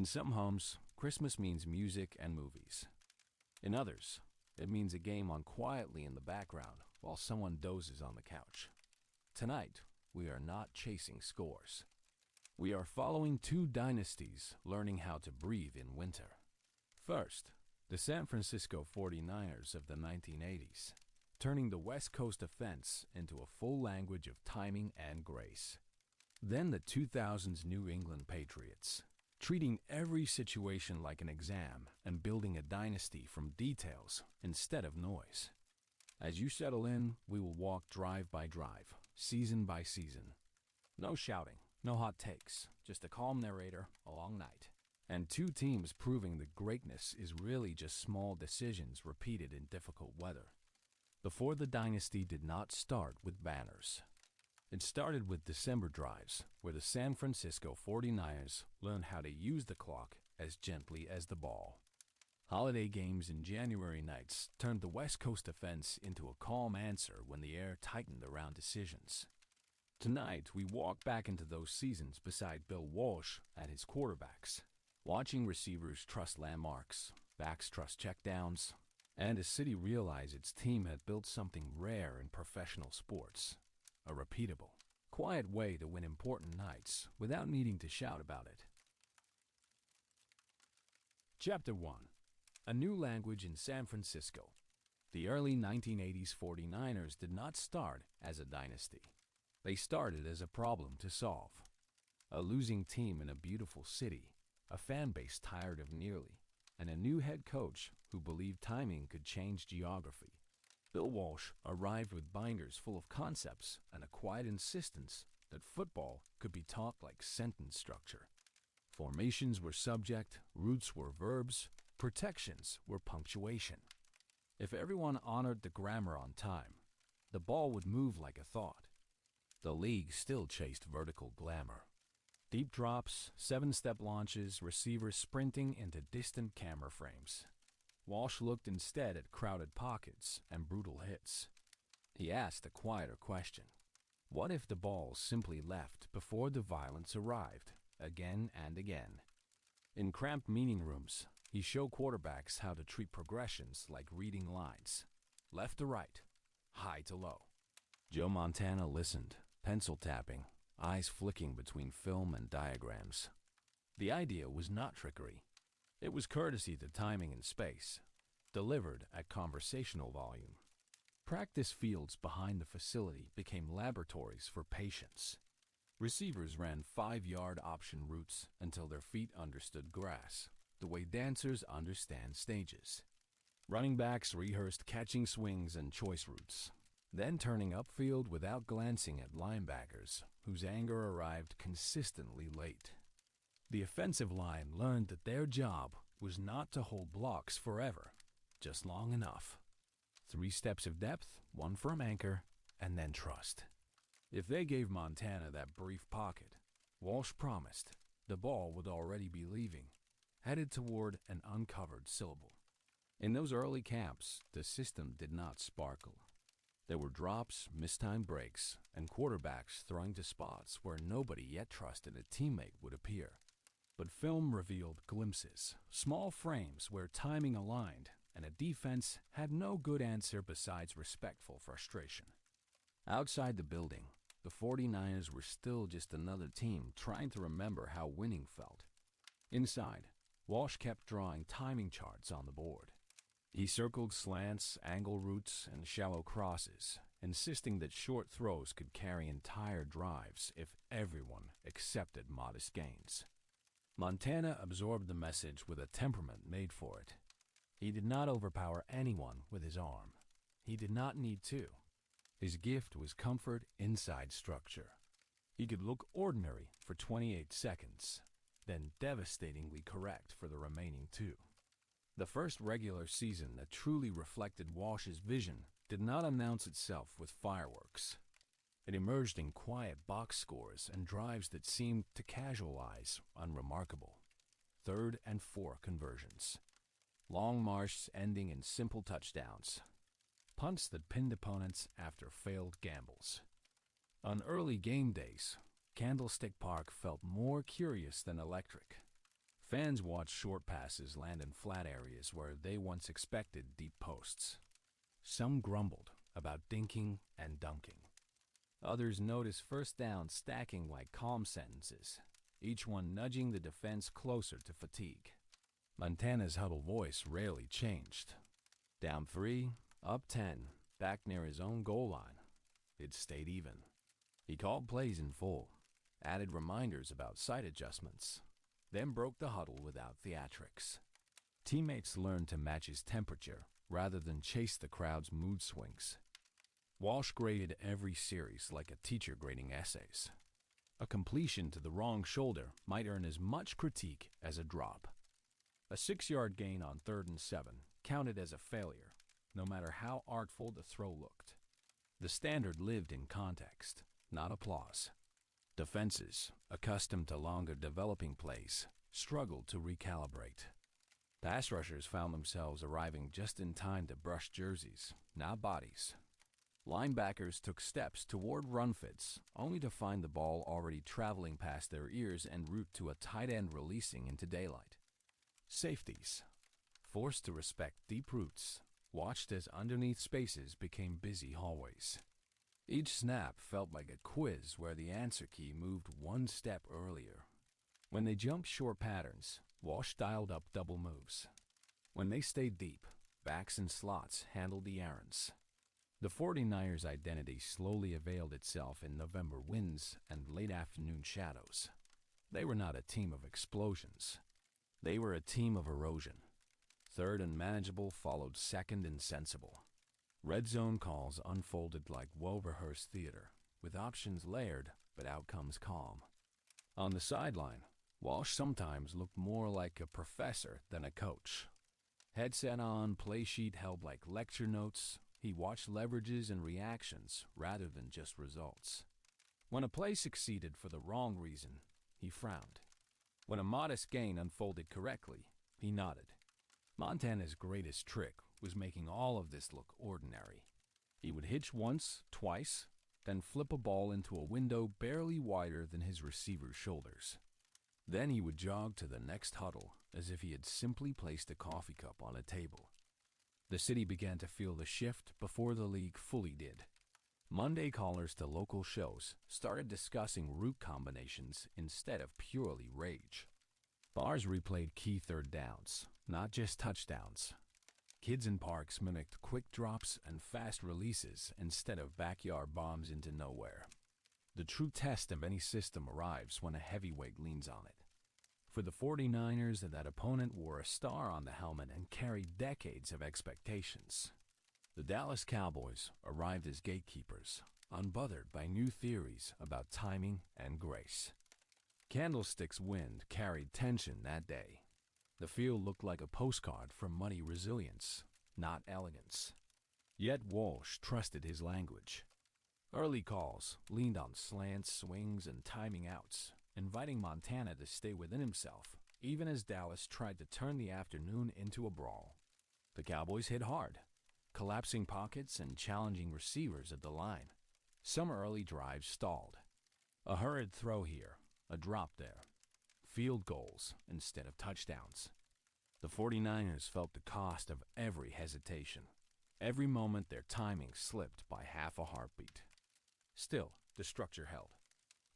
some homes, Christmas means music and movies. In others, it means a game on quietly in the background while someone dozes on the couch. Tonight, we are not chasing scores. We are following two dynasties learning how to breathe in winter. First, the San Francisco 49ers of the 1980s, turning the West Coast offense into a full language of timing and grace. Then the 2000s New England Patriots, treating every situation like an exam and building a dynasty from details instead of noise. As you settle in, we will walk drive by drive, season by season. No shouting, no hot takes, just a calm narrator, a long night. And two teams proving that greatness is really just small decisions repeated in difficult weather. Before the dynasty did not start with banners. It started with December drives, where the San Francisco 49ers learned how to use the clock as gently as the ball. Holiday games and January nights turned the West Coast offense into a calm answer when the air tightened around decisions. Tonight, we walk back into those seasons beside Bill Walsh at his quarterbacks, watching receivers trust landmarks, backs trust checkdowns, and a city realize its team had built something rare in professional sports. A repeatable, quiet way to win important nights without needing to shout about it. Chapter 1. A New Language in San Francisco. The early 1980s 49ers did not start as a dynasty. They started as a problem to solve. A losing team in a beautiful city, a fan base tired of nearly, and a new head coach who believed timing could change geography. Bill Walsh arrived with binders full of concepts and a quiet insistence that football could be taught like sentence structure. Formations were subject, roots were verbs, protections were punctuation. If everyone honored the grammar on time, the ball would move like a thought. The league still chased vertical glamour. Deep drops, seven-step launches, receivers sprinting into distant camera frames. Walsh looked instead at crowded pockets and brutal hits. He asked a quieter question. What if the ball simply left before the violence arrived, again and again? In cramped meeting rooms, he showed quarterbacks how to treat progressions like reading lines. Left to right, high to low. Joe Montana listened, pencil tapping, eyes flicking between film and diagrams. The idea was not trickery. It was courtesy to timing and space, delivered at conversational volume. Practice fields behind the facility became laboratories for patience. Receivers ran 5-yard option routes until their feet understood grass, the way dancers understand stages. Running backs rehearsed catching swings and choice routes, then turning upfield without glancing at linebackers, whose anger arrived consistently late. The offensive line learned that their job was not to hold blocks forever, just long enough. 3 steps of depth, 1 firm anchor, and then trust. If they gave Montana that brief pocket, Walsh promised the ball would already be leaving, headed toward an uncovered syllable. In those early camps, the system did not sparkle. There were drops, mistimed breaks, and quarterbacks throwing to spots where nobody yet trusted a teammate would appear. But film revealed glimpses, small frames where timing aligned, and a defense had no good answer besides respectful frustration. Outside the building, the 49ers were still just another team trying to remember how winning felt. Inside, Walsh kept drawing timing charts on the board. He circled slants, angle routes, and shallow crosses, insisting that short throws could carry entire drives if everyone accepted modest gains. Montana absorbed the message with a temperament made for it. He did not overpower anyone with his arm. He did not need to. His gift was comfort inside structure. He could look ordinary for 28 seconds, then devastatingly correct for the remaining 2. The first regular season that truly reflected Walsh's vision did not announce itself with fireworks. It emerged in quiet box scores and drives that seemed to casual eyes unremarkable. 3rd and 4 conversions. Long marches ending in simple touchdowns. Punts that pinned opponents after failed gambles. On early game days, Candlestick Park felt more curious than electric. Fans watched short passes land in flat areas where they once expected deep posts. Some grumbled about dinking and dunking. Others noticed first downs stacking like calm sentences, each one nudging the defense closer to fatigue. Montana's huddle voice rarely changed. Down 3, up 10, back near his own goal line. It stayed even. He called plays in full, added reminders about sight adjustments, then broke the huddle without theatrics. Teammates learned to match his temperature rather than chase the crowd's mood swings. Walsh graded every series like a teacher grading essays. A completion to the wrong shoulder might earn as much critique as a drop. A 6-yard gain on 3rd and 7 counted as a failure, no matter how artful the throw looked. The standard lived in context, not applause. Defenses, accustomed to longer developing plays, struggled to recalibrate. Pass rushers found themselves arriving just in time to brush jerseys, not bodies. Linebackers took steps toward run fits, only to find the ball already traveling past their ears en route to a tight end releasing into daylight. Safeties, forced to respect deep routes, watched as underneath spaces became busy hallways. Each snap felt like a quiz where the answer key moved one step earlier. When they jumped short patterns, Walsh dialed up double moves. When they stayed deep, backs and slots handled the errands. The 49ers' identity slowly availed itself in November winds and late afternoon shadows. They were not a team of explosions. They were a team of erosion. 3rd and manageable followed 2nd and sensible. Red zone calls unfolded like well-rehearsed theater, with options layered but outcomes calm. On the sideline, Walsh sometimes looked more like a professor than a coach. Headset on, play sheet held like lecture notes. He watched leverages and reactions rather than just results. When a play succeeded for the wrong reason, he frowned. When a modest gain unfolded correctly, he nodded. Montana's greatest trick was making all of this look ordinary. He would hitch once, twice, then flip a ball into a window barely wider than his receiver's shoulders. Then he would jog to the next huddle as if he had simply placed a coffee cup on a table. The city began to feel the shift before the league fully did. Monday callers to local shows started discussing route combinations instead of purely rage. Bars replayed key 3rd downs, not just touchdowns. Kids in parks mimicked quick drops and fast releases instead of backyard bombs into nowhere. The true test of any system arrives when a heavyweight leans on it. For the 49ers, that opponent wore a star on the helmet and carried decades of expectations. The Dallas Cowboys arrived as gatekeepers, unbothered by new theories about timing and grace. Candlestick's wind carried tension that day. The field looked like a postcard from muddy resilience, not elegance. Yet Walsh trusted his language. Early calls leaned on slants, swings, and timing outs, inviting Montana to stay within himself, even as Dallas tried to turn the afternoon into a brawl. The Cowboys hit hard, collapsing pockets and challenging receivers at the line. Some early drives stalled. A hurried throw here, a drop there. Field goals instead of touchdowns. The 49ers felt the cost of every hesitation. Every moment their timing slipped by half a heartbeat. Still, the structure held.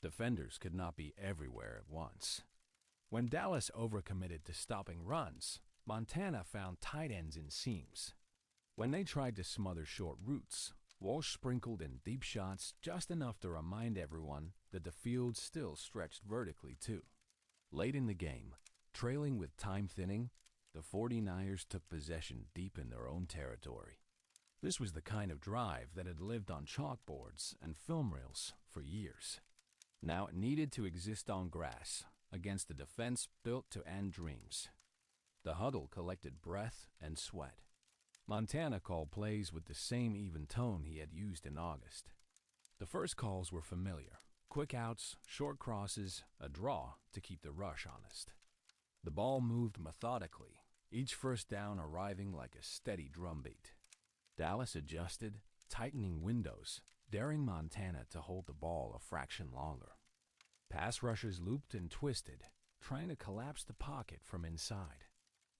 Defenders could not be everywhere at once. When Dallas overcommitted to stopping runs, Montana found tight ends in seams. When they tried to smother short routes, Walsh sprinkled in deep shots just enough to remind everyone that the field still stretched vertically too. Late in the game, trailing with time thinning, the 49ers took possession deep in their own territory. This was the kind of drive that had lived on chalkboards and film reels for years. Now it needed to exist on grass, against a defense built to end dreams. The huddle collected breath and sweat. Montana called plays with the same even tone he had used in August. The first calls were familiar. Quick outs, short crosses, a draw to keep the rush honest. The ball moved methodically, each first down arriving like a steady drumbeat. Dallas adjusted, tightening windows, daring Montana to hold the ball a fraction longer. Pass rushers looped and twisted, trying to collapse the pocket from inside.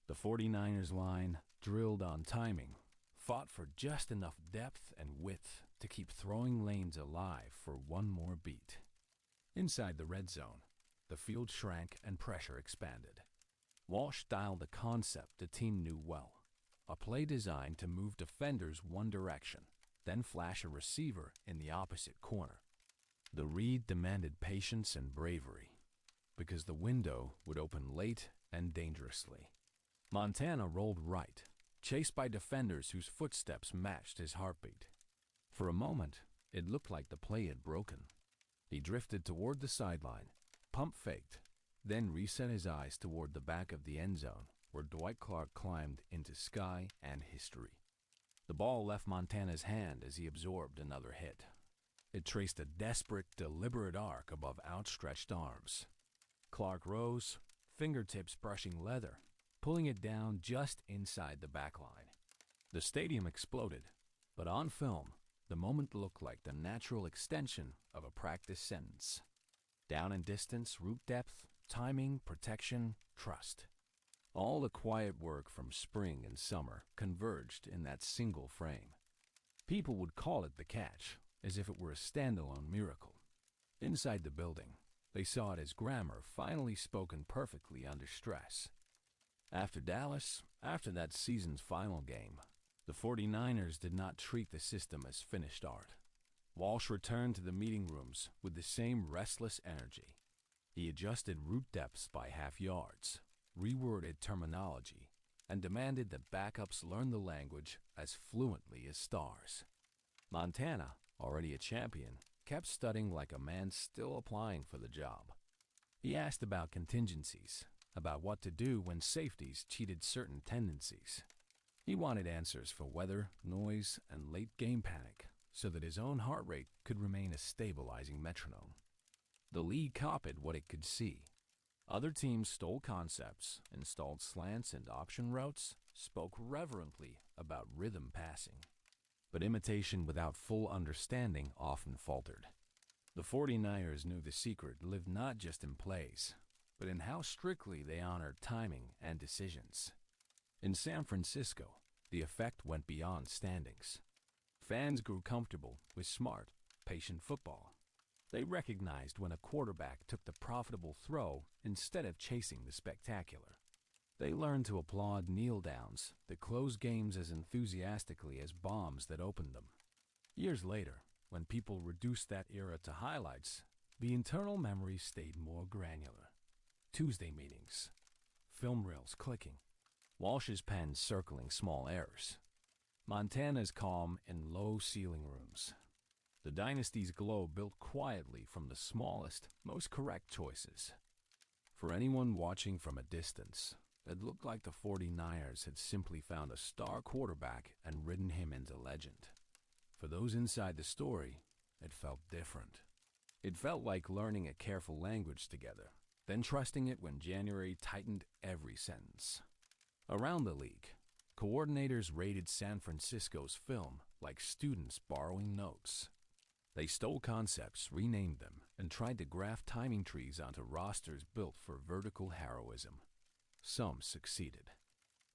The 49ers line, drilled on timing, fought for just enough depth and width to keep throwing lanes alive for one more beat. Inside the red zone, the field shrank and pressure expanded. Walsh dialed a concept the team knew well, a play designed to move defenders one direction, then flash a receiver in the opposite corner. The read demanded patience and bravery, because the window would open late and dangerously. Montana rolled right, chased by defenders whose footsteps matched his heartbeat. For a moment, it looked like the play had broken. He drifted toward the sideline, pump-faked, then reset his eyes toward the back of the end zone, where Dwight Clark climbed into sky and history. The ball left Montana's hand as he absorbed another hit. It traced a desperate, deliberate arc above outstretched arms. Clark rose, fingertips brushing leather, pulling it down just inside the back line. The stadium exploded, but on film, the moment looked like the natural extension of a practice sentence. Down and distance, route depth, timing, protection, trust. All the quiet work from spring and summer converged in that single frame. People would call it the catch, as if it were a standalone miracle. Inside the building, they saw it as grammar finally spoken perfectly under stress. After Dallas, after that season's final game, the 49ers did not treat the system as finished art. Walsh returned to the meeting rooms with the same restless energy. He adjusted route depths by half yards, reworded terminology, and demanded that backups learn the language as fluently as stars. Montana, already a champion, kept studying like a man still applying for the job. He asked about contingencies, about what to do when safeties cheated certain tendencies. He wanted answers for weather, noise, and late game panic, so that his own heart rate could remain a stabilizing metronome. The league copied what it could see. Other teams stole concepts, installed slants and option routes, spoke reverently about rhythm passing. But imitation without full understanding often faltered. The 49ers knew the secret lived not just in plays, but in how strictly they honored timing and decisions. In San Francisco, the effect went beyond standings. Fans grew comfortable with smart, patient football. They recognized when a quarterback took the profitable throw instead of chasing the spectacular. They learned to applaud kneel-downs that closed games as enthusiastically as bombs that opened them. Years later, when people reduced that era to highlights, the internal memory stayed more granular. Tuesday meetings, film reels clicking, Walsh's pen circling small errors, Montana's calm in low ceiling rooms. The dynasty's glow built quietly from the smallest, most correct choices. For anyone watching from a distance, it looked like the 49ers had simply found a star quarterback and ridden him into legend. For those inside the story, it felt different. It felt like learning a careful language together, then trusting it when January tightened every sentence. Around the league, coordinators rated San Francisco's film like students borrowing notes. They stole concepts, renamed them, and tried to graft timing trees onto rosters built for vertical heroism. Some succeeded.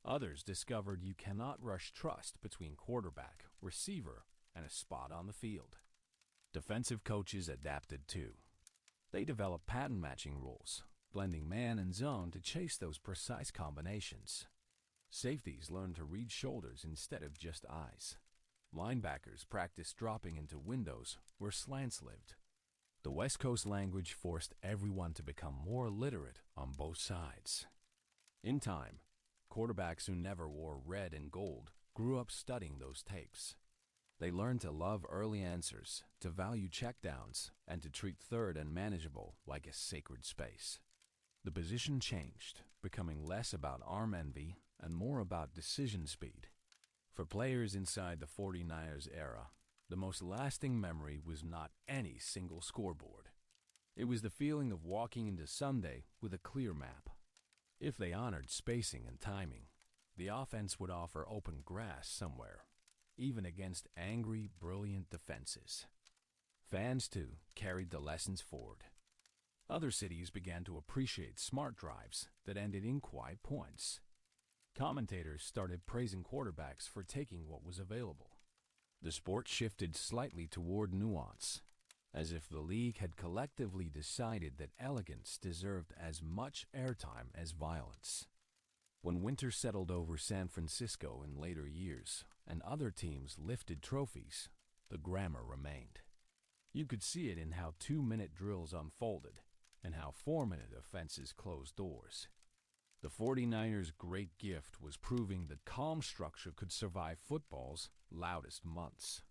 Others discovered you cannot rush trust between quarterback, receiver, and a spot on the field. Defensive coaches adapted too. They developed pattern-matching rules, blending man and zone to chase those precise combinations. Safeties learned to read shoulders instead of just eyes. Linebackers practiced dropping into windows where slants lived. The West Coast language forced everyone to become more literate on both sides. In time, quarterbacks who never wore red and gold grew up studying those tapes. They learned to love early answers, to value checkdowns, and to treat third and manageable like a sacred space. The position changed, becoming less about arm envy and more about decision speed. For players inside the 49ers era, the most lasting memory was not any single scoreboard. It was the feeling of walking into Sunday with a clear map. If they honored spacing and timing, the offense would offer open grass somewhere, even against angry, brilliant defenses. Fans, too, carried the lessons forward. Other cities began to appreciate smart drives that ended in quiet points. Commentators started praising quarterbacks for taking what was available. The sport shifted slightly toward nuance, as if the league had collectively decided that elegance deserved as much airtime as violence. When winter settled over San Francisco in later years and other teams lifted trophies, the grammar remained. You could see it in how 2-minute drills unfolded and how 4-minute offenses closed doors. The 49ers' great gift was proving that calm structure could survive football's loudest months.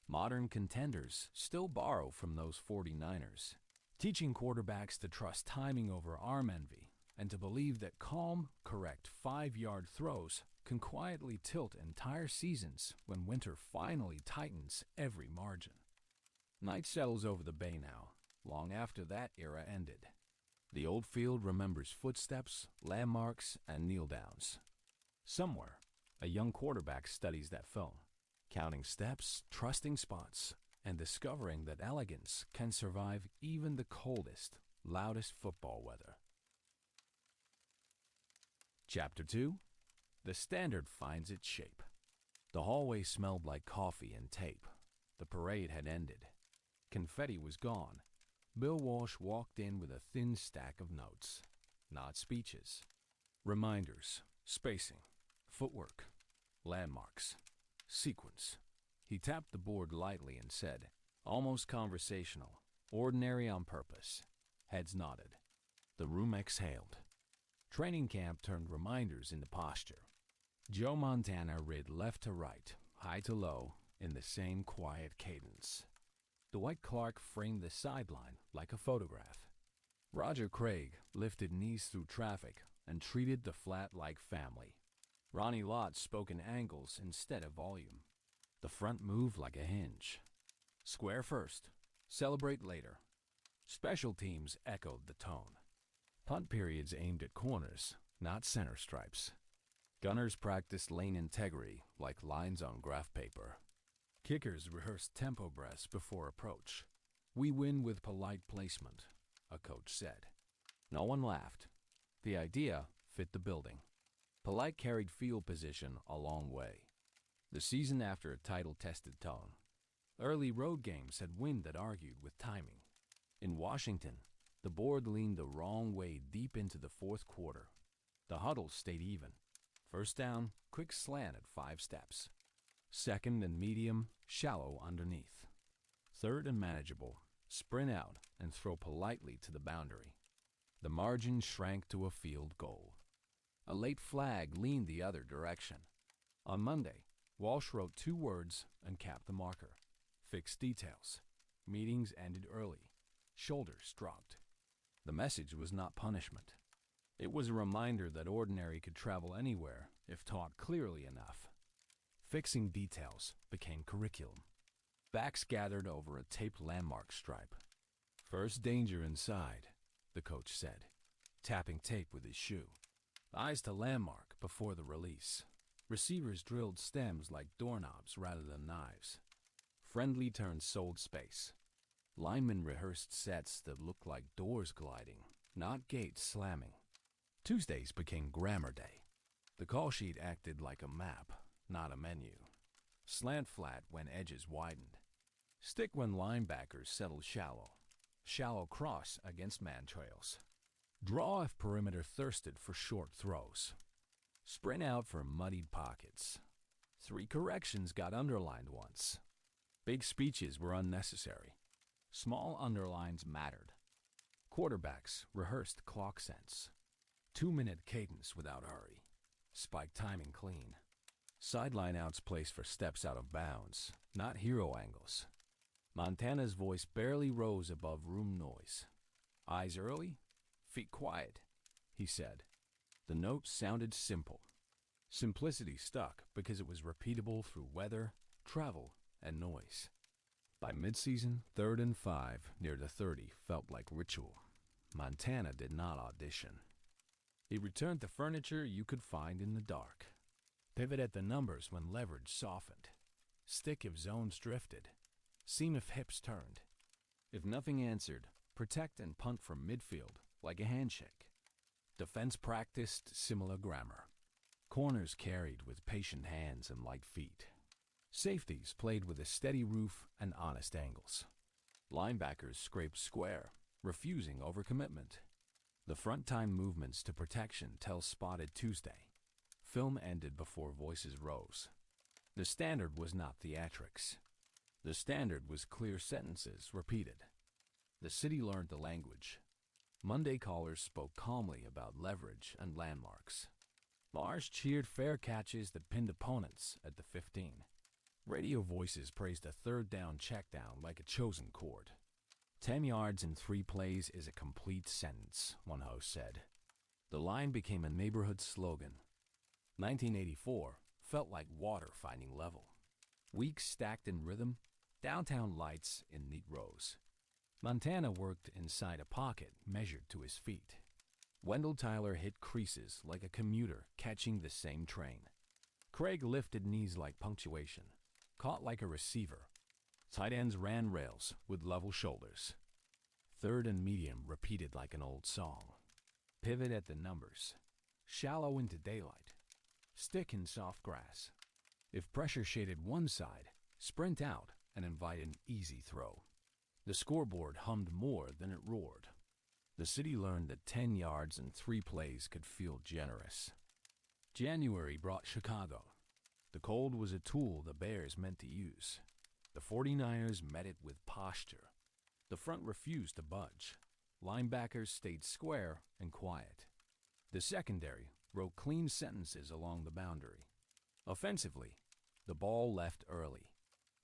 Modern contenders still borrow from those 49ers, teaching quarterbacks to trust timing over arm envy and to believe that calm, correct 5-yard throws can quietly tilt entire seasons when winter finally tightens every margin. Night settles over the bay now, long after that era ended. The old field remembers footsteps, landmarks, and kneel-downs. Somewhere, a young quarterback studies that film, counting steps, trusting spots, and discovering that elegance can survive even the coldest, loudest football weather. Chapter 2. The Standard finds its shape. The hallway smelled like coffee and tape. The parade had ended. Confetti was gone. Bill Walsh walked in with a thin stack of notes, not speeches. Reminders, spacing, footwork, landmarks, sequence. He tapped the board lightly and said, almost conversational, ordinary on purpose. Heads nodded. The room exhaled. Training camp turned reminders into posture. Joe Montana read left to right, high to low, in the same quiet cadence. Dwight Clark framed the sideline like a photograph. Roger Craig lifted knees through traffic and treated the flat like family. Ronnie Lott spoke in angles instead of volume. The front moved like a hinge. Square first, celebrate later. Special teams echoed the tone. Punt periods aimed at corners, not center stripes. Gunners practiced lane integrity like lines on graph paper. Kickers rehearsed tempo breaths before approach. We win with polite placement, a coach said. No one laughed. The idea fit the building. Polite carried field position a long way. The season after a title-tested tone. Early road games had wind that argued with timing. In Washington, the board leaned the wrong way deep into the fourth quarter. The huddle stayed even. First down, quick slant at 5 steps. Second and medium, shallow underneath. Third and manageable, sprint out and throw politely to the boundary. The margin shrank to a field goal. A late flag leaned the other direction. On Monday, Walsh wrote 2 words and capped the marker. Fixed details. Meetings ended early. Shoulders dropped. The message was not punishment. It was a reminder that ordinary could travel anywhere if taught clearly enough. Fixing details became curriculum. Backs gathered over a taped landmark stripe. First danger inside, the coach said, tapping tape with his shoe. Eyes to landmark before the release. Receivers drilled stems like doorknobs rather than knives. Friendly turns sold space. Linemen rehearsed sets that looked like doors gliding, not gates slamming. Tuesdays became grammar day. The call sheet acted like a map, not a menu. Slant flat when edges widened. Stick when linebackers settled shallow. Shallow cross against man trails. Draw if perimeter thirsted for short throws. Sprint out for muddied pockets. 3 corrections got underlined once. Big speeches were unnecessary. Small underlines mattered. Quarterbacks rehearsed clock sense. 2-minute cadence without hurry. Spike timing clean. Sideline outs placed for steps out of bounds, not hero angles. Montana's voice barely rose above room noise. Eyes early, feet quiet, he said. The note sounded simple. Simplicity stuck because it was repeatable through weather, travel, and noise. By midseason, 3rd and 5 near the 30 felt like ritual. Montana did not audition. He returned to furniture you could find in the dark. Pivot at the numbers when leverage softened. Stick if zones drifted. Seam if hips turned. If nothing answered, protect and punt from midfield like a handshake. Defense practiced similar grammar. Corners carried with patient hands and light feet. Safeties played with a steady roof and honest angles. Linebackers scraped square, refusing overcommitment. The front time movements to protection tell Spotted Tuesday. Film ended before voices rose. The standard was not theatrics. The standard was clear sentences repeated. The city learned the language. Monday callers spoke calmly about leverage and landmarks. Lars cheered fair catches that pinned opponents at the 15. Radio voices praised a third down checkdown like a chosen chord. 10 yards in 3 plays is a complete sentence, one host said. The line became a neighborhood slogan. 1984 felt like water finding level. Weeks stacked in rhythm, downtown lights in neat rows. Montana worked inside a pocket measured to his feet. Wendell Tyler hit creases like a commuter catching the same train. Craig lifted knees like punctuation, caught like a receiver. Tight ends ran rails with level shoulders. Third and medium repeated like an old song. Pivot at the numbers. Shallow into daylight. Stick in soft grass. If pressure shaded one side, sprint out and invite an easy throw. The scoreboard hummed more than it roared. The city learned that 10 yards and 3 plays could feel generous. January brought Chicago. The cold was a tool the Bears meant to use. The 49ers met it with posture. The front refused to budge. Linebackers stayed square and quiet. The secondary wrote clean sentences along the boundary. Offensively, the ball left early.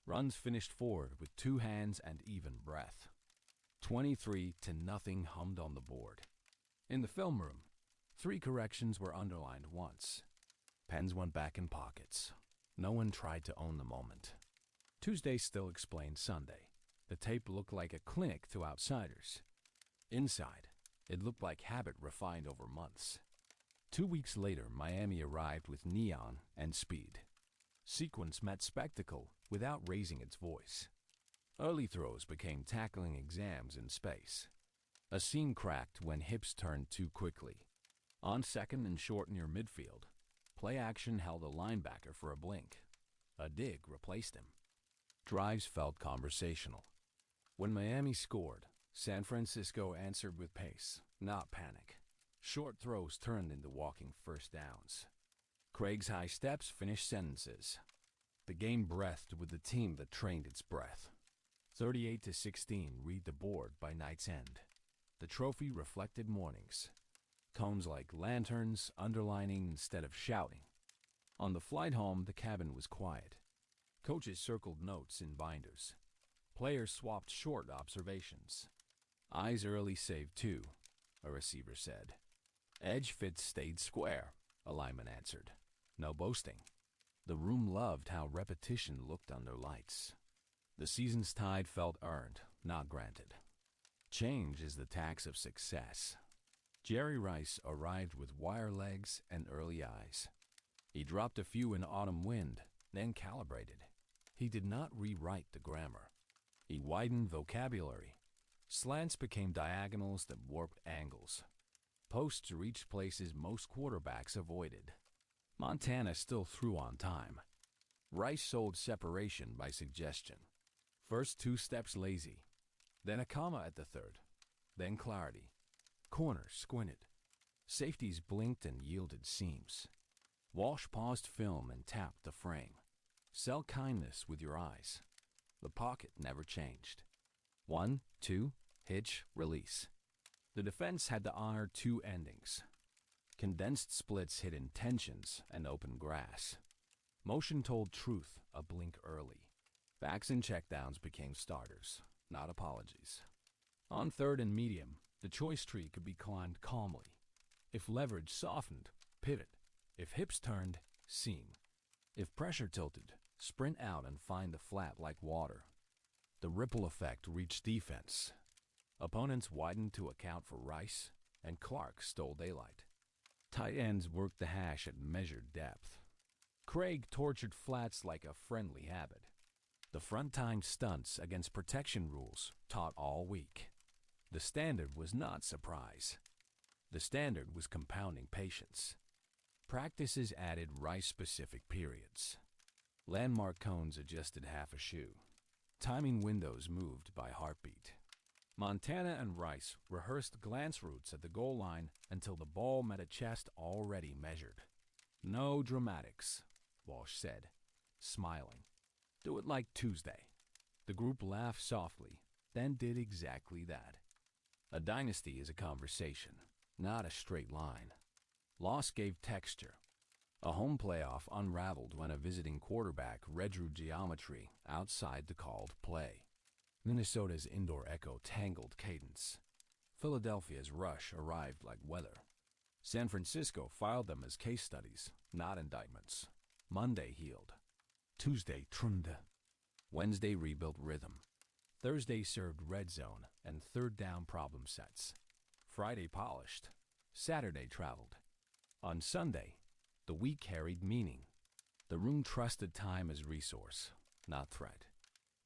Runs finished forward with 2 hands and even breath. 23-0 hummed on the board. In the film room, 3 corrections were underlined once. Pens went back in pockets. No one tried to own the moment. Tuesday still explained Sunday. The tape looked like a clinic to outsiders. Inside, it looked like habit refined over months. 2 weeks later, Miami arrived with neon and speed. Sequence met spectacle without raising its voice. Early throws became tackling exams in space. A seam cracked when hips turned too quickly. On second and short near midfield, play action held a linebacker for a blink. A dig replaced him. Drives felt conversational. When Miami scored, San Francisco answered with pace, not panic. Short throws turned into walking first downs. Craig's high steps finished sentences. The game breathed with the team that trained its breath. 38-16 read the board by night's end. The trophy reflected mornings. Cones like lanterns, underlining instead of shouting. On the flight home, the cabin was quiet. Coaches circled notes in binders. Players swapped short observations. Eyes early saved 2, a receiver said. Edge fits stayed square, a lineman answered. No boasting. The room loved how repetition looked under lights. The season's tide felt earned, not granted. Change is the tax of success. Jerry Rice arrived with wire legs and early eyes. He dropped a few in autumn wind, then calibrated. He did not rewrite the grammar. He widened vocabulary. Slants became diagonals that warped angles. Posts reached places most quarterbacks avoided. Montana still threw on time. Rice sold separation by suggestion. First 2 steps lazy, then a comma at the third, then clarity. Corners squinted. Safeties blinked and yielded seams. Walsh paused film and tapped the frame. Sell kindness with your eyes. The pocket never changed. 1, 2, hitch, release. The defense had to honor 2 endings. Condensed splits hid intentions and open grass. Motion told truth a blink early. Backs and checkdowns became starters, not apologies. On third and medium, the choice tree could be climbed calmly. If leverage softened, pivot. If hips turned, seam. If pressure tilted, sprint out and find the flat like water. The ripple effect reached defense. Opponents widened to account for Rice, and Clark stole daylight. Tight ends worked the hash at measured depth. Craig tortured flats like a friendly habit. The front time stunts against protection rules taught all week. The standard was not surprise. The standard was compounding patience. Practices added Rice-specific periods. Landmark cones adjusted half a shoe. Timing windows moved by heartbeat. Montana and Rice rehearsed glance routes at the goal line until the ball met a chest already measured. No dramatics, Walsh said, smiling. Do it like Tuesday. The group laughed softly, then did exactly that. A dynasty is a conversation, not a straight line. Loss gave texture. A home playoff unraveled when a visiting quarterback redrew geometry outside the called play. Minnesota's indoor echo tangled cadence. Philadelphia's rush arrived like weather. San Francisco filed them as case studies, not indictments. Monday healed. Tuesday trunde. Wednesday rebuilt rhythm. Thursday served red zone and third down problem sets. Friday polished. Saturday traveled. On Sunday, the week carried meaning. The room trusted time as resource, not threat.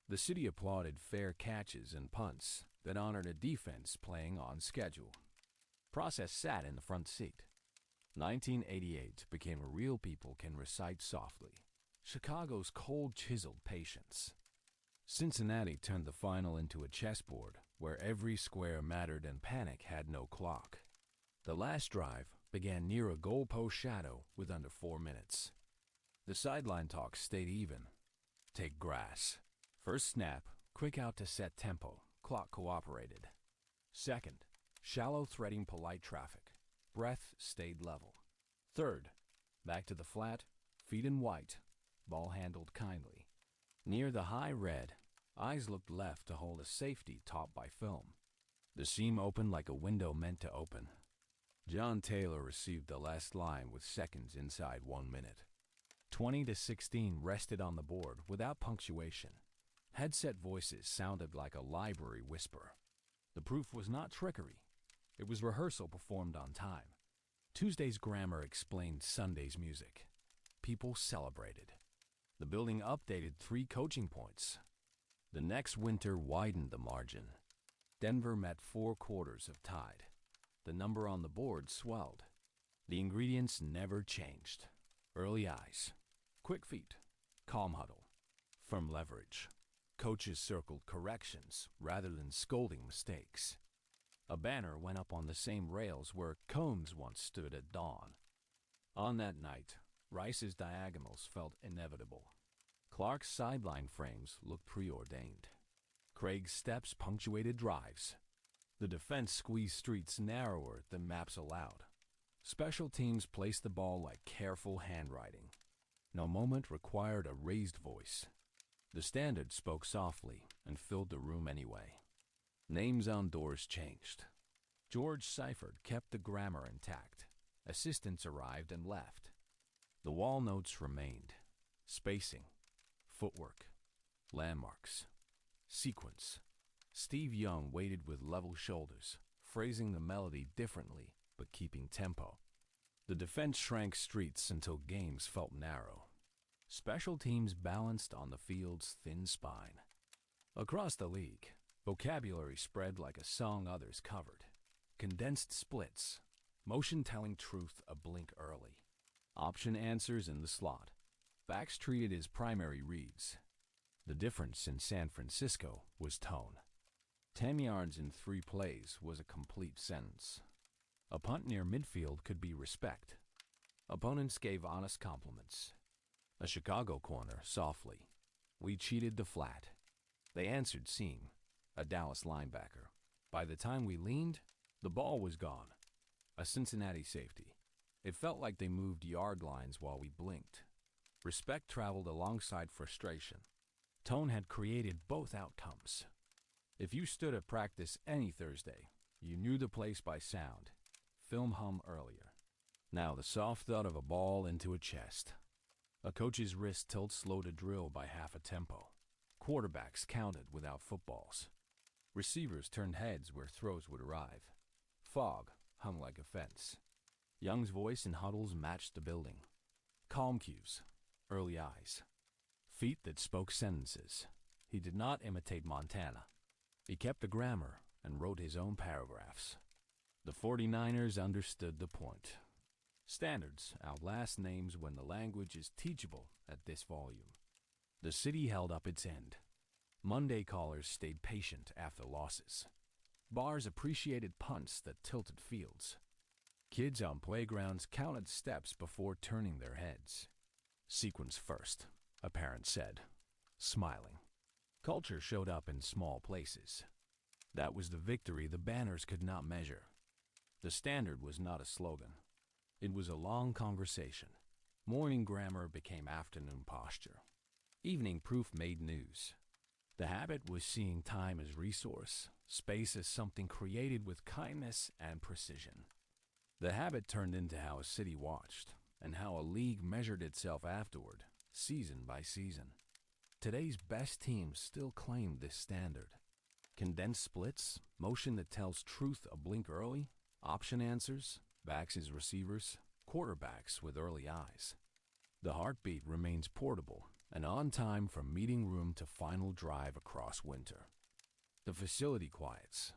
The city applauded fair catches and punts that honored a defense playing on schedule. Process sat in the front seat. 1988 became a real people can recite softly. Chicago's cold chiseled patience. Cincinnati turned the final into a chessboard where every square mattered and panic had no clock. The last drive began near a goalpost shadow with under 4 minutes. The sideline talk stayed even. Take grass. First snap, quick out to set tempo, clock cooperated. Second, shallow threading polite traffic. Breath stayed level. Third, back to the flat, feet in white, ball handled kindly. Near the high red, eyes looked left to hold a safety taught by film. The seam opened like a window meant to open. John Taylor received the last line with seconds inside 1 minute. 20-16 rested on the board without punctuation. Headset voices sounded like a library whisper. The proof was not trickery. It was rehearsal performed on time. Tuesday's grammar explained Sunday's music. People celebrated. The building updated 3 coaching points. The next winter widened the margin. Denver met 4 quarters of tide. The number on the board swelled. The ingredients never changed. Early eyes, quick feet, calm huddle, firm leverage. Coaches circled corrections rather than scolding mistakes. A banner went up on the same rails where cones once stood at dawn. On that night, Rice's diagonals felt inevitable. Clark's sideline frames looked preordained. Craig's steps punctuated drives. The defense squeezed streets narrower than maps allowed. Special teams placed the ball like careful handwriting. No moment required a raised voice. The standard spoke softly and filled the room anyway. Names on doors changed. George Seifert kept the grammar intact. Assistants arrived and left. The wall notes remained. Spacing, footwork, landmarks, sequence. Steve Young waited with level shoulders, phrasing the melody differently but keeping tempo. The defense shrank streets until games felt narrow. Special teams balanced on the field's thin spine. Across the league, vocabulary spread like a song others covered. Condensed splits, motion telling truth a blink early. Option answers in the slot. Backs treated as primary reads. The difference in San Francisco was tone. 10 yards in 3 plays was a complete sentence. A punt near midfield could be respect. Opponents gave honest compliments. A Chicago corner softly. We cheated the flat. They answered seam. A Dallas linebacker. By the time we leaned, the ball was gone. A Cincinnati safety. It felt like they moved yard lines while we blinked. Respect traveled alongside frustration. Tone had created both outcomes. If you stood at practice any Thursday, you knew the place by sound. Film hum earlier. Now the soft thud of a ball into a chest. A coach's wrist tilt slowed a drill by half a tempo. Quarterbacks counted without footballs. Receivers turned heads where throws would arrive. Fog hung like a fence. Young's voice in huddles matched the building. Calm cues, early eyes. Feet that spoke sentences. He did not imitate Montana. He kept the grammar, and wrote his own paragraphs. The 49ers understood the point. Standards outlast names when the language is teachable at this volume. The city held up its end. Monday callers stayed patient after losses. Bars appreciated punts that tilted fields. Kids on playgrounds counted steps before turning their heads. Sequence first, a parent said, smiling. Culture showed up in small places. That was the victory the banners could not measure. The standard was not a slogan. It was a long conversation. Morning grammar became afternoon posture. Evening proof made news. The habit was seeing time as resource, space as something created with kindness and precision. The habit turned into how a city watched, and how a league measured itself afterward, season by season. Today's best teams still claim this standard. Condensed splits, motion that tells truth a blink early, option answers, backs as receivers, quarterbacks with early eyes. The heartbeat remains portable and on time from meeting room to final drive across winter. The facility quiets.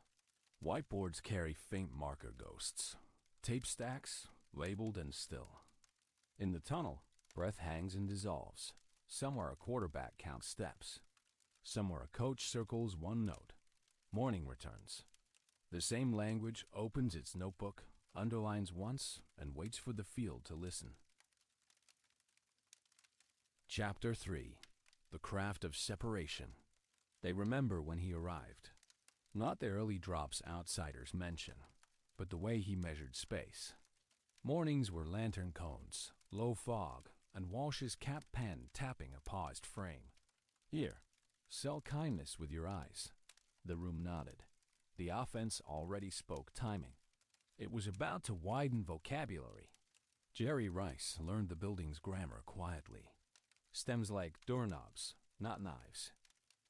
Whiteboards carry faint marker ghosts. Tape stacks, labeled and still. In the tunnel, breath hangs and dissolves. Somewhere a quarterback counts steps. Somewhere a coach circles one note. Morning returns. The same language opens its notebook, underlines once, and waits for the field to listen. Chapter 3. The Craft of Separation. They remember when he arrived. Not the early drops outsiders mention, but the way he measured space. Mornings were lantern cones, low fog, and Walsh's cap pen tapping a paused frame. Here, sell kindness with your eyes. The room nodded. The offense already spoke timing. It was about to widen vocabulary. Jerry Rice learned the building's grammar quietly. Stems like doorknobs, not knives.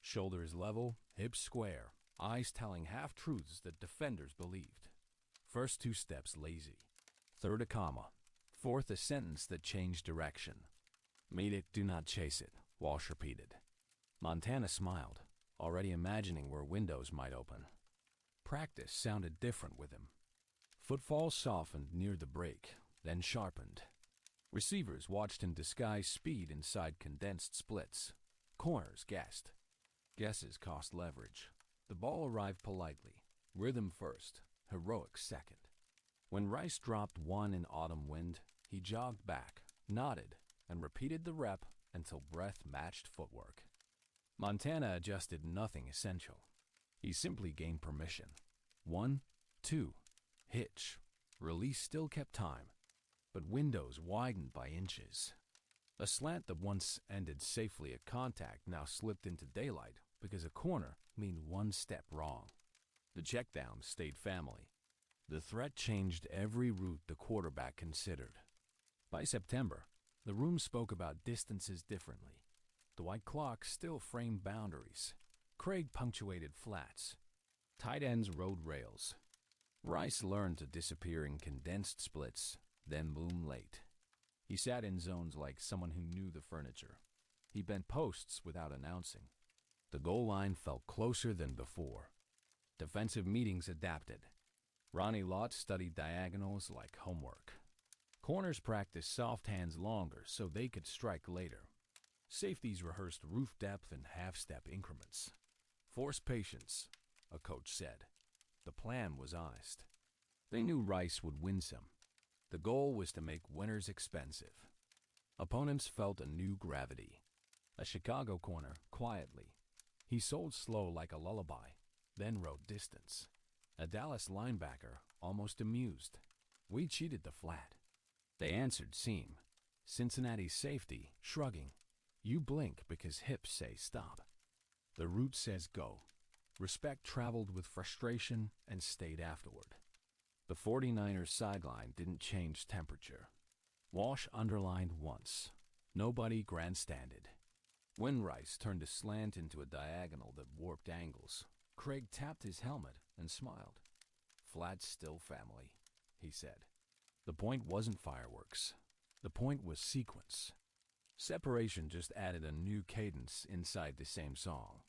Shoulders level, hips square, eyes telling half-truths that defenders believed. First two steps lazy. Third a comma. Fourth a sentence that changed direction. Meet it, do not chase it, Walsh repeated. Montana smiled, already imagining where windows might open. Practice sounded different with him. Footfalls softened near the break, then sharpened. Receivers watched him disguise speed inside condensed splits. Corners guessed. Guesses cost leverage. The ball arrived politely. Rhythm first, heroic second. When Rice dropped one in autumn wind, he jogged back, nodded, and repeated the rep until breath matched footwork. Montana adjusted nothing essential. He simply gained permission. 1, 2, hitch. Release still kept time, but windows widened by inches. A slant that once ended safely at contact now slipped into daylight because a corner meant one step wrong. The checkdown stayed family. The threat changed every route the quarterback considered. By September, the room spoke about distances differently. The white clock still framed boundaries. Craig punctuated flats. Tight ends rode rails. Rice learned to disappear in condensed splits, then loom late. He sat in zones like someone who knew the furniture. He bent posts without announcing. The goal line felt closer than before. Defensive meetings adapted. Ronnie Lott studied diagonals like homework. Corners practiced soft hands longer so they could strike later. Safeties rehearsed roof depth in half-step increments. Force patience, a coach said. The plan was honest. They knew Rice would win some. The goal was to make winners expensive. Opponents felt a new gravity. A Chicago corner, quietly. He sold slow like a lullaby, then wrote distance. A Dallas linebacker, almost amused. We cheated the flat. They answered seam. Cincinnati's safety, shrugging. You blink because hips say stop. The route says go. Respect traveled with frustration and stayed afterward. The 49ers sideline didn't change temperature. Walsh underlined once. Nobody grandstanded. When Rice turned a slant into a diagonal that warped angles, Craig tapped his helmet and smiled. Flat's still family, he said. The point wasn't fireworks. The point was sequence. Separation just added a new cadence inside the same song.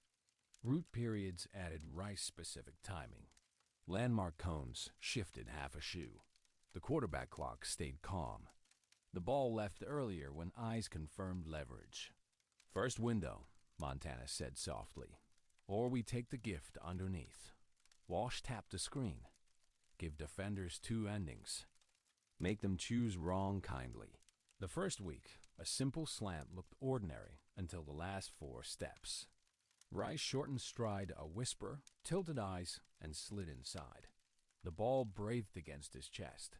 Root periods added Rice-specific timing. Landmark cones shifted half a shoe. The quarterback clock stayed calm. The ball left earlier when eyes confirmed leverage. First window, Montana said softly. Or we take the gift underneath. Walsh tapped the screen. Give defenders two endings. Make them choose wrong kindly. The first week, a simple slant looked ordinary until the last 4 steps. Rice shortened stride a whisper, tilted eyes, and slid inside. The ball braved against his chest.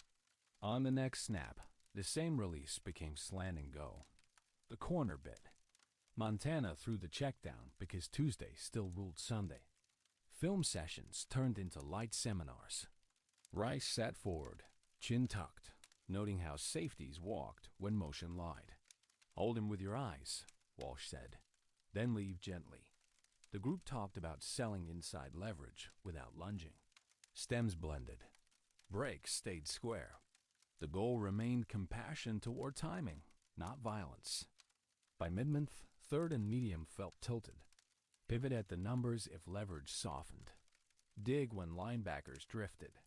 On the next snap, the same release became slant and go. The corner bit. Montana threw the check down because Tuesday still ruled Sunday. Film sessions turned into light seminars. Rice sat forward, chin tucked, noting how safeties walked when motion lied. Hold him with your eyes, Walsh said. Then leave gently. The group talked about selling inside leverage without lunging. Stems blended. Breaks stayed square. The goal remained compassion toward timing, not violence. By mid-month, third and medium felt tilted. Pivot at the numbers if leverage softened. Dig when linebackers drifted.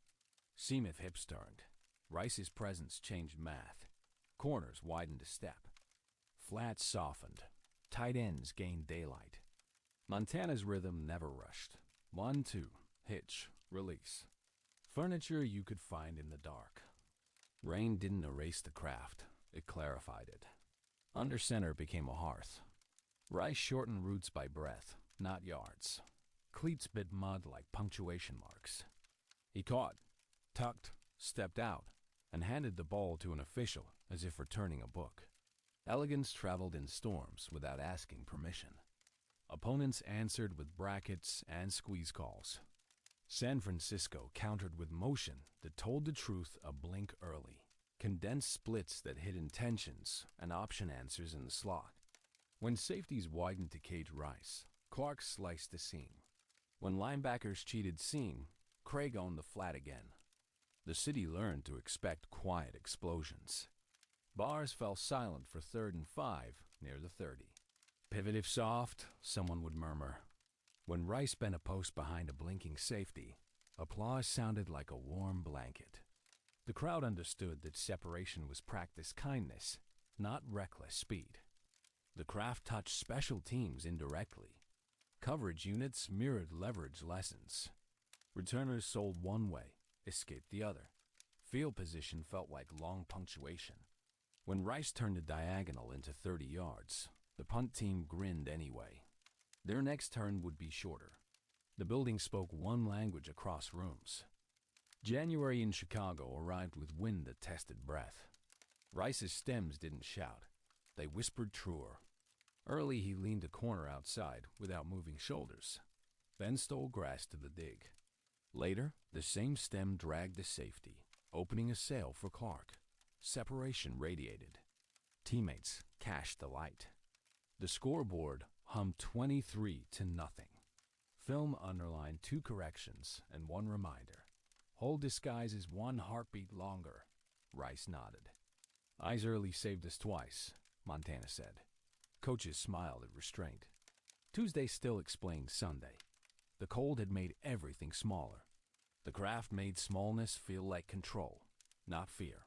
Seam if hips turned. Rice's presence changed math. Corners widened a step. Flats softened. Tight ends gained daylight. Montana's rhythm never rushed. 1-2, hitch, release. Furniture you could find in the dark. Rain didn't erase the craft, it clarified it. Under center became a hearth. Rice shortened routes by breath, not yards. Cleats bit mud like punctuation marks. He caught, tucked, stepped out, and handed the ball to an official as if returning a book. Elegance traveled in storms without asking permission. Opponents answered with brackets and squeeze calls. San Francisco countered with motion that told the truth a blink early. Condensed splits that hid intentions and option answers in the slot. When safeties widened to cage Rice, Clark sliced the seam. When linebackers cheated seam, Craig owned the flat again. The city learned to expect quiet explosions. Bars fell silent for 3rd and 5 near the 30. Pivot if soft, someone would murmur. When Rice bent a post behind a blinking safety, applause sounded like a warm blanket. The crowd understood that separation was practiced kindness, not reckless speed. The craft touched special teams indirectly. Coverage units mirrored leverage lessons. Returners sold one way, escaped the other. Field position felt like long punctuation. When Rice turned a diagonal into 30 yards, the punt team grinned anyway. Their next turn would be shorter. The building spoke one language across rooms. January in Chicago arrived with wind that tested breath. Rice's stems didn't shout. They whispered truer. Early he leaned a corner outside without moving shoulders, then stole grass to the dig. Later, the same stem dragged the safety, opening a sail for Clark. Separation radiated. Teammates cashed the light. The scoreboard hummed 23-0. Film underlined 2 corrections and 1 reminder. Whole disguise is 1 heartbeat longer. Rice nodded. Eyes early saved us twice, Montana said. Coaches smiled at restraint. Tuesday still explained Sunday. The cold had made everything smaller. The craft made smallness feel like control, not fear.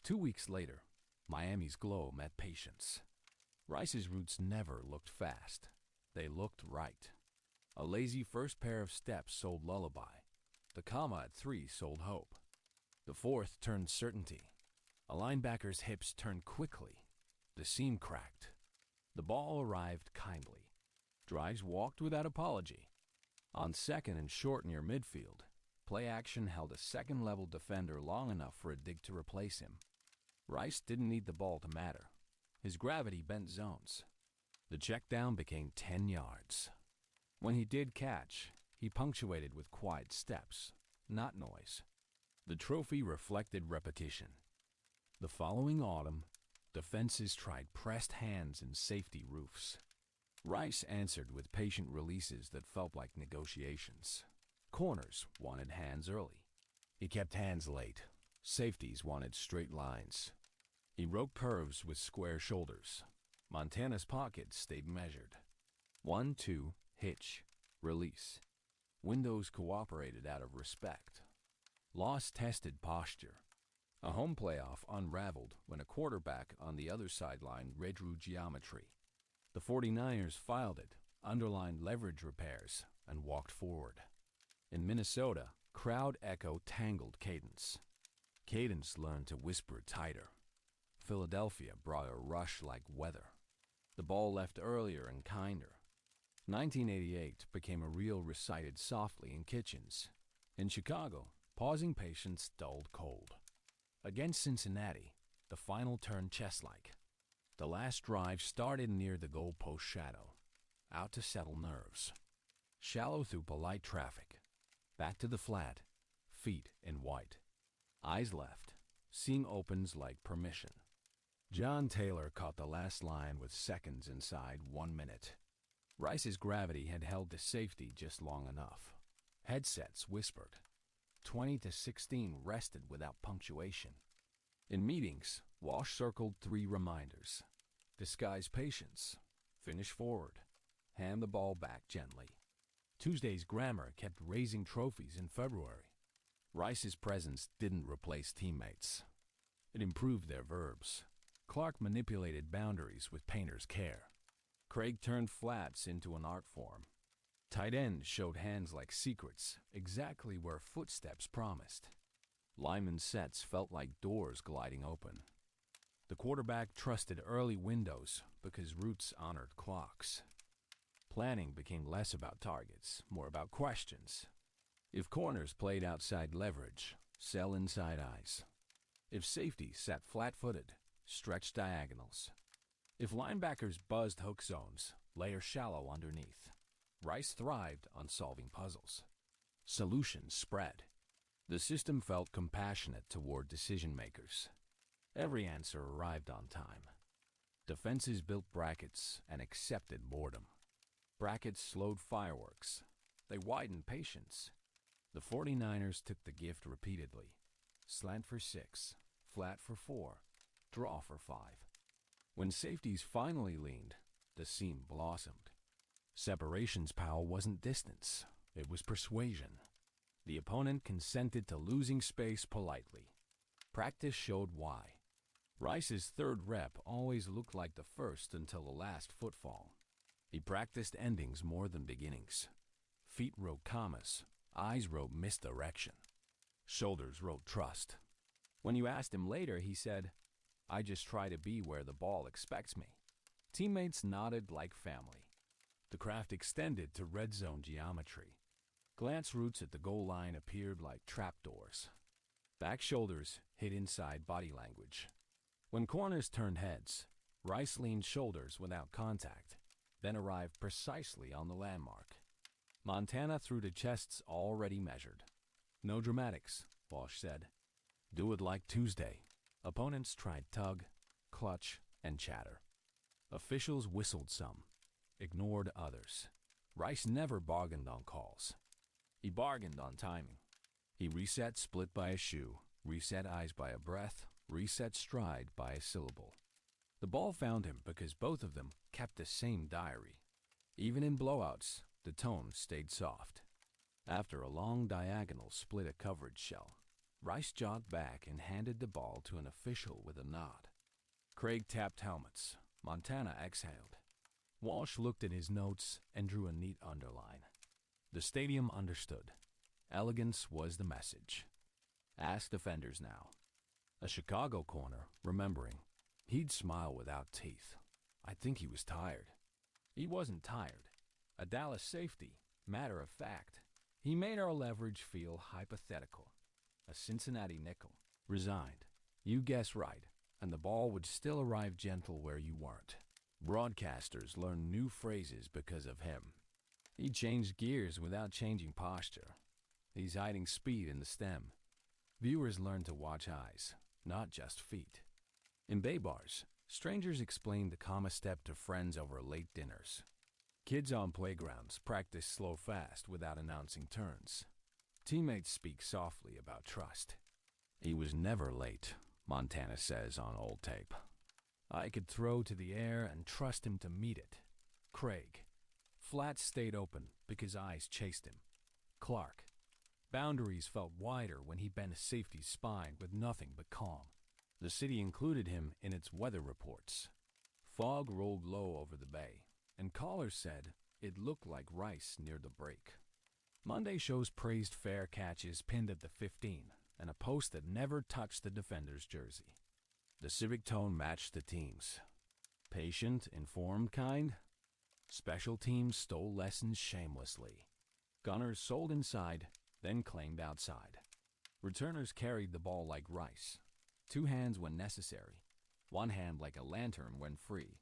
2 weeks later, Miami's glow met patience. Rice's routes never looked fast. They looked right. A lazy first pair of steps sold lullaby. The comma at 3 sold hope. The 4th turned certainty. A linebacker's hips turned quickly. The seam cracked. The ball arrived kindly. Drives walked without apology. On 2nd and short near midfield, play action held a second-level defender long enough for a dig to replace him. Rice didn't need the ball to matter. His gravity bent zones. The check down became 10 yards. When he did catch, he punctuated with quiet steps, not noise. The trophy reflected repetition. The following autumn, defenses tried pressed hands and safety roofs. Rice answered with patient releases that felt like negotiations. Corners wanted hands early. He kept hands late. Safeties wanted straight lines. He wrote curves with square shoulders. Montana's pockets stayed measured. 1-2, hitch, release. Windows cooperated out of respect. Loss tested posture. A home playoff unraveled when a quarterback on the other sideline redrew geometry. The 49ers filed it, underlined leverage repairs, and walked forward. In Minnesota, crowd echo tangled cadence. Cadence learned to whisper tighter. Philadelphia brought a rush like weather. The ball left earlier and kinder. 1988 became a reel recited softly in kitchens. In Chicago, pausing patience dulled cold. Against Cincinnati, the final turned chess-like. The last drive started near the goalpost shadow, out to settle nerves. Shallow through polite traffic. Back to the flat, feet in white. Eyes left, seeing opens like permission. John Taylor caught the last line with seconds inside 1 minute. Rice's gravity had held to safety just long enough. Headsets whispered. 20-16 rested without punctuation. In meetings, Walsh circled 3 reminders. Disguise patience. Finish forward. Hand the ball back gently. Tuesday's grammar kept raising trophies in February. Rice's presence didn't replace teammates. It improved their verbs. Clark manipulated boundaries with painter's care. Craig turned flats into an art form. Tight ends showed hands like secrets, exactly where footsteps promised. Lineman sets felt like doors gliding open. The quarterback trusted early windows because routes honored clocks. Planning became less about targets, more about questions. If corners played outside leverage, sell inside eyes. If safety sat flat-footed, stretch diagonals. If linebackers buzzed hook zones, layer shallow underneath. Rice thrived on solving puzzles. Solutions spread. The system felt compassionate toward decision-makers. Every answer arrived on time. Defenses built brackets and accepted boredom. Brackets slowed fireworks. They widened patience. The 49ers took the gift repeatedly. Slant for 6, flat for 4, draw for 5. When safeties finally leaned, the seam blossomed. Separations power wasn't distance, it was persuasion. The opponent consented to losing space politely. Practice showed why. Rice's third rep always looked like the first until the last footfall. He practiced endings more than beginnings. Feet wrote commas, eyes wrote misdirection. Shoulders wrote trust. When you asked him later, he said, "I just try to be where the ball expects me." Teammates nodded like family. The craft extended to red zone geometry. Glance routes at the goal line appeared like trapdoors. Back shoulders hid inside body language. When corners turned heads, Rice leaned shoulders without contact, then arrived precisely on the landmark. Montana threw to chests already measured. "No dramatics," Walsh said. "Do it like Tuesday." Opponents tried tug, clutch, and chatter. Officials whistled some, ignored others. Rice never bargained on calls. He bargained on timing. He reset split by a shoe, reset eyes by a breath, reset stride by a syllable. The ball found him because both of them kept the same diary. Even in blowouts, the tone stayed soft. After a long diagonal split a coverage shell, Rice jogged back and handed the ball to an official with a nod. Craig tapped helmets. Montana exhaled. Walsh looked at his notes and drew a neat underline. The stadium understood. Elegance was the message. Ask defenders now. A Chicago corner, remembering, he'd smile without teeth. I think he was tired. He wasn't tired. A Dallas safety, matter of fact. He made our leverage feel hypothetical. A Cincinnati nickel, resigned. You guess right, and the ball would still arrive gentle where you weren't. Broadcasters learned new phrases because of him. He changed gears without changing posture. He's hiding speed in the stem. Viewers learned to watch eyes, not just feet. In bay bars, strangers explained the comma step to friends over late dinners. Kids on playgrounds practice slow-fast without announcing turns. Teammates speak softly about trust. He was never late, Montana says on old tape. I could throw to the air and trust him to meet it. Craig. Flats stayed open because eyes chased him. Clark. Boundaries felt wider when he bent safety's spine with nothing but calm. The city included him in its weather reports. Fog rolled low over the bay, and callers said it looked like Rice near the break. Monday shows praised fair catches pinned at the 15 and a post that never touched the defender's jersey. The civic tone matched the teams. Patient, informed kind. Special teams stole lessons shamelessly. Gunners sold inside, then claimed outside. Returners carried the ball like Rice. 2 hands when necessary, 1 hand like a lantern when free.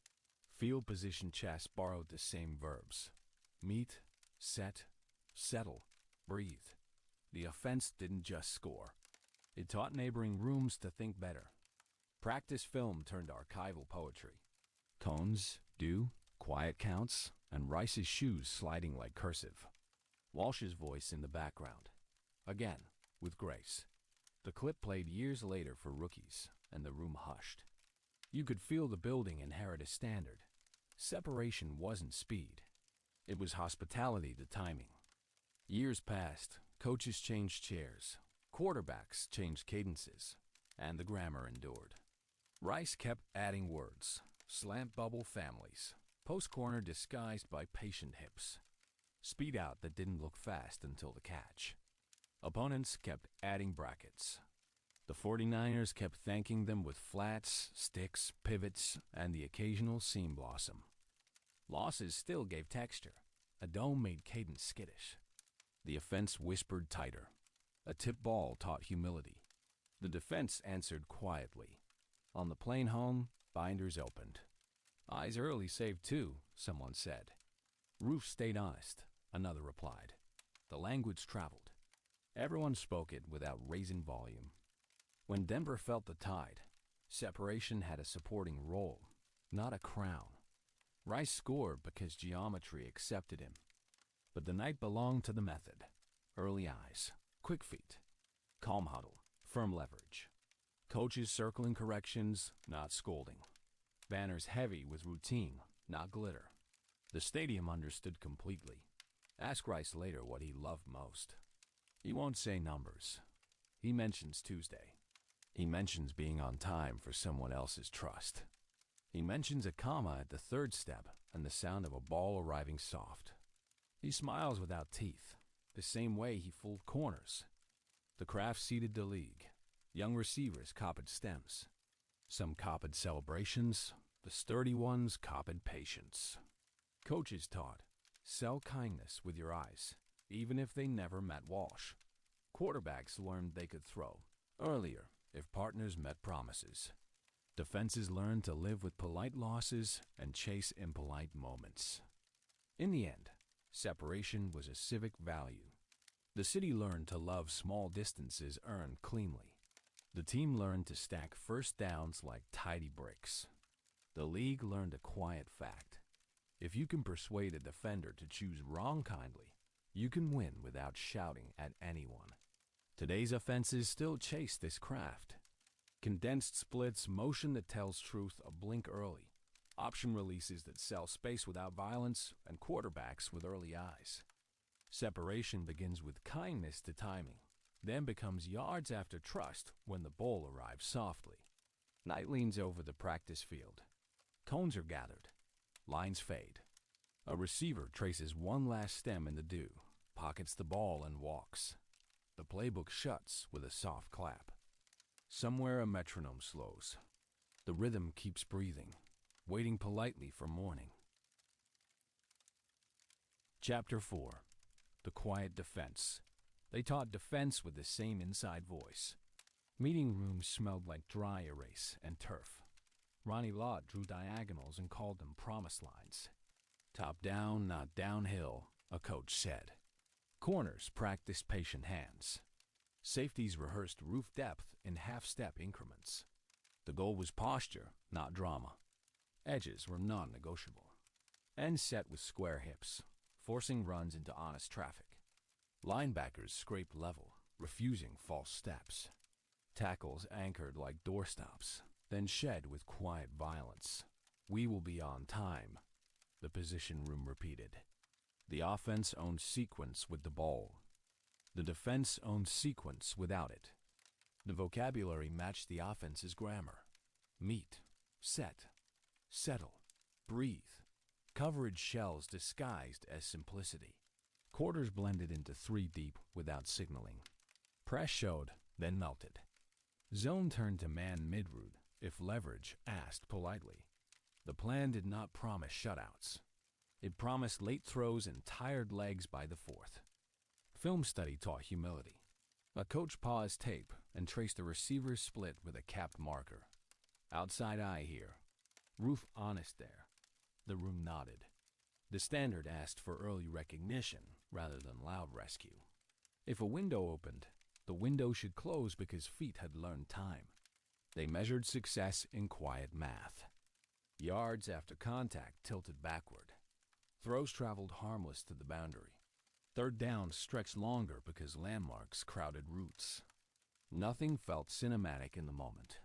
Field position chess borrowed the same verbs. Meet, set, settle, breathe. The offense didn't just score. It taught neighboring rooms to think better. Practice film turned archival poetry. Cones, do, quiet counts, and Rice's shoes sliding like cursive. Walsh's voice in the background. Again, with grace. The clip played years later for rookies, and the room hushed. You could feel the building inherit a standard. Separation wasn't speed. It was hospitality to timing. Years passed, coaches changed chairs, quarterbacks changed cadences, and the grammar endured. Rice kept adding words, slant bubble families, post corner disguised by patient hips, speed out that didn't look fast until the catch. Opponents kept adding brackets. The 49ers kept thanking them with flats, sticks, pivots, and the occasional seam blossom. Losses still gave texture. A dome made cadence skittish. The offense whispered tighter. A tip ball taught humility. The defense answered quietly. On the plane home, binders opened. Eyes early saved too, someone said. Roof stayed honest, another replied. The language traveled. Everyone spoke it without raising volume. When Denver felt the tide, separation had a supporting role, not a crown. Rice scored because geometry accepted him. But the night belonged to the method. Early eyes, quick feet, calm huddle, firm leverage. Coaches circling corrections, not scolding. Banners heavy with routine, not glitter. The stadium understood completely. Ask Rice later what he loved most. He won't say numbers. He mentions Tuesday. He mentions being on time for someone else's trust. He mentions a comma at the 3rd step and the sound of a ball arriving soft. He smiles without teeth, the same way he fooled corners. The craft seeded the league. Young receivers copied stems. Some copied celebrations. The sturdy ones copied patience. Coaches taught, sell kindness with your eyes, even if they never met Walsh. Quarterbacks learned they could throw earlier if partners met promises. Defenses learned to live with polite losses and chase impolite moments. In the end, separation was a civic value. The city learned to love small distances earned cleanly. The team learned to stack first downs like tidy bricks. The league learned a quiet fact. If you can persuade a defender to choose wrong kindly, you can win without shouting at anyone. Today's offenses still chase this craft. Condensed splits, motion that tells truth a blink early, option releases that sell space without violence, and quarterbacks with early eyes. Separation begins with kindness to timing, then becomes yards after trust when the ball arrives softly. Night leans over the practice field. Cones are gathered. Lines fade. A receiver traces one last stem in the dew, pockets the ball and walks. The playbook shuts with a soft clap. Somewhere a metronome slows. The rhythm keeps breathing, waiting politely for morning. Chapter 4. The Quiet Defense. They taught defense with the same inside voice. Meeting rooms smelled like dry erase and turf. Ronnie Lott drew diagonals and called them promise lines. Top down, not downhill, a coach said. Corners practiced patient hands. Safeties rehearsed roof depth in half-step increments. The goal was posture, not drama. Edges were non-negotiable. Ends set with square hips, forcing runs into honest traffic. Linebackers scraped level, refusing false steps. Tackles anchored like doorstops, then shed with quiet violence. We will be on time, the position room repeated. The offense owned sequence with the ball. The defense owned sequence without it. The vocabulary matched the offense's grammar. Meet, set, settle, breathe. Coverage shells disguised as simplicity. Quarters blended into three deep without signaling. Press showed, then melted. Zone turned to man mid-route if leverage asked politely. The plan did not promise shutouts. It promised late throws and tired legs by the fourth. Film study taught humility. A coach paused tape and traced a receiver's split with a capped marker. Outside eye here. Roof honest there. The room nodded. The standard asked for early recognition rather than loud rescue. If a window opened, the window should close because feet had learned time. They measured success in quiet math. Yards after contact tilted backward. Throws traveled harmless to the boundary. Third down stretched longer because landmarks crowded routes. Nothing felt cinematic in the moment.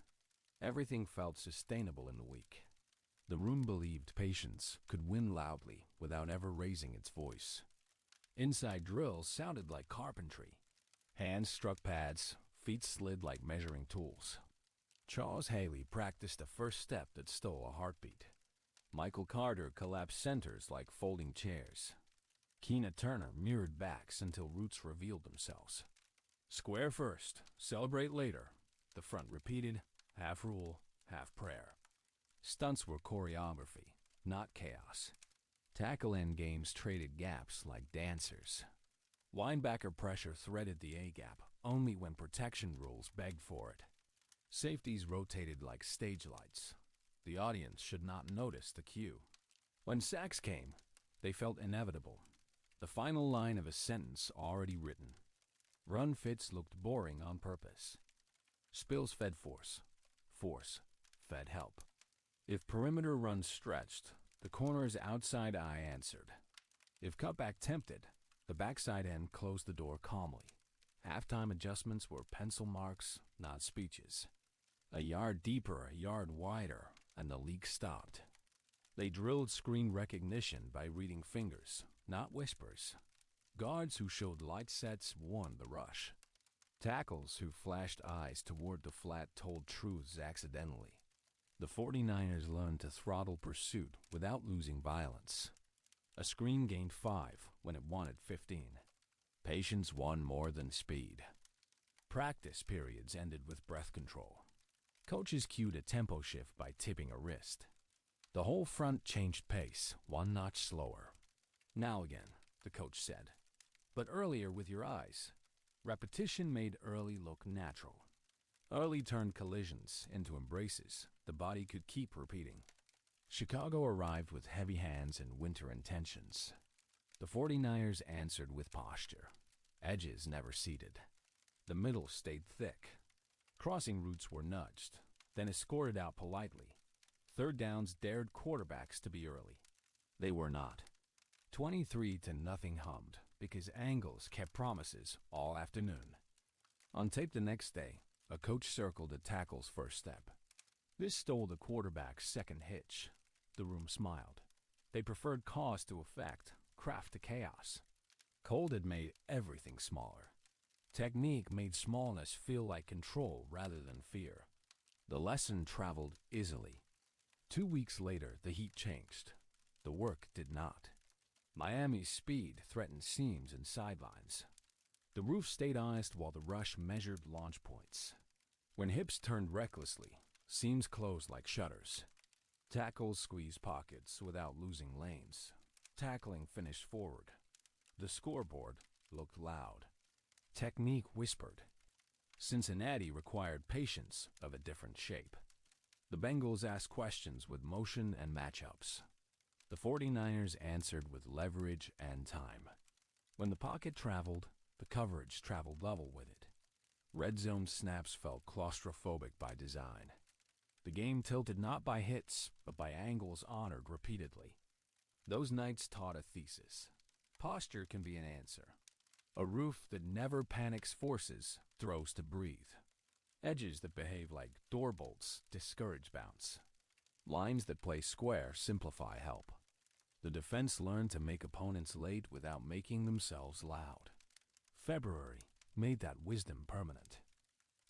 Everything felt sustainable in the week. The room believed patience could win loudly without ever raising its voice. Inside drills sounded like carpentry. Hands struck pads, feet slid like measuring tools. Charles Haley practiced a first step that stole a heartbeat. Michael Carter collapsed centers like folding chairs. Keena Turner mirrored backs until roots revealed themselves. Square first, celebrate later. The front repeated, half rule, half prayer. Stunts were choreography, not chaos. Tackle end games traded gaps like dancers. Linebacker pressure threaded the A-gap only when protection rules begged for it. Safeties rotated like stage lights. The audience should not notice the cue. When sacks came, they felt inevitable. The final line of a sentence already written. Run fits looked boring on purpose. Spills fed force. Force fed help. If perimeter runs stretched, the corner's outside eye answered. If cutback tempted, the backside end closed the door calmly. Halftime adjustments were pencil marks, not speeches. A yard deeper, a yard wider, and the leak stopped. They drilled screen recognition by reading fingers, not whispers. Guards who showed light sets warned the rush. Tackles who flashed eyes toward the flat told truths accidentally. The 49ers learned to throttle pursuit without losing violence. A screen gained 5 when it wanted 15. Patience won more than speed. Practice periods ended with breath control. Coaches cued a tempo shift by tipping a wrist. The whole front changed pace, one notch slower. Now again, the coach said. But earlier with your eyes. Repetition made early look natural. Early turned collisions into embraces the body could keep repeating. Chicago arrived with heavy hands and winter intentions. The 49ers answered with posture. Edges never ceded. The middle stayed thick. Crossing routes were nudged, then escorted out politely. Third downs dared quarterbacks to be early. They were not. 23-0 hummed because angles kept promises all afternoon. On tape the next day, a coach circled a tackle's first step. This stole the quarterback's second hitch. The room smiled. They preferred cause to effect, craft to chaos. Cold had made everything smaller. Technique made smallness feel like control rather than fear. The lesson traveled easily. 2 weeks later, the heat changed. The work did not. Miami's speed threatened seams and sidelines. The roof stayed honest while the rush measured launch points. When hips turned recklessly, seams closed like shutters. Tackles squeezed pockets without losing lanes. Tackling finished forward. The scoreboard looked loud. Technique whispered. Cincinnati required patience of a different shape. The Bengals asked questions with motion and matchups. The 49ers answered with leverage and time. When the pocket traveled, the coverage traveled level with it. Red zone snaps felt claustrophobic by design. The game tilted not by hits, but by angles honored repeatedly. Those nights taught a thesis. Posture can be an answer. A roof that never panics forces throws to breathe. Edges that behave like door bolts discourage bounce. Lines that play square simplify help. The defense learned to make opponents late without making themselves loud. February made that wisdom permanent.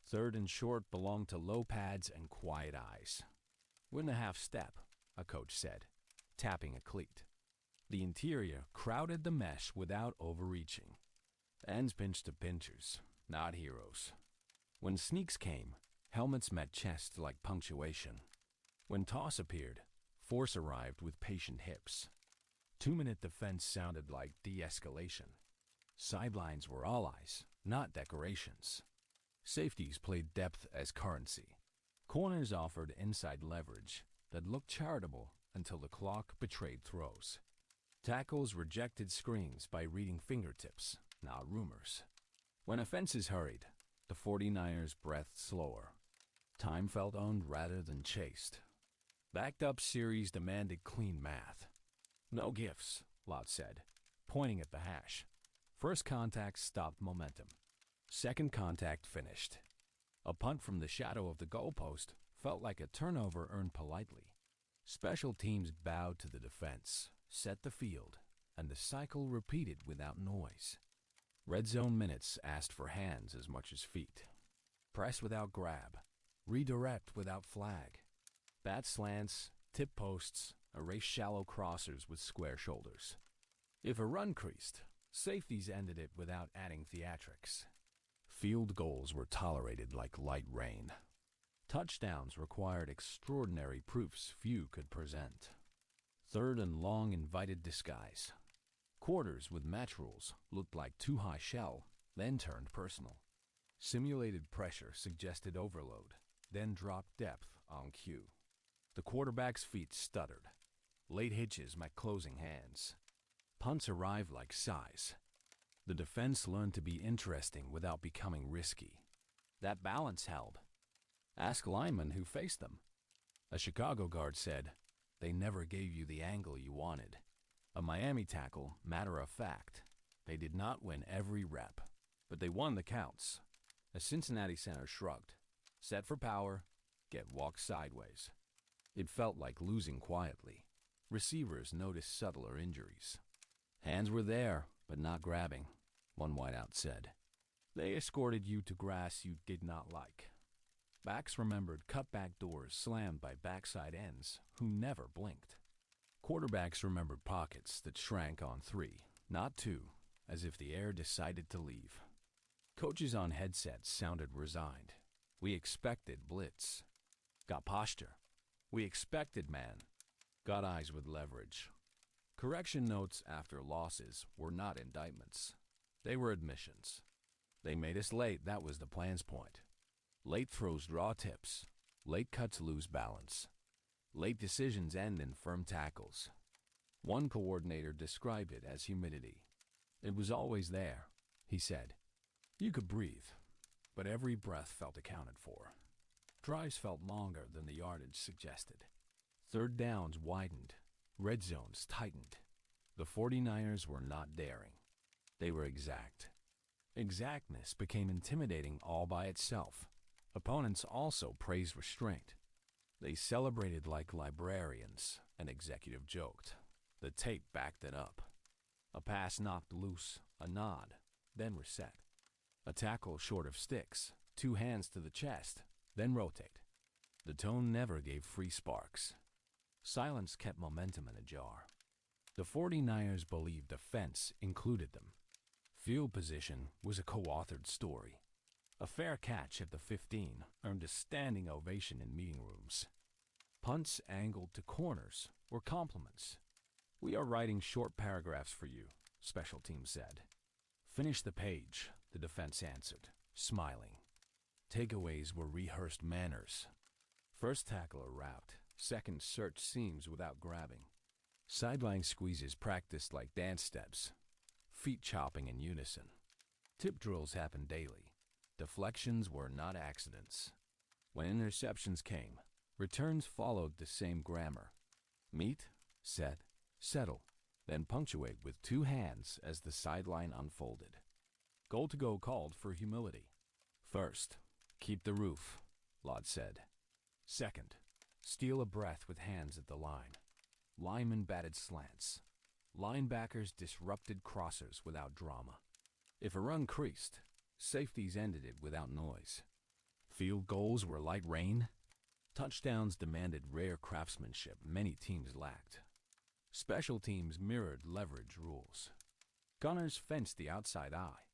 Third and short belonged to low pads and quiet eyes. Win a half step, a coach said, tapping a cleat. The interior crowded the mesh without overreaching. Ends pinched to pinchers, not heroes. When sneaks came, helmets met chests like punctuation. When toss appeared, force arrived with patient hips. 2-minute defense sounded like de-escalation. Sidelines were allies, not decorations. Safeties played depth as currency. Corners offered inside leverage that looked charitable until the clock betrayed throws. Tackles rejected screens by reading fingertips, not rumors. When offenses hurried, the 49ers breathed slower. Time felt owned rather than chased. Backed-up series demanded clean math. No gifts, Lott said, pointing at the hash. First contact stopped momentum. Second contact finished. A punt from the shadow of the goalpost felt like a turnover earned politely. Special teams bowed to the defense, set the field, and the cycle repeated without noise. Red zone minutes asked for hands as much as feet. Press without grab. Redirect without flag. Bat slants, tip posts, erase shallow crossers with square shoulders. If a run creased, safeties ended it without adding theatrics. Field goals were tolerated like light rain. Touchdowns required extraordinary proofs few could present. Third and long invited disguise. Quarters with match rules looked like too high shell, then turned personal. Simulated pressure suggested overload, then dropped depth on cue. The quarterback's feet stuttered. Late hitches met closing hands. Punts arrived like sighs. The defense learned to be interesting without becoming risky. That balance held. Ask linemen who faced them. A Chicago guard said, "They never gave you the angle you wanted." A Miami tackle, matter of fact. They did not win every rep, but they won the counts. A Cincinnati center shrugged. Set for power, get walked sideways. It felt like losing quietly. Receivers noticed subtler injuries. Hands were there, but not grabbing, one wideout said. They escorted you to grass you did not like. Backs remembered cutback doors slammed by backside ends who never blinked. Quarterbacks remembered pockets that shrank on 3, not 2, as if the air decided to leave. Coaches on headsets sounded resigned. We expected blitz. Got posture. We expected man. Got eyes with leverage. Correction notes after losses were not indictments. They were admissions. They made us late, that was the plan's point. Late throws draw tips. Late cuts lose balance. Late decisions end in firm tackles. One coordinator described it as humidity. It was always there, he said. You could breathe, but every breath felt accounted for. Drives felt longer than the yardage suggested. Third downs widened. Red zones tightened. The 49ers were not daring. They were exact. Exactness became intimidating all by itself. Opponents also praised restraint. They celebrated like librarians, an executive joked. The tape backed it up. A pass knocked loose, a nod, then reset. A tackle short of sticks, 2 hands to the chest, then rotate. The tone never gave free sparks. Silence kept momentum in a jar. The 49ers believed offense included them. Field position was a co-authored story. A fair catch at the 15 earned a standing ovation in meeting rooms. Punts angled to corners were compliments. We are writing short paragraphs for you, special teams said. Finish the page, the defense answered, smiling. Takeaways were rehearsed manners. First tackle a route, second search seams without grabbing. Sideline squeezes practiced like dance steps, feet chopping in unison. Tip drills happened daily. Deflections were not accidents. When interceptions came, returns followed the same grammar. Meet, set, settle, then punctuate with 2 hands as the sideline unfolded. Goal to go called for humility. First, keep the roof, Lott said. Second, steal a breath with hands at the line. Linemen batted slants. Linebackers disrupted crossers without drama. If a run creased, safeties ended it without noise. Field goals were like rain. Touchdowns demanded rare craftsmanship many teams lacked. Special teams mirrored leverage rules. Gunners fenced the outside eye.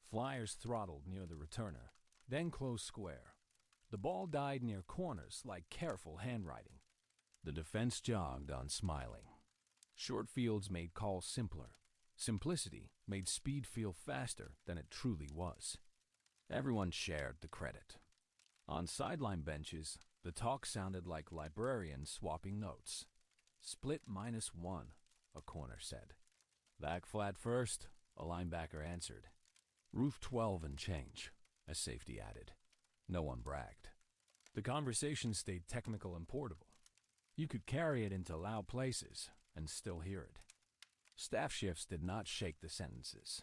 Flyers throttled near the returner, then closed square. The ball died near corners like careful handwriting. The defense jogged on smiling. Short fields made calls simpler. Simplicity made speed feel faster than it truly was. Everyone shared the credit. On sideline benches, the talk sounded like librarians swapping notes. "Split -1, a corner said. "Back flat first," a linebacker answered. "Roof 12 and change," a safety added. No one bragged. The conversation stayed technical and portable. You could carry it into loud places and still hear it. Staff shifts did not shake the sentences.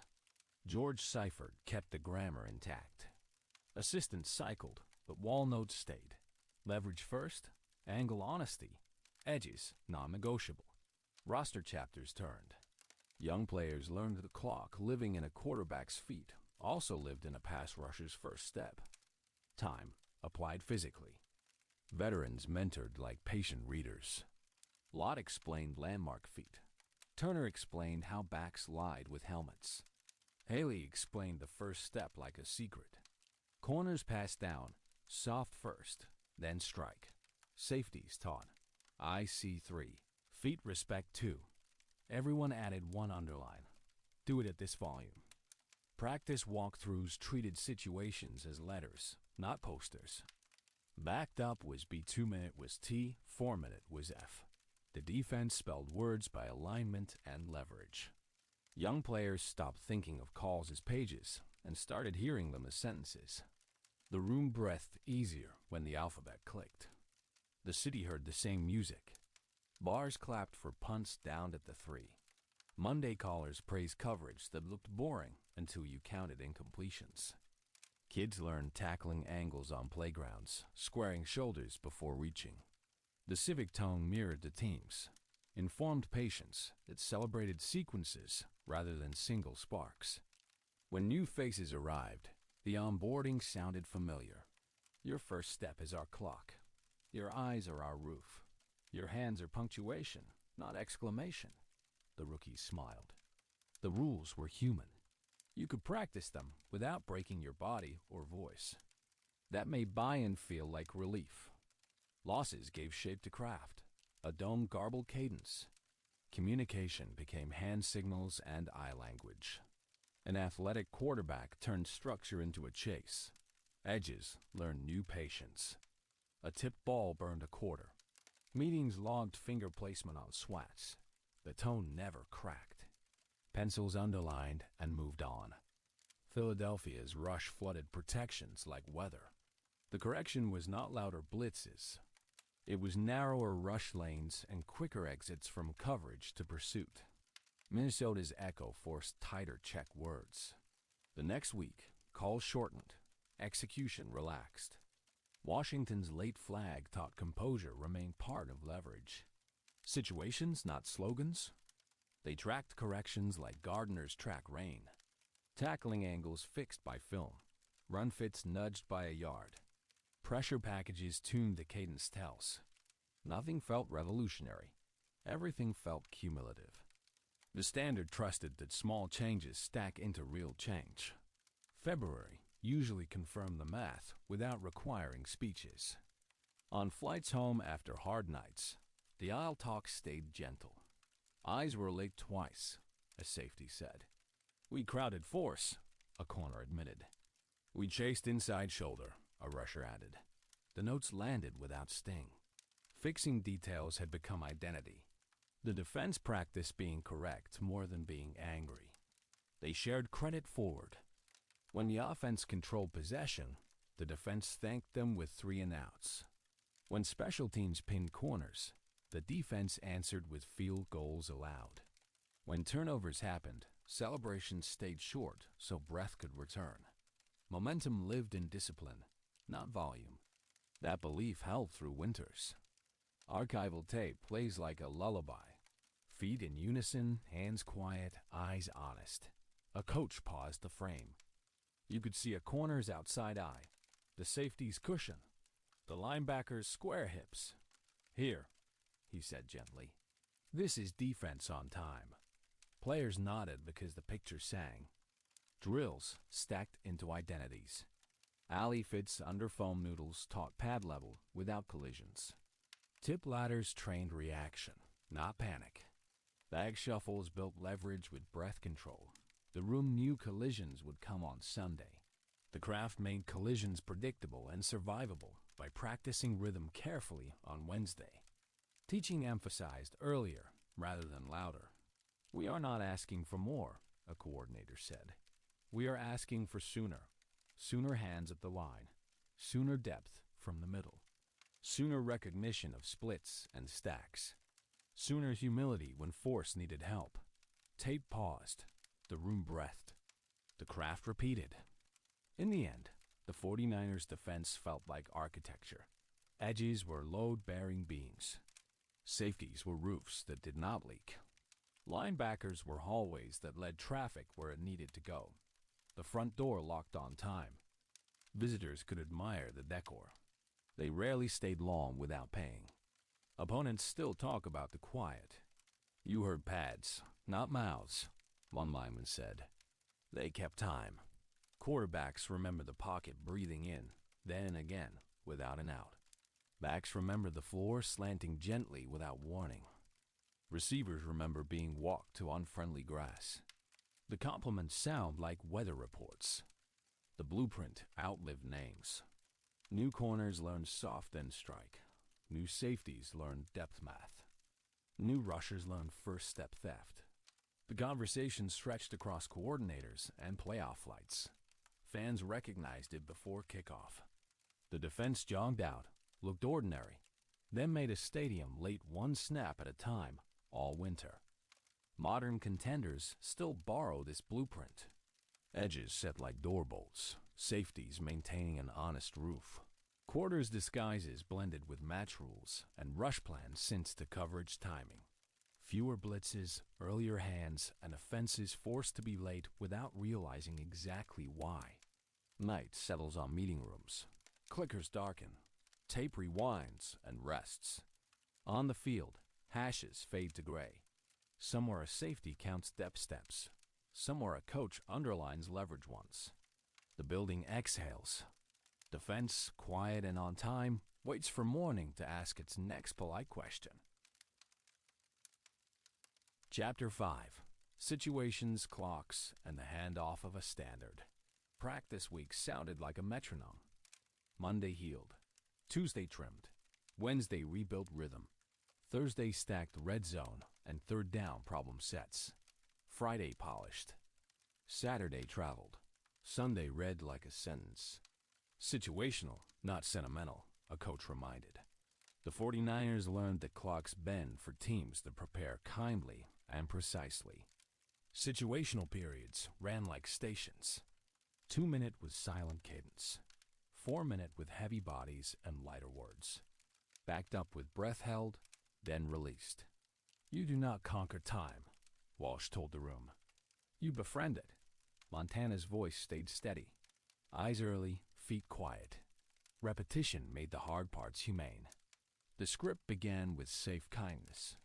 George Seifert kept the grammar intact. Assistants cycled, but wall notes stayed. Leverage first, angle honesty, edges non-negotiable. Roster chapters turned. Young players learned the clock living in a quarterback's feet also lived in a pass rusher's first step. Time applied physically. Veterans mentored like patient readers. Lott explained landmark feet. Turner explained how backs lied with helmets. Haley explained the first step like a secret. Corners passed down, soft first, then strike. Safeties taught. I see 3. Feet respect 2. Everyone added one underline. Do it at this volume. Practice walkthroughs treated situations as letters, not posters. Backed up was B, 2-minute was T, 4-minute was F. The defense spelled words by alignment and leverage. Young players stopped thinking of calls as pages and started hearing them as sentences. The room breathed easier when the alphabet clicked. The city heard the same music. Bars clapped for punts downed at the 3. Monday callers praised coverage that looked boring until you counted incompletions. Kids learned tackling angles on playgrounds, squaring shoulders before reaching. The civic tone mirrored the teams. Informed patience that celebrated sequences rather than single sparks. When new faces arrived, the onboarding sounded familiar. Your first step is our clock. Your eyes are our roof. Your hands are punctuation, not exclamation. The rookies smiled. The rules were human. You could practice them without breaking your body or voice. That made buy-in feel like relief. Losses gave shape to craft, a dome garbled cadence. Communication became hand signals and eye language. An athletic quarterback turned structure into a chase. Edges learned new patience. A tipped ball burned a quarter. Meetings logged finger placement on swats. The tone never cracked. Pencils underlined and moved on. Philadelphia's rush flooded protections like weather. The correction was not louder blitzes. It was narrower rush lanes and quicker exits from coverage to pursuit. Minnesota's echo forced tighter check words. The next week, calls shortened. Execution relaxed. Washington's late flag taught composure remained part of leverage. Situations, not slogans. They tracked corrections like gardeners track rain. Tackling angles fixed by film. Run fits nudged by a yard. Pressure packages tuned to cadence tells. Nothing felt revolutionary. Everything felt cumulative. The standard trusted that small changes stack into real change. February usually confirmed the math without requiring speeches. On flights home after hard nights, the aisle talk stayed gentle. Eyes were late twice, a safety said. We crowded force, a corner admitted. We chased inside shoulder, a rusher added. The notes landed without sting. Fixing details had become identity. The defense practiced being correct more than being angry. They shared credit forward. When the offense controlled possession, the defense thanked them with 3 and outs. When special teams pinned corners, the defense answered with field goals allowed. When turnovers happened, celebrations stayed short so breath could return. Momentum lived in discipline, not volume. That belief held through winters. Archival tape plays like a lullaby. Feet in unison, hands quiet, eyes honest. A coach paused the frame. You could see a corner's outside eye, the safety's cushion, the linebacker's square hips. Here, he said gently. This is defense on time. Players nodded because the picture sang. Drills stacked into identities. Alley fits under foam noodles taught pad level without collisions. Tip ladders trained reaction, not panic. Bag shuffles built leverage with breath control. The room knew collisions would come on Sunday. The craft made collisions predictable and survivable by practicing rhythm carefully on Wednesday. Teaching emphasized earlier rather than louder. We are not asking for more, a coordinator said. We are asking for sooner. Sooner hands at the line. Sooner depth from the middle. Sooner recognition of splits and stacks. Sooner humility when force needed help. Tape paused. The room breathed. The craft repeated. In the end, the 49ers defense felt like architecture. Edges were load-bearing beams. Safeties were roofs that did not leak. Linebackers were hallways that led traffic where it needed to go. The front door locked on time. Visitors could admire the decor. They rarely stayed long without paying. Opponents still talk about the quiet. You heard pads, not mouths, one lineman said. They kept time. Quarterbacks remember the pocket breathing in, then again, without an out. Backs remember the floor slanting gently without warning. Receivers remember being walked to unfriendly grass. The compliments sound like weather reports. The blueprint outlived names. New corners learned soft end strike. New safeties learned depth math. New rushers learned first step theft. The conversation stretched across coordinators and playoff flights. Fans recognized it before kickoff. The defense jogged out, looked ordinary, then made a stadium late one snap at a time all winter. Modern contenders still borrow this blueprint. Edges set like door bolts, safeties maintaining an honest roof. Quarters disguises blended with match rules and rush plans since the coverage timing. Fewer blitzes, earlier hands, and offenses forced to be late without realizing exactly why. Night settles on meeting rooms. Clickers darken. Tape rewinds and rests. On the field, hashes fade to gray. Somewhere a safety counts depth steps. Somewhere a coach underlines leverage ones. The building exhales. Defense, quiet and on time, waits for morning to ask its next polite question. Chapter 5. Situations, Clocks, and the Handoff of a Standard. Practice week sounded like a metronome. Monday healed. Tuesday trimmed. Wednesday rebuilt rhythm. Thursday stacked red zone and third down problem sets. Friday polished. Saturday traveled. Sunday read like a sentence. Situational, not sentimental, a coach reminded. The 49ers learned that clocks bend for teams that prepare kindly and precisely. Situational periods ran like stations. 2-minute with silent cadence. 4-minute with heavy bodies and lighter words. Backed up with breath held, then released. You do not conquer time, Walsh told the room. You befriend it. Montana's voice stayed steady. Eyes early, feet quiet. Repetition made the hard parts humane. The script began with safe kindness.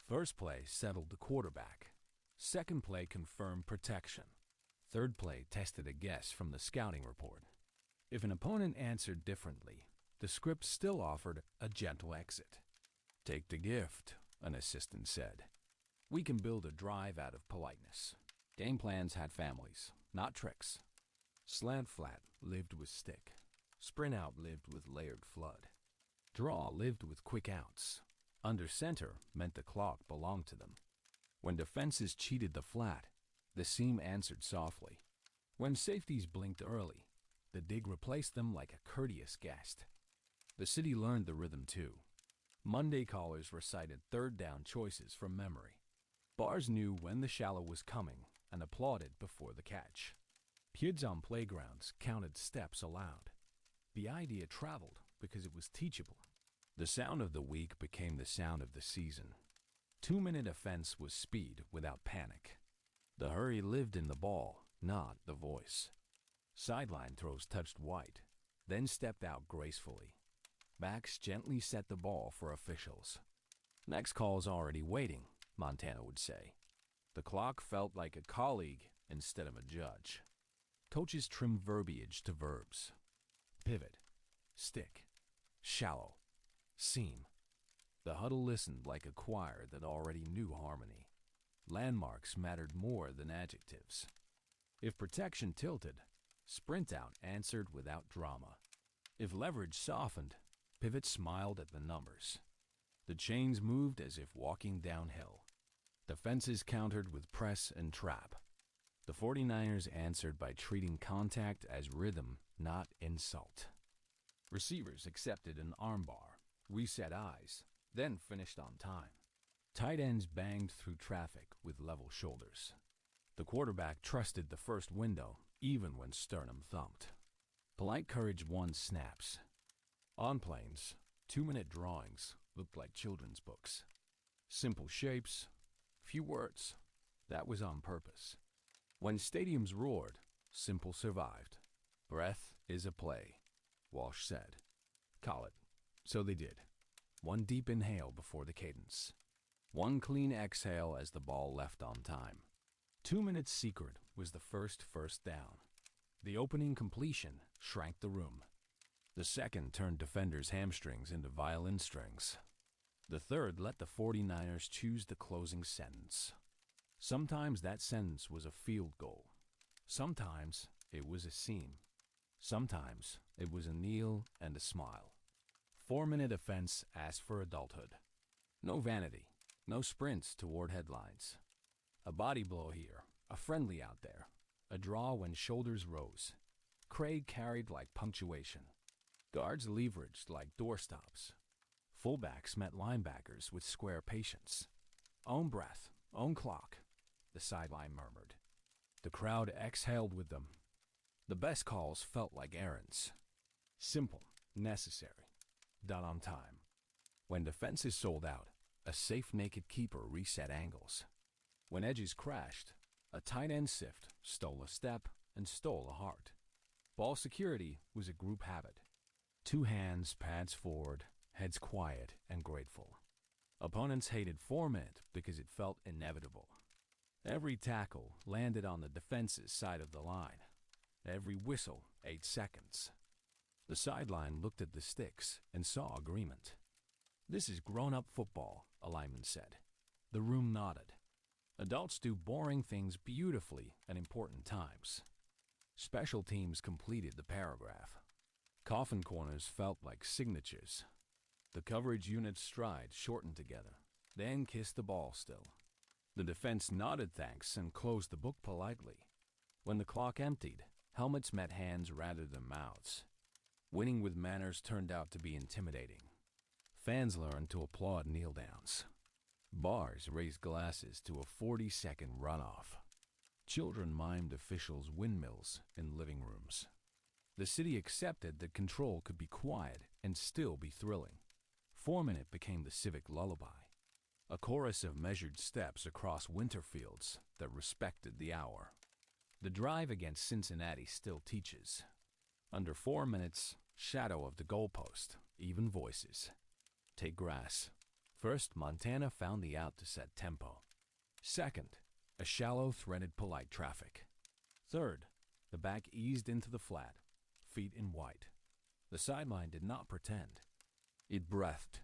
First play settled the quarterback. Second play confirmed protection. Third play tested a guess from the scouting report. If an opponent answered differently, the script still offered a gentle exit. Take the gift, an assistant said. We can build a drive out of politeness. Game plans had families, not tricks. Slant flat lived with stick. Sprint out lived with layered flood. Draw lived with quick outs. Under center meant the clock belonged to them. When defenses cheated the flat, the seam answered softly. When safeties blinked early, the dig replaced them like a courteous guest. The city learned the rhythm too. Monday callers recited third down choices from memory. Bars knew when the shallow was coming and applauded before the catch. Kids on playgrounds counted steps aloud. The idea traveled because it was teachable. The sound of the week became the sound of the season. 2-minute offense was speed without panic. The hurry lived in the ball, not the voice. Sideline throws touched white, then stepped out gracefully. Backs gently set the ball for officials. Next call's already waiting, Montana would say. The clock felt like a colleague instead of a judge. Coaches trim verbiage to verbs. Pivot, stick, shallow, seam. The huddle listened like a choir that already knew harmony. Landmarks mattered more than adjectives. If protection tilted, sprint out answered without drama. If leverage softened, pivot smiled at the numbers. The chains moved as if walking downhill. Defenses countered with press and trap. The 49ers answered by treating contact as rhythm, not insult. Receivers accepted an armbar, reset eyes, then finished on time. Tight ends banged through traffic with level shoulders. The quarterback trusted the first window, even when sternum thumped. Polite courage won snaps. On planes, 2-minute drawings looked like children's books. Simple shapes, few words. That was on purpose. When stadiums roared, simple survived. Breath is a play, Walsh said. Call it. So they did. One deep inhale before the cadence. One clean exhale as the ball left on time. 2 minutes secret was the first down. The opening completion shrank the room. The second turned defenders' hamstrings into violin strings. The third let the 49ers choose the closing sentence. Sometimes that sentence was a field goal. Sometimes it was a seam. Sometimes it was a kneel and a smile. 4-minute offense asked for adulthood. No vanity, no sprints toward headlines. A body blow here, a friendly out there, a draw when shoulders rose. Craig carried like punctuation. Guards leveraged like doorstops. Fullbacks met linebackers with square patience. Own breath, own clock, the sideline murmured. The crowd exhaled with them. The best calls felt like errands. Simple, necessary, done on time. When defenses sold out, a safe naked keeper reset angles. When edges crashed, a tight end sift stole a step and stole a heart. Ball security was a group habit. 2 hands, pads forward, heads quiet and grateful. Opponents hated 4-minute because it felt inevitable. Every tackle landed on the defense's side of the line. Every whistle, 8 seconds. The sideline looked at the sticks and saw agreement. This is grown-up football, a lineman said. The room nodded. Adults do boring things beautifully at important times. Special teams completed the paragraph. Coffin corners felt like signatures. The coverage unit's strides shortened together, then kissed the ball still. The defense nodded thanks and closed the book politely. When the clock emptied, helmets met hands rather than mouths. Winning with manners turned out to be intimidating. Fans learned to applaud kneel-downs. Bars raised glasses to a 40-second runoff. Children mimed officials' windmills in living rooms. The city accepted that control could be quiet and still be thrilling. 4-minute became the civic lullaby, a chorus of measured steps across winter fields that respected the hour. The drive against Cincinnati still teaches. Under 4 minutes, shadow of the goalpost, even voices. Take grass. First, Montana found the out to set tempo. Second, a shallow threaded polite traffic. Third, the back eased into the flat, feet in white. The sideline did not pretend. It breathed.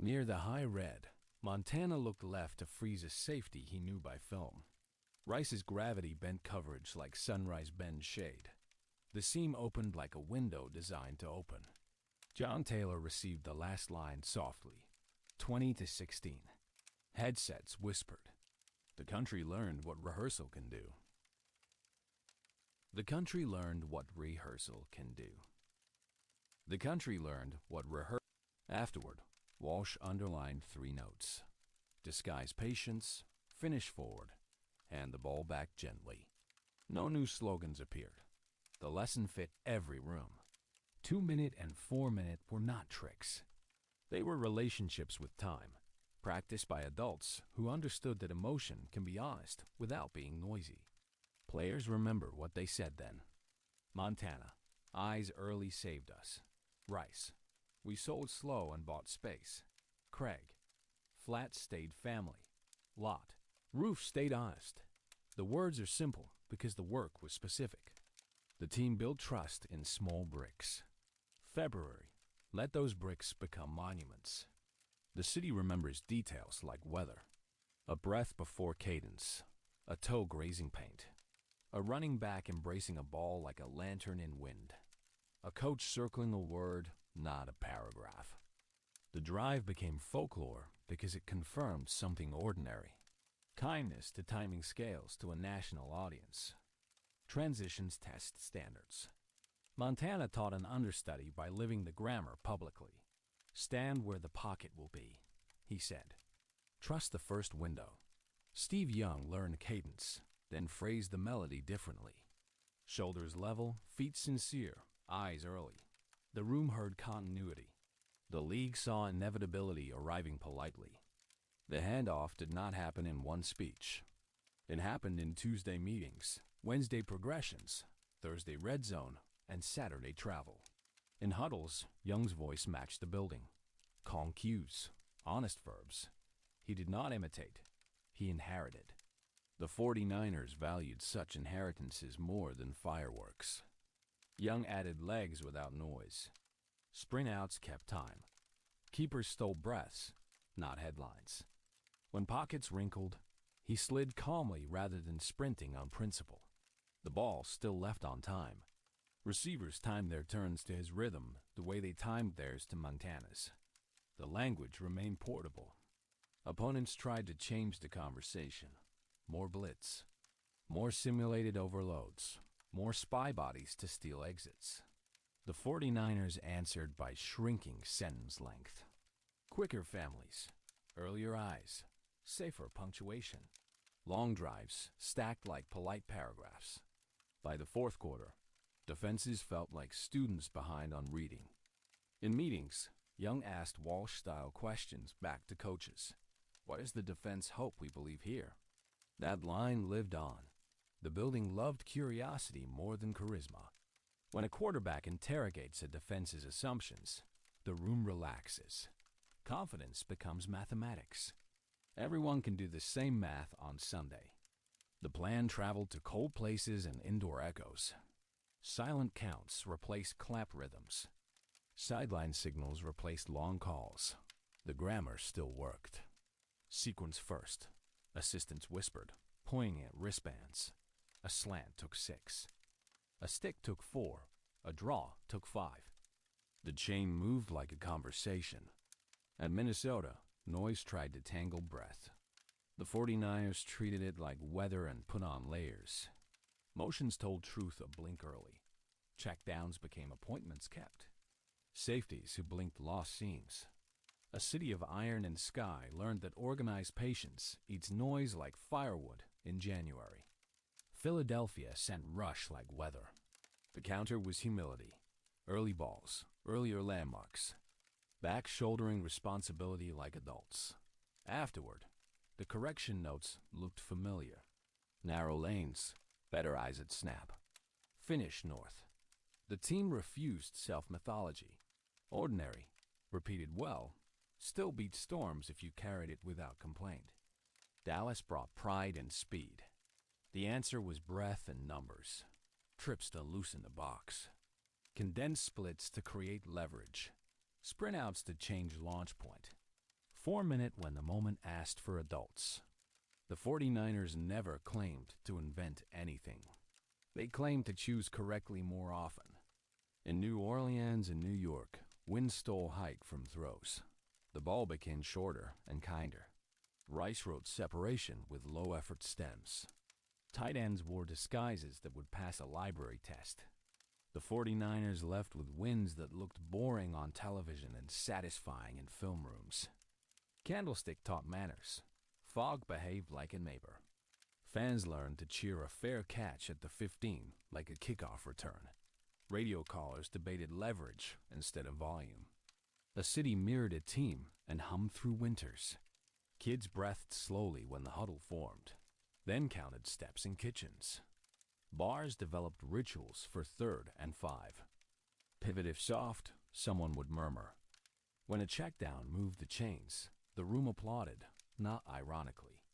Near the high red, Montana looked left to freeze a safety he knew by film. Rice's gravity bent coverage like sunrise bends shade. The seam opened like a window designed to open. John Taylor received the last line softly, 20-16. Headsets whispered. The country learned what rehearsal can do. The country learned what rehearsal can do. The country learned what rehearsal. Afterward, Walsh underlined 3 notes. Disguise patience, finish forward, hand the ball back gently. No new slogans appeared. The lesson fit every room. 2-minute and 4-minute were not tricks. They were relationships with time, practiced by adults who understood that emotion can be honest without being noisy. Players remember what they said then. Montana, eyes early saved us. Rice, we sold slow and bought space. Craig, flat stayed family. Lot, roof stayed honest. The words are simple because the work was specific. The team built trust in small bricks. February, let those bricks become monuments. The city remembers details like weather, a breath before cadence, a toe grazing paint, a running back embracing a ball like a lantern in wind, a coach circling a word, not a paragraph. The drive became folklore because it confirmed something ordinary. Kindness to timing scales to a national audience. Transitions test standards. Montana taught an understudy by living the grammar publicly. Stand where the pocket will be, he said. Trust the first window. Steve Young learned cadence, then phrased the melody differently. Shoulders level, feet sincere, eyes early. The room heard continuity. The league saw inevitability arriving politely. The handoff did not happen in one speech. It happened in Tuesday meetings, Wednesday progressions, Thursday red zone, and Saturday travel. In huddles, Young's voice matched the building. Calm cues, honest verbs. He did not imitate. He inherited. The 49ers valued such inheritances more than fireworks. Young added legs without noise. Sprint outs kept time. Keepers stole breaths, not headlines. When pockets wrinkled, he slid calmly rather than sprinting on principle. The ball still left on time. Receivers timed their turns to his rhythm the way they timed theirs to Montana's. The language remained portable. Opponents tried to change the conversation. More blitz. More simulated overloads. More spy bodies to steal exits. The 49ers answered by shrinking sentence length. Quicker families. Earlier eyes. Safer punctuation. Long drives stacked like polite paragraphs. By the fourth quarter, defenses felt like students behind on reading. In meetings, Young asked Walsh-style questions back to coaches. What is the defense hope we believe here? That line lived on. The building loved curiosity more than charisma. When a quarterback interrogates a defense's assumptions, the room relaxes. Confidence becomes mathematics. Everyone can do the same math on Sunday. The plan traveled to cold places and indoor echoes. Silent counts replaced clap rhythms. Sideline signals replaced long calls. The grammar still worked. Sequence first. Assistants whispered, pointing at wristbands. A slant took 6. A stick took 4. A draw took 5. The chain moved like a conversation. At Minnesota, noise tried to tangle breath. The 49ers treated it like weather and put on layers. Motions told truth a blink early. Checkdowns became appointments kept. Safeties who blinked lost seams. A city of iron and sky learned that organized patience eats noise like firewood in January. Philadelphia sent rush like weather. The counter was humility. Early balls, earlier landmarks. Back shouldering responsibility like adults. Afterward, the correction notes looked familiar. Narrow lanes, better eyes at snap. Finish north. The team refused self-mythology. Ordinary, repeated well, still beat storms if you carried it without complaint. Dallas brought pride and speed. The answer was breath and numbers. Trips to loosen the box. Condensed splits to create leverage. Sprint outs to change launch point. 4-minute when the moment asked for adults. The 49ers never claimed to invent anything. They claimed to choose correctly more often. In New Orleans and New York, wind stole height from throws. The ball became shorter and kinder. Rice wrote separation with low-effort stems. Tight ends wore disguises that would pass a library test. The 49ers left with wins that looked boring on television and satisfying in film rooms. Candlestick taught manners. Fog behaved like a neighbor. Fans learned to cheer a fair catch at the 15 like a kickoff return. Radio callers debated leverage instead of volume. The city mirrored a team and hummed through winters. Kids breathed slowly when the huddle formed, then counted steps in kitchens. Bars developed rituals for 3rd and 5. Pivot if soft, someone would murmur. When a checkdown moved the chains, the room applauded, not ironically.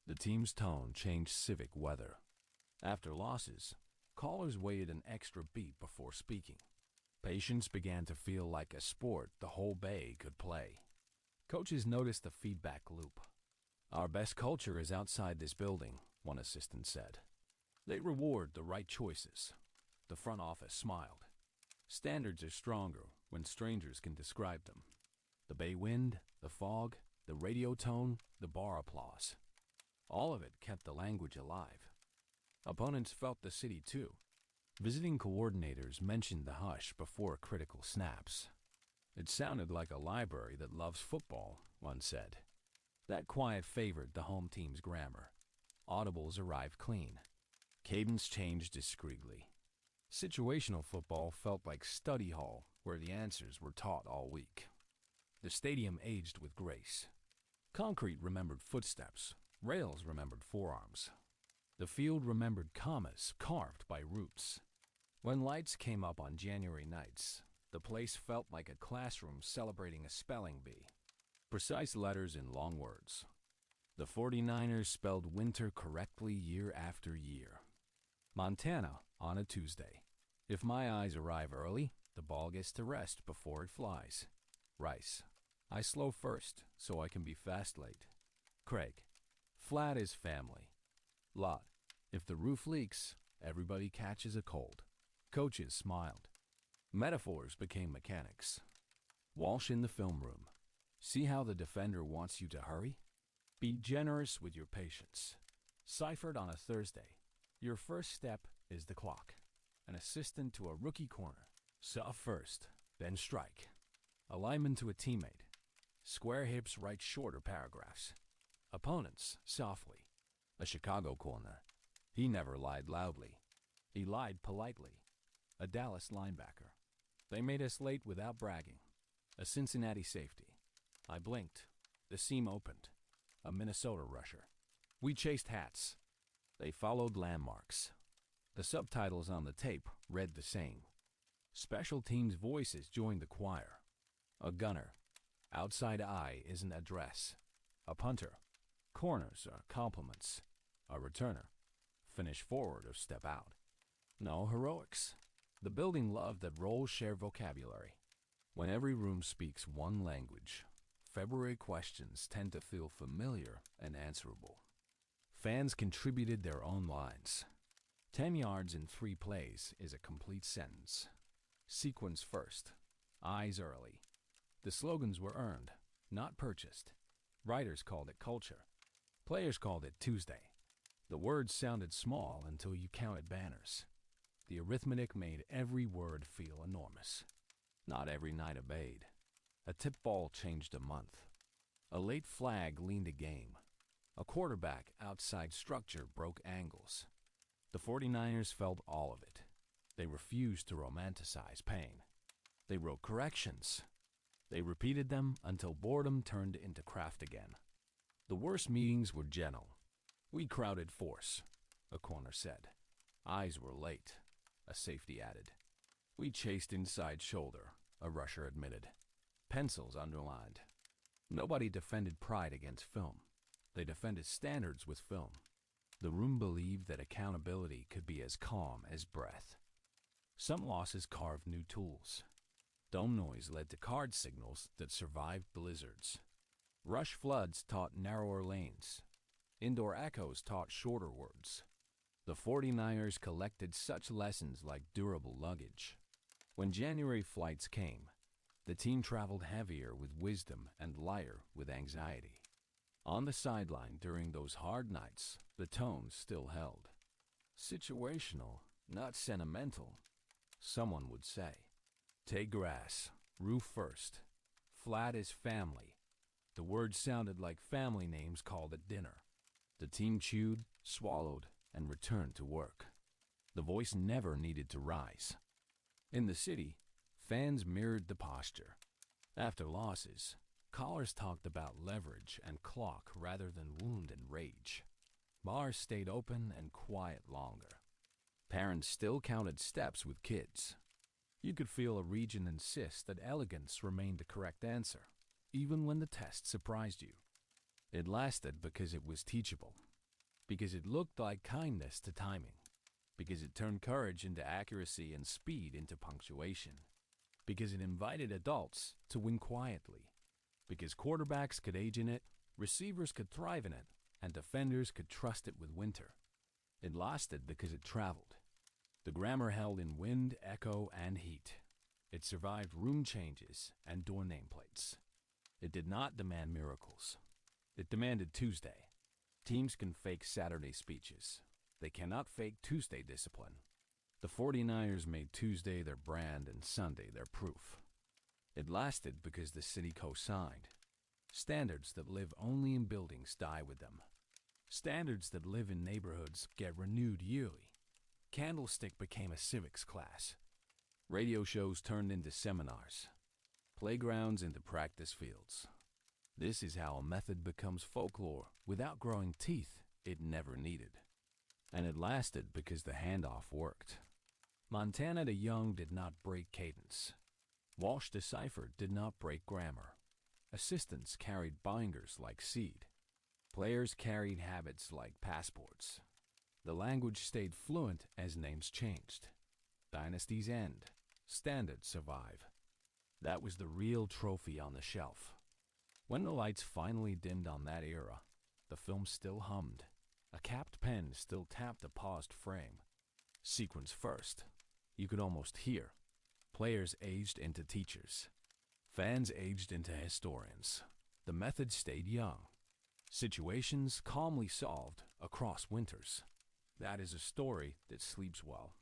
The team's tone changed civic weather. After losses, callers waited an extra beat before speaking. Patience began to feel like a sport the whole bay could play. Coaches noticed the feedback loop. "Our best culture is outside this building," one assistant said. "They reward the right choices." The front office smiled. Standards are stronger when strangers can describe them. The bay wind, the fog, the radio tone, the bar applause. All of it kept the language alive. Opponents felt the city too. Visiting coordinators mentioned the hush before critical snaps. "It sounded like a library that loves football," one said. That quiet favored the home team's grammar. Audibles arrived clean. Cadence changed discreetly. Situational football felt like study hall where the answers were taught all week. The stadium aged with grace. Concrete remembered footsteps. Rails remembered forearms. The field remembered commas carved by roots. When lights came up on January nights, the place felt like a classroom celebrating a spelling bee. Precise letters in long words. The 49ers spelled winter correctly year after year. Montana on a Tuesday. "If my eyes arrive early, the ball gets to rest before it flies." Rice. "I slow first so I can be fast late." Craig. "Flat is family." Lot. "If the roof leaks, everybody catches a cold." Coaches smiled. Metaphors became mechanics. Walsh in the film room. "See how the defender wants you to hurry? Be generous with your patience." Seifert on a Thursday. "Your first step is the clock." An assistant to a rookie corner. "Soft first, then strike." A lineman to a teammate. "Square hips write shorter paragraphs." Opponents, softly. A Chicago corner. "He never lied loudly. He lied politely." A Dallas linebacker. "They made us late without bragging." A Cincinnati safety. "I blinked. The seam opened." A Minnesota rusher. "We chased hats. They followed landmarks." The subtitles on the tape read the same. Special teams voices joined the choir. A gunner. "Outside eye isn't a dress." A punter. "Corners are compliments." A returner. "Finish forward or step out." No heroics. The building loved that roles share vocabulary. When every room speaks one language, February questions tend to feel familiar and answerable. Fans contributed their own lines. 10 yards in 3 plays is a complete sentence. Sequence first. Eyes early. The slogans were earned, not purchased. Writers called it culture. Players called it Tuesday. The words sounded small until you counted banners. The arithmetic made every word feel enormous. Not every night obeyed. A tip ball changed a month. A late flag leaned a game. A quarterback outside structure broke angles. The 49ers felt all of it. They refused to romanticize pain. They wrote corrections. They repeated them until boredom turned into craft again. The worst meetings were gentle. "We crowded force," a corner said. "Eyes were late," a safety added. "We chased inside shoulder," a rusher admitted. Pencils underlined. Nobody defended pride against film. They defended standards with film. The room believed that accountability could be as calm as breath. Some losses carved new tools. Dome noise led to card signals that survived blizzards. Rush floods taught narrower lanes. Indoor echoes taught shorter words. The 49ers collected such lessons like durable luggage. When January flights came, the team traveled heavier with wisdom and lighter with anxiety. On the sideline during those hard nights, the tone still held. Situational, not sentimental, someone would say. "Take grass, roof first. Flat is family." The words sounded like family names called at dinner. The team chewed, swallowed, and returned to work. The voice never needed to rise. In the city, fans mirrored the posture. After losses, Callers talked about leverage and clock rather than wound and rage. Bars stayed open and quiet longer. Parents still counted steps with kids. You could feel a region insist that elegance remained the correct answer, even when the test surprised you. It lasted because it was teachable, because it looked like kindness to timing, because it turned courage into accuracy and speed into punctuation, because it invited adults to win quietly, because quarterbacks could age in it, receivers could thrive in it, and defenders could trust it with winter. It lasted because it traveled. The grammar held in wind, echo, and heat. It survived room changes and door nameplates. It did not demand miracles. It demanded Tuesday. Teams can fake Saturday speeches. They cannot fake Tuesday discipline. The 49ers made Tuesday their brand and Sunday their proof. It lasted because the city co-signed. Standards that live only in buildings die with them. Standards that live in neighborhoods get renewed yearly. Candlestick became a civics class. Radio shows turned into seminars. Playgrounds into practice fields. This is how a method becomes folklore without growing teeth it never needed. And it lasted because the handoff worked. Montana to Young did not break cadence. Walsh to Seifert did not break grammar. Assistants carried binders like seed. Players carried habits like passports. The language stayed fluent as names changed. Dynasties end. Standards survive. That was the real trophy on the shelf. When the lights finally dimmed on that era, the film still hummed. A capped pen still tapped a paused frame. Sequence first. You could almost hear. Players aged into teachers. Fans aged into historians. The method stayed young. Situations calmly solved across winters. That is a story that sleeps well.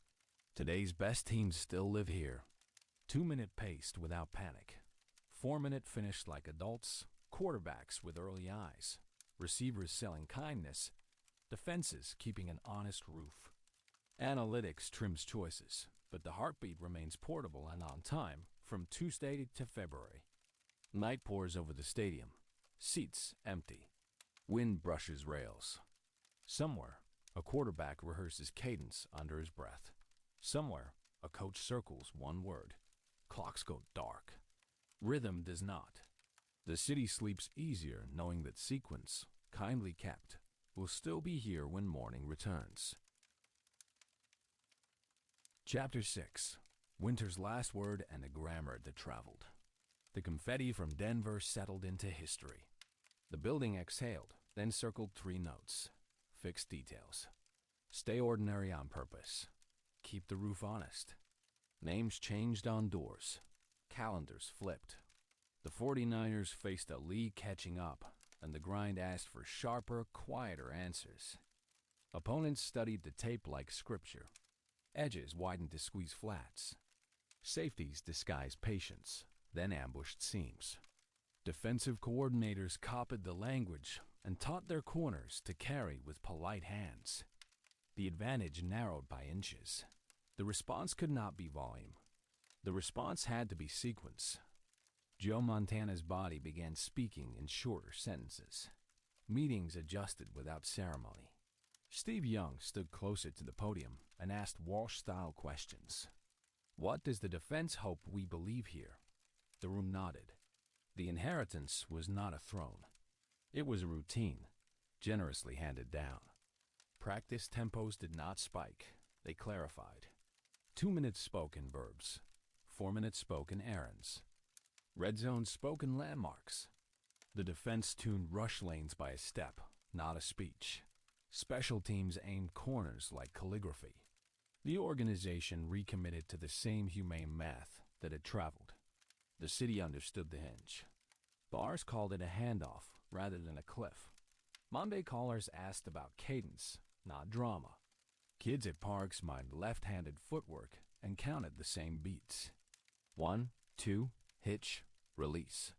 Today's best teams still live here. 2-minute paced without panic. 4-minute finished like adults. Quarterbacks with early eyes. Receivers selling kindness. Defenses keeping an honest roof. Analytics trims choices, but the heartbeat remains portable and on time from Tuesday to February. Night pours over the stadium. Seats empty. Wind brushes rails. Somewhere, a quarterback rehearses cadence under his breath. Somewhere, a coach circles one word. Clocks go dark. Rhythm does not. The city sleeps easier knowing that sequence, kindly kept, will still be here when morning returns. Chapter 6. Winter's last word and a grammar that traveled. The confetti from Denver settled into history. The building exhaled, then circled 3 notes. Fixed details. Stay ordinary on purpose. Keep the roof honest. Names changed on doors. Calendars flipped. The 49ers faced a league catching up, and the grind asked for sharper, quieter answers. Opponents studied the tape like scripture. Edges widened to squeeze flats. Safeties disguised patience, then ambushed seams. Defensive coordinators copied the language and taught their corners to carry with polite hands. The advantage narrowed by inches. The response could not be volume. The response had to be sequence. Joe Montana's body began speaking in shorter sentences. Meetings adjusted without ceremony. Steve Young stood closer to the podium and asked Walsh-style questions. What does the defense hope we believe here? The room nodded. The inheritance was not a throne. It was a routine, generously handed down. Practice tempos did not spike. They clarified. 2 minutes spoken verbs. 4 minutes spoken errands. Red zone spoken landmarks. The defense tuned rush lanes by a step, not a speech. Special teams aimed corners like calligraphy. The organization recommitted to the same humane math that had traveled. The city understood the hinge. Bars called it a handoff rather than a cliff. Monday callers asked about cadence, not drama. Kids at parks mined left-handed footwork and counted the same beats. 1, 2, hitch, release.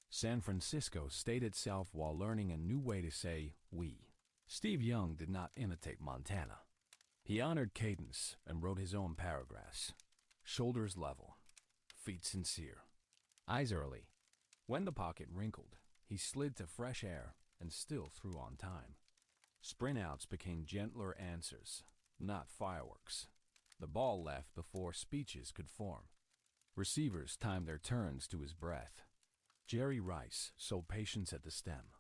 San Francisco stayed itself while learning a new way to say we. Steve Young did not imitate Montana. He honored cadence and wrote his own paragraphs. Shoulders level, feet sincere, eyes early. When the pocket wrinkled, he slid to fresh air and still threw on time. Sprint outs became gentler answers, not fireworks. The ball left before speeches could form. Receivers timed their turns to his breath. Jerry Rice sold patience at the stem,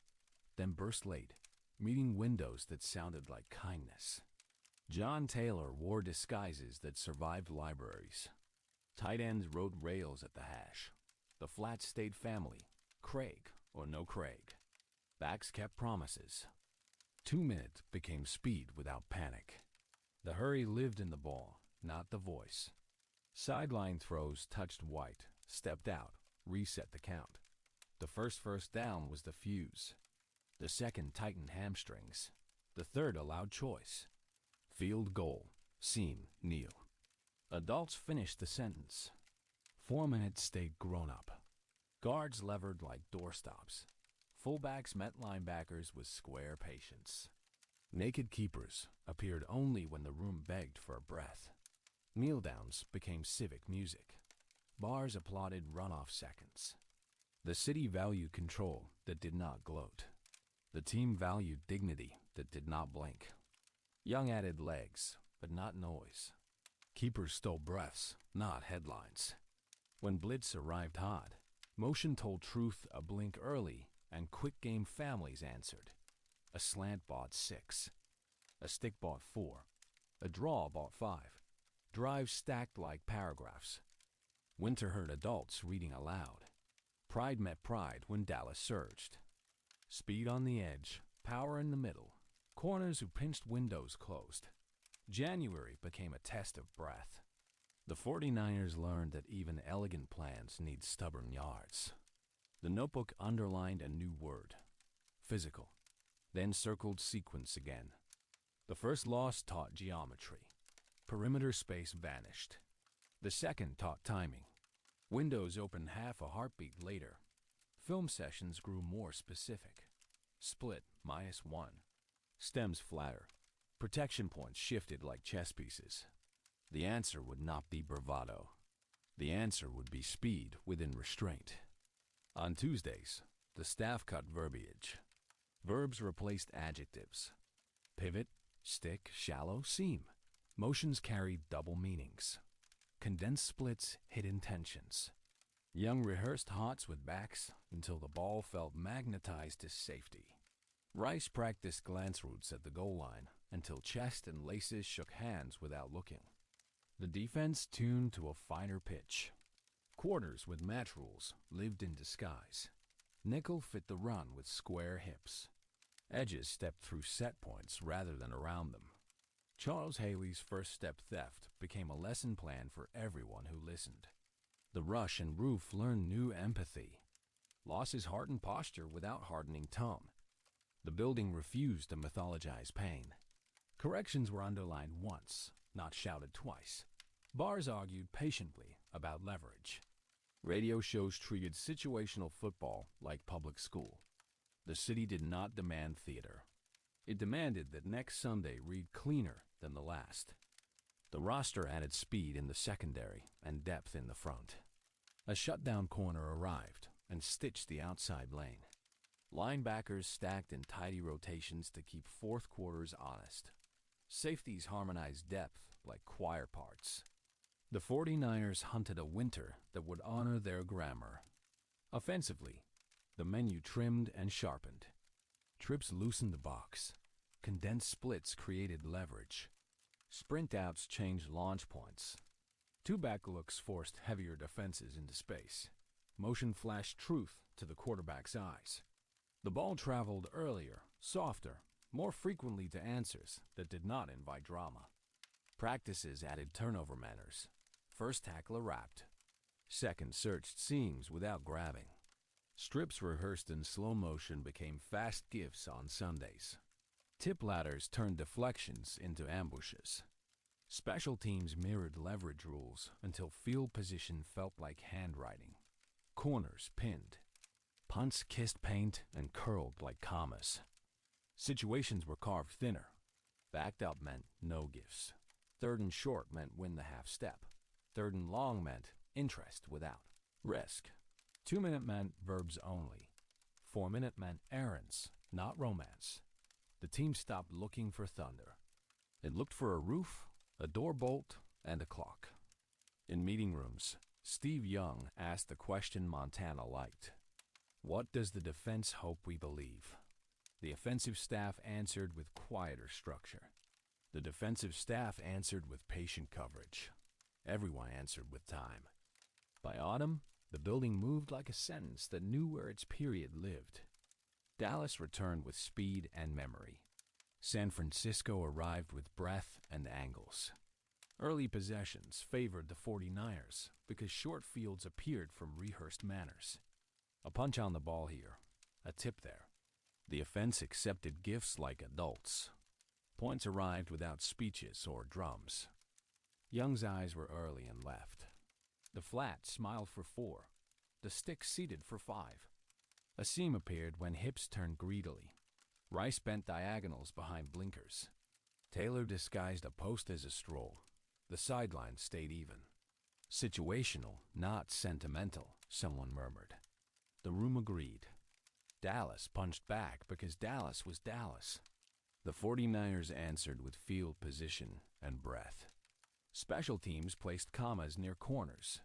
then burst late, meeting windows that sounded like kindness. John Taylor wore disguises that survived libraries. Tight ends rode rails at the hash. The flat stayed family, Craig or no Craig. Backs kept promises. 2 minutes became speed without panic. The hurry lived in the ball, not the voice. Sideline throws touched white, stepped out, reset the count. The first down was the fuse. The second tightened hamstrings. The third allowed choice. Field goal, seam, kneel. Adults finished the sentence. 4 minutes stayed grown up. Guards levered like doorstops. Fullbacks met linebackers with square patience. Naked keepers appeared only when the room begged for a breath. Kneel-downs became civic music. Bars applauded runoff seconds. The city valued control that did not gloat. The team valued dignity that did not blink. Young added legs, but not noise. Keepers stole breaths, not headlines. When blitz arrived hot, motion told truth a blink early, and quick game families answered. A slant bought 6. A stick bought 4. A draw bought 5. Drives stacked like paragraphs. Winter heard adults reading aloud. Pride met pride when Dallas surged. Speed on the edge, power in the middle. Corners who pinched windows closed. January became a test of breath. The 49ers learned that even elegant plans need stubborn yards. The notebook underlined a new word, physical, then circled sequence again. The first loss taught geometry. Perimeter space vanished. The second taught timing. Windows opened half a heartbeat later. Film sessions grew more specific. Split -1. Stems flatter. Protection points shifted like chess pieces. The answer would not be bravado. The answer would be speed within restraint. On Tuesdays, the staff cut verbiage. Verbs replaced adjectives. Pivot, stick, shallow, seam. Motions carried double meanings. Condensed splits hid intentions. Young rehearsed hots with backs until the ball felt magnetized to safety. Rice practiced glance routes at the goal line until chest and laces shook hands without looking. The defense tuned to a finer pitch. Quarters with match rules lived in disguise. Nickel fit the run with square hips. Edges stepped through set points rather than around them. Charles Haley's first step theft became a lesson plan for everyone who listened. The rush and roof learned new empathy. Losses hardened posture without hardening tone. The building refused to mythologize pain. Corrections were underlined once, not shouted twice. Bars argued patiently about leverage. Radio shows treated situational football like public school. The city did not demand theater. It demanded that next Sunday read cleaner than the last. The roster added speed in the secondary and depth in the front. A shutdown corner arrived and stitched the outside lane. Linebackers stacked in tidy rotations to keep fourth quarters honest. Safeties harmonized depth like choir parts. The 49ers hunted a winter that would honor their grammar. Offensively, the menu trimmed and sharpened. Trips loosened the box. Condensed splits created leverage. Sprint outs changed launch points. Two-back looks forced heavier defenses into space. Motion flashed truth to the quarterback's eyes. The ball traveled earlier, softer, more frequently to answers that did not invite drama. Practices added turnover manners. First tackler wrapped. Second searched seams without grabbing. Strips rehearsed in slow motion became fast gifts on Sundays. Tip ladders turned deflections into ambushes. Special teams mirrored leverage rules until field position felt like handwriting. Corners pinned. Punts kissed paint and curled like commas. Situations were carved thinner. Backed up meant no gifts. Third and short meant win the half step. Third and long meant interest without risk. 2-minute meant verbs only. 4-minute meant errands, not romance. The team stopped looking for thunder. It looked for a roof, a door bolt, and a clock. In meeting rooms, Steve Young asked the question Montana liked. What does the defense hope we believe? The offensive staff answered with quieter structure. The defensive staff answered with patient coverage. Everyone answered with time. By autumn, the building moved like a sentence that knew where its period lived. Dallas returned with speed and memory. San Francisco arrived with breath and angles. Early possessions favored the 49ers because short fields appeared from rehearsed manners. A punch on the ball here, a tip there. The offense accepted gifts like adults. Points arrived without speeches or drums. Young's eyes were early and left. The flat smiled for 4. The stick seated for 5. A seam appeared when hips turned greedily. Rice bent diagonals behind blinkers. Taylor disguised a post as a stroll. The sideline stayed even. Situational, not sentimental, someone murmured. The room agreed. Dallas punched back because Dallas was Dallas. The 49ers answered with field position and breath. Special teams placed commas near corners.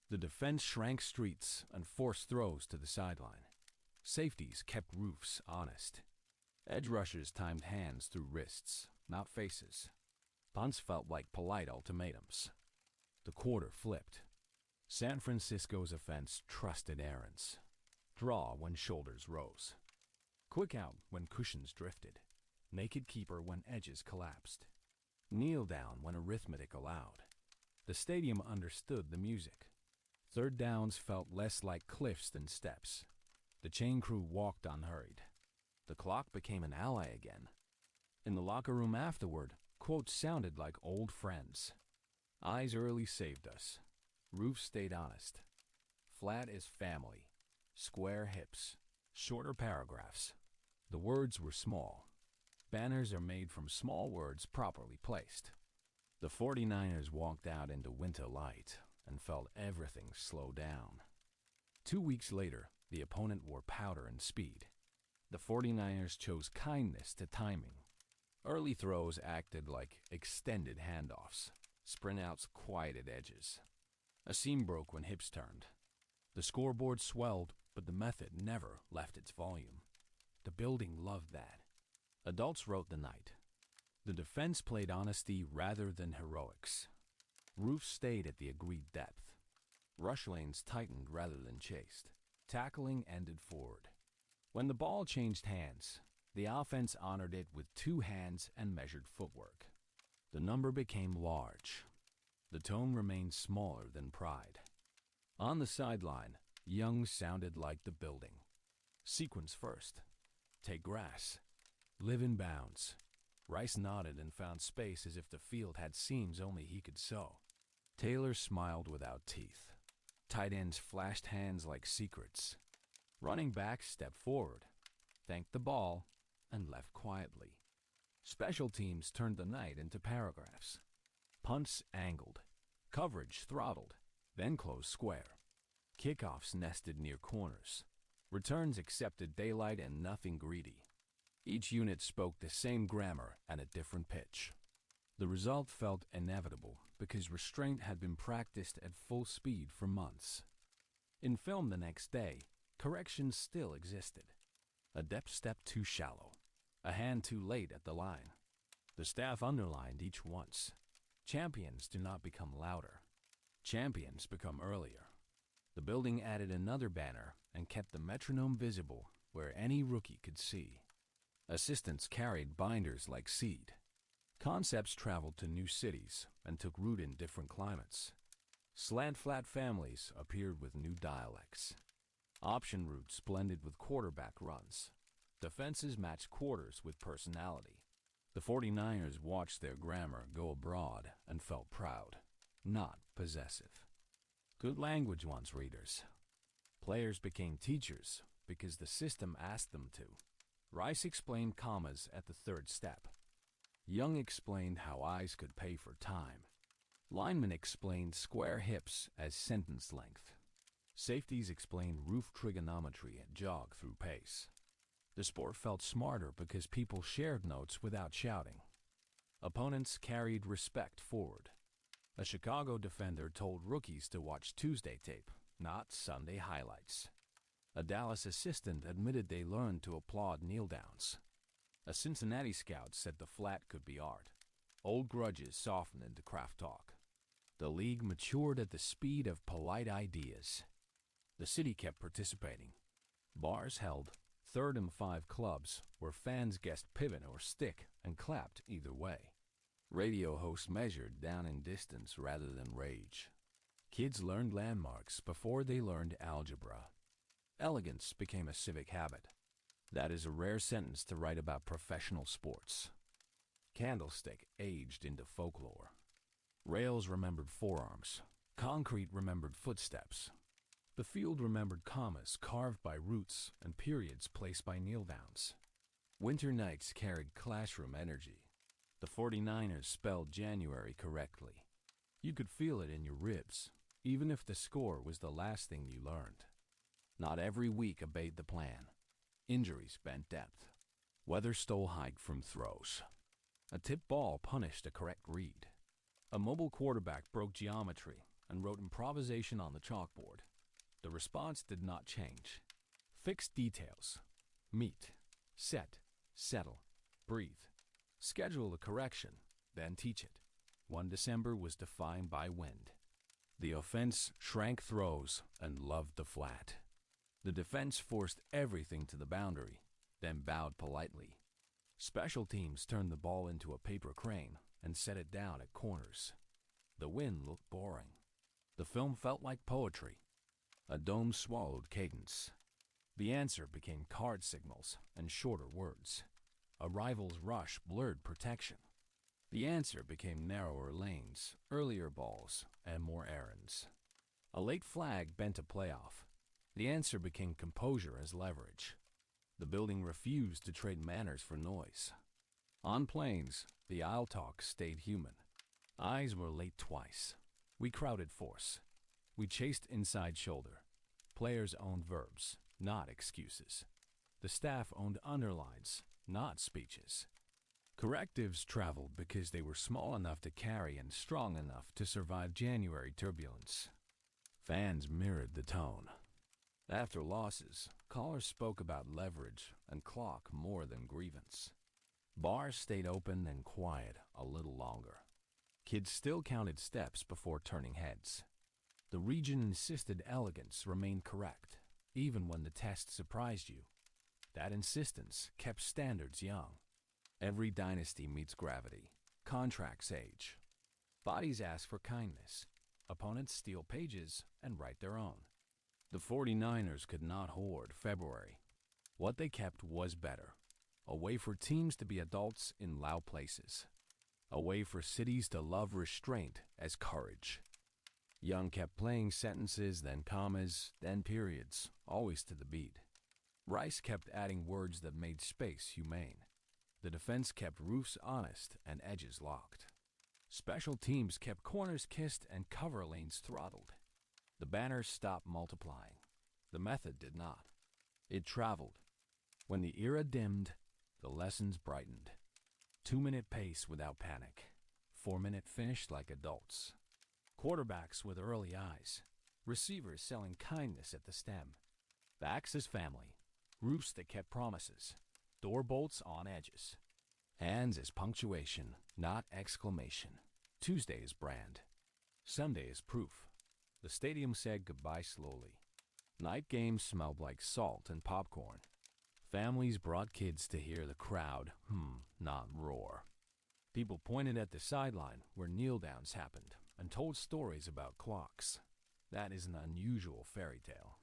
The defense shrank streets and forced throws to the sideline. Safeties kept roofs honest. Edge rushers timed hands through wrists, not faces. Punts felt like polite ultimatums. The quarter flipped. San Francisco's offense trusted errands. Draw when shoulders rose. Quick out when cushions drifted. Naked keeper when edges collapsed. Kneel down when arithmetic allowed. The stadium understood the music. Third downs felt less like cliffs than steps. The chain crew walked unhurried. The clock became an ally again. In the locker room afterward, quotes sounded like old friends. Eyes early saved us. Roofs stayed honest. Flat is family. Square hips. Shorter paragraphs. The words were small. Banners are made from small words properly placed. The 49ers walked out into winter light and felt everything slow down. 2 weeks later, the opponent wore powder and speed. The 49ers chose kindness to timing. Early throws acted like extended handoffs. Sprint outs quieted edges. A seam broke when hips turned. The scoreboard swelled, but the method never left its volume. The building loved that. Adults wrote the night. The defense played honesty rather than heroics. Roofs stayed at the agreed depth. Rush lanes tightened rather than chased. Tackling ended forward. When the ball changed hands, the offense honored it with 2 hands and measured footwork. The number became large. The tone remained smaller than pride. On the sideline, Young sounded like the building. Sequence first. Take grass. Live in bounds. Rice nodded and found space as if the field had seams only he could sew. Taylor smiled without teeth. Tight ends flashed hands like secrets. Running backs stepped forward, thanked the ball, and left quietly. Special teams turned the night into paragraphs. Punts angled. Coverage throttled, then closed square. Kickoffs nested near corners. Returns accepted daylight and nothing greedy. Each unit spoke the same grammar at a different pitch. The result felt inevitable because restraint had been practiced at full speed for months. In film the next day, corrections still existed. A depth step too shallow. A hand too late at the line. The staff underlined each once. Champions do not become louder. Champions become earlier. The building added another banner and kept the metronome visible where any rookie could see. Assistants carried binders like seed. Concepts traveled to new cities and took root in different climates. Slant-flat families appeared with new dialects. Option routes blended with quarterback runs. Defenses matched quarters with personality. The 49ers watched their grammar go abroad and felt proud, not possessive. Good language wants readers. Players became teachers because the system asked them to. Rice explained commas at the 3rd step. Young explained how eyes could pay for time. Linemen explained square hips as sentence length. Safeties explained roof trigonometry and jog through pace. The sport felt smarter because people shared notes without shouting. Opponents carried respect forward. A Chicago defender told rookies to watch Tuesday tape, not Sunday highlights. A Dallas assistant admitted they learned to applaud kneel-downs. A Cincinnati scout said the flat could be art. Old grudges softened into craft talk. The league matured at the speed of polite ideas. The city kept participating. Bars held, 3rd and 5 clubs where fans guessed pivot or stick and clapped either way. Radio hosts measured down in distance rather than rage. Kids learned landmarks before they learned algebra. Elegance became a civic habit. That is a rare sentence to write about professional sports. Candlestick aged into folklore. Rails remembered forearms. Concrete remembered footsteps. The field remembered commas carved by roots and periods placed by kneel-downs. Winter nights carried classroom energy. The 49ers spelled January correctly. You could feel it in your ribs, even if the score was the last thing you learned. Not every week obeyed the plan. Injuries bent depth. Weather stole height from throws. A tip ball punished a correct read. A mobile quarterback broke geometry and wrote improvisation on the chalkboard. The response did not change. Fixed details. Meet, set, settle, breathe. Schedule the correction, then teach it. 1 December was defined by wind. The offense shrank throws and loved the flat. The defense forced everything to the boundary, then bowed politely. Special teams turned the ball into a paper crane and set it down at corners. The win looked boring. The film felt like poetry. A dome swallowed cadence. The answer became card signals and shorter words. A rival's rush blurred protection. The answer became narrower lanes, earlier balls, and more errands. A late flag bent a playoff. The answer became composure as leverage. The building refused to trade manners for noise. On planes, the aisle talk stayed human. Eyes were late twice. We crowded force. We chased inside shoulder. Players owned verbs, not excuses. The staff owned underlines, not speeches. Correctives traveled because they were small enough to carry and strong enough to survive January turbulence. Fans mirrored the tone. After losses, callers spoke about leverage and clock more than grievance. Bars stayed open and quiet a little longer. Kids still counted steps before turning heads. The region insisted elegance remained correct, even when the test surprised you. That insistence kept standards young. Every dynasty meets gravity. Contracts age. Bodies ask for kindness. Opponents steal pages and write their own. The 49ers could not hoard February. What they kept was better. A way for teams to be adults in loud places. A way for cities to love restraint as courage. Young kept playing sentences, then commas, then periods, always to the beat. Rice kept adding words that made space humane. The defense kept roofs honest and edges locked. Special teams kept corners kissed and cover lanes throttled. The banners stopped multiplying. The method did not. It traveled. When the era dimmed, the lessons brightened. 2-minute pace without panic. 4-minute finish like adults. Quarterbacks with early eyes. Receivers selling kindness at the stem. Backs as family. Roofs that kept promises. Door bolts on edges. Hands as punctuation, not exclamation. Tuesday is brand. Sunday is proof. The stadium said goodbye slowly. Night games smelled like salt and popcorn. Families brought kids to hear the crowd, not roar. People pointed at the sideline where kneel-downs happened and told stories about clocks. That is an unusual fairy tale.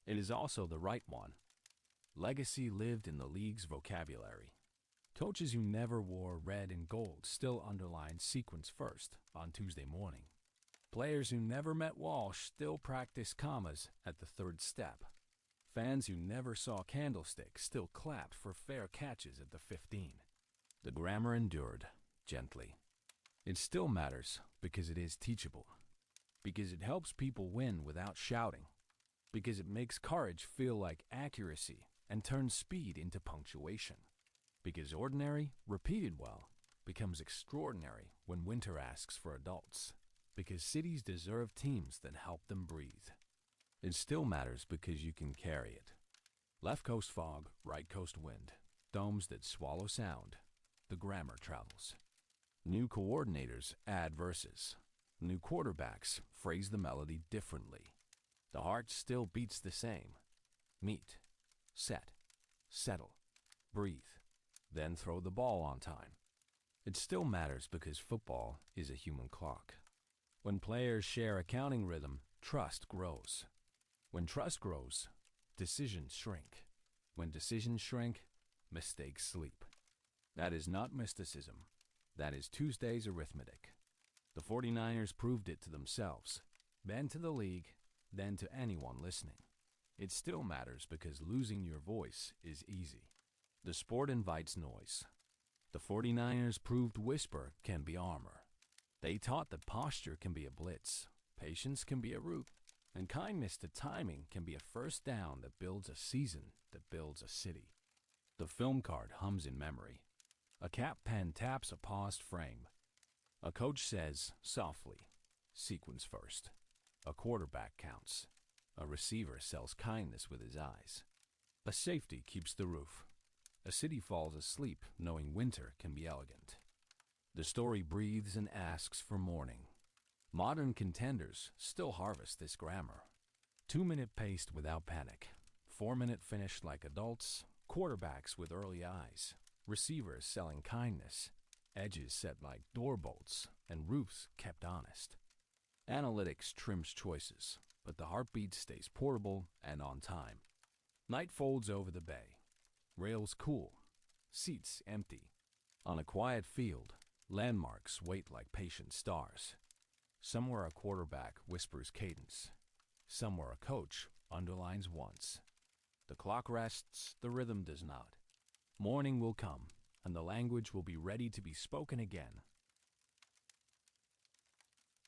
It is also the right one. Legacy lived in the league's vocabulary. Coaches who never wore red and gold still underlined sequence first on Tuesday morning. Players who never met Walsh still practiced commas at the third step. Fans who never saw candlesticks still clapped for fair catches at the 15. The grammar endured, gently. It still matters because it is teachable. Because it helps people win without shouting. because it makes courage feel like accuracy and turns speed into punctuation. Because ordinary, repeated well, becomes extraordinary when winter asks for adults. Because cities deserve teams that help them breathe. It still matters because you can carry it. Left coast fog, right coast wind, domes that swallow sound. The grammar travels. New coordinators add verses. New quarterbacks phrase the melody differently. The heart still beats the same. Meet, set, settle, breathe, then throw the ball on time. It still matters because football is a human clock. When players share a counting rhythm, trust grows. When trust grows, decisions shrink. When decisions shrink, mistakes sleep. That is not mysticism. That is Tuesday's arithmetic. The 49ers proved it to themselves, then to the league, then to anyone listening. It still matters because losing your voice is easy. The sport invites noise. The 49ers proved whisper can be armor. They taught that posture can be a blitz, patience can be a route, and kindness to timing can be a first down that builds a season, that builds a city. The film card hums in memory. A cap pen taps a paused frame. A coach says, softly, sequence first. A quarterback counts. A receiver sells kindness with his eyes. A safety keeps the roof. A city falls asleep knowing winter can be elegant. The story breathes and asks for morning. Modern contenders still harvest this grammar. 2-minute paced without panic. 4-minute finished like adults. Quarterbacks with early eyes. Receivers selling kindness. Edges set like door bolts and roofs kept honest. Analytics trims choices, but the heartbeat stays portable and on time. Night folds over the bay. Rails cool. Seats empty. On a quiet field, landmarks wait like patient stars. Somewhere a quarterback whispers cadence. Somewhere a coach underlines once. The clock rests, the rhythm does not. Morning will come, and the language will be ready to be spoken again.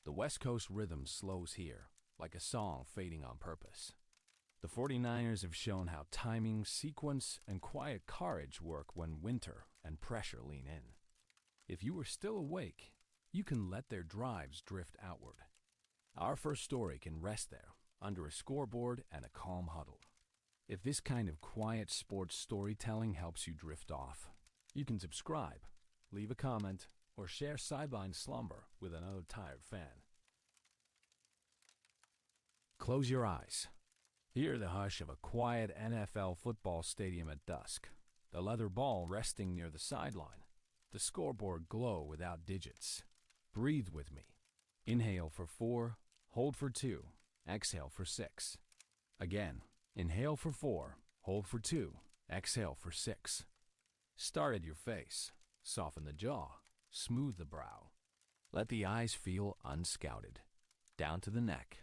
The West Coast rhythm slows here, like a song fading on purpose. The 49ers have shown how timing, sequence, and quiet courage work when winter and pressure lean in. If you are still awake, you can let their drives drift outward. Our first story can rest there, under a scoreboard and a calm huddle. If this kind of quiet sports storytelling helps you drift off, you can subscribe, leave a comment, or share Sideline Slumber with another tired fan. Close your eyes. Hear the hush of a quiet NFL football stadium at dusk, the leather ball resting near the sideline, the scoreboard glow without digits. Breathe with me. Inhale for 4, hold for 2, exhale for 6. Again, inhale for 4, hold for 2, exhale for 6. Start at your face, soften the jaw, smooth the brow. Let the eyes feel unscouted, down to the neck.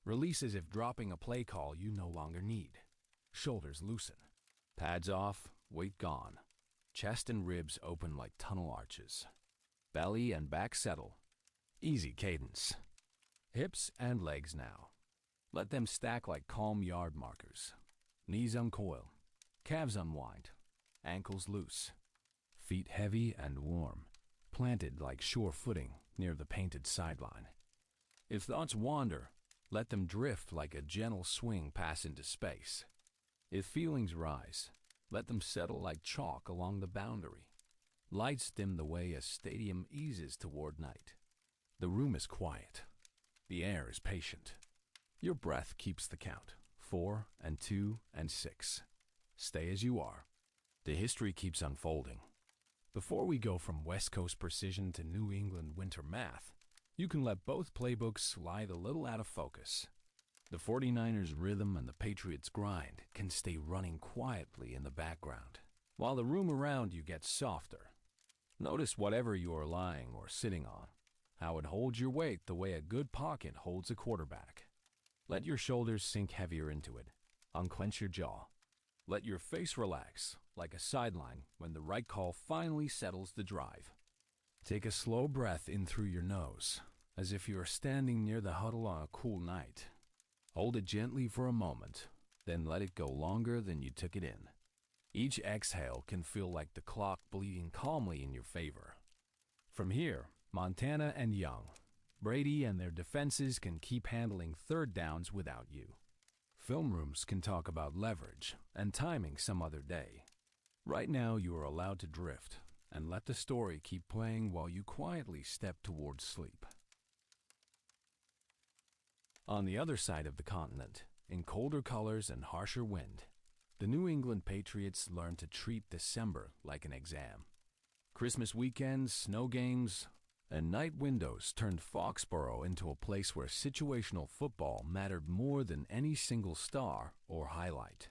Release as if dropping a play call you no longer need. Shoulders loosen. Pads off, weight gone. Chest and ribs open like tunnel arches. Belly and back settle. Easy cadence. Hips and legs now. Let them stack like calm yard markers. Knees uncoil. Calves unwind. Ankles loose. Feet heavy and warm. Planted like sure footing near the painted sideline. If thoughts wander, let them drift like a gentle swing pass into space. If feelings rise, let them settle like chalk along the boundary. Lights dim the way a stadium eases toward night. The room is quiet. The air is patient. Your breath keeps the count. 4 and 2 and 6. Stay as you are. The history keeps unfolding. Before we go from West Coast precision to New England winter math, you can let both playbooks slide a little out of focus. The 49ers rhythm and the Patriots grind can stay running quietly in the background, while the room around you gets softer. Notice whatever you are lying or sitting on, how it holds your weight the way a good pocket holds a quarterback. Let your shoulders sink heavier into it. Unclench your jaw. Let your face relax, like a sideline when the right call finally settles the drive. Take a slow breath in through your nose, as if you are standing near the huddle on a cool night. Hold it gently for a moment, then let it go longer than you took it in. Each exhale can feel like the clock bleeding calmly in your favor. From here, Montana and Young, Brady and their defenses can keep handling third downs without you. Film rooms can talk about leverage and timing some other day. Right now, you are allowed to drift and let the story keep playing while you quietly step towards sleep. On the other side of the continent, in colder colors and harsher wind, the New England Patriots learned to treat December like an exam. Christmas weekends, snow games, and night windows turned Foxborough into a place where situational football mattered more than any single star or highlight.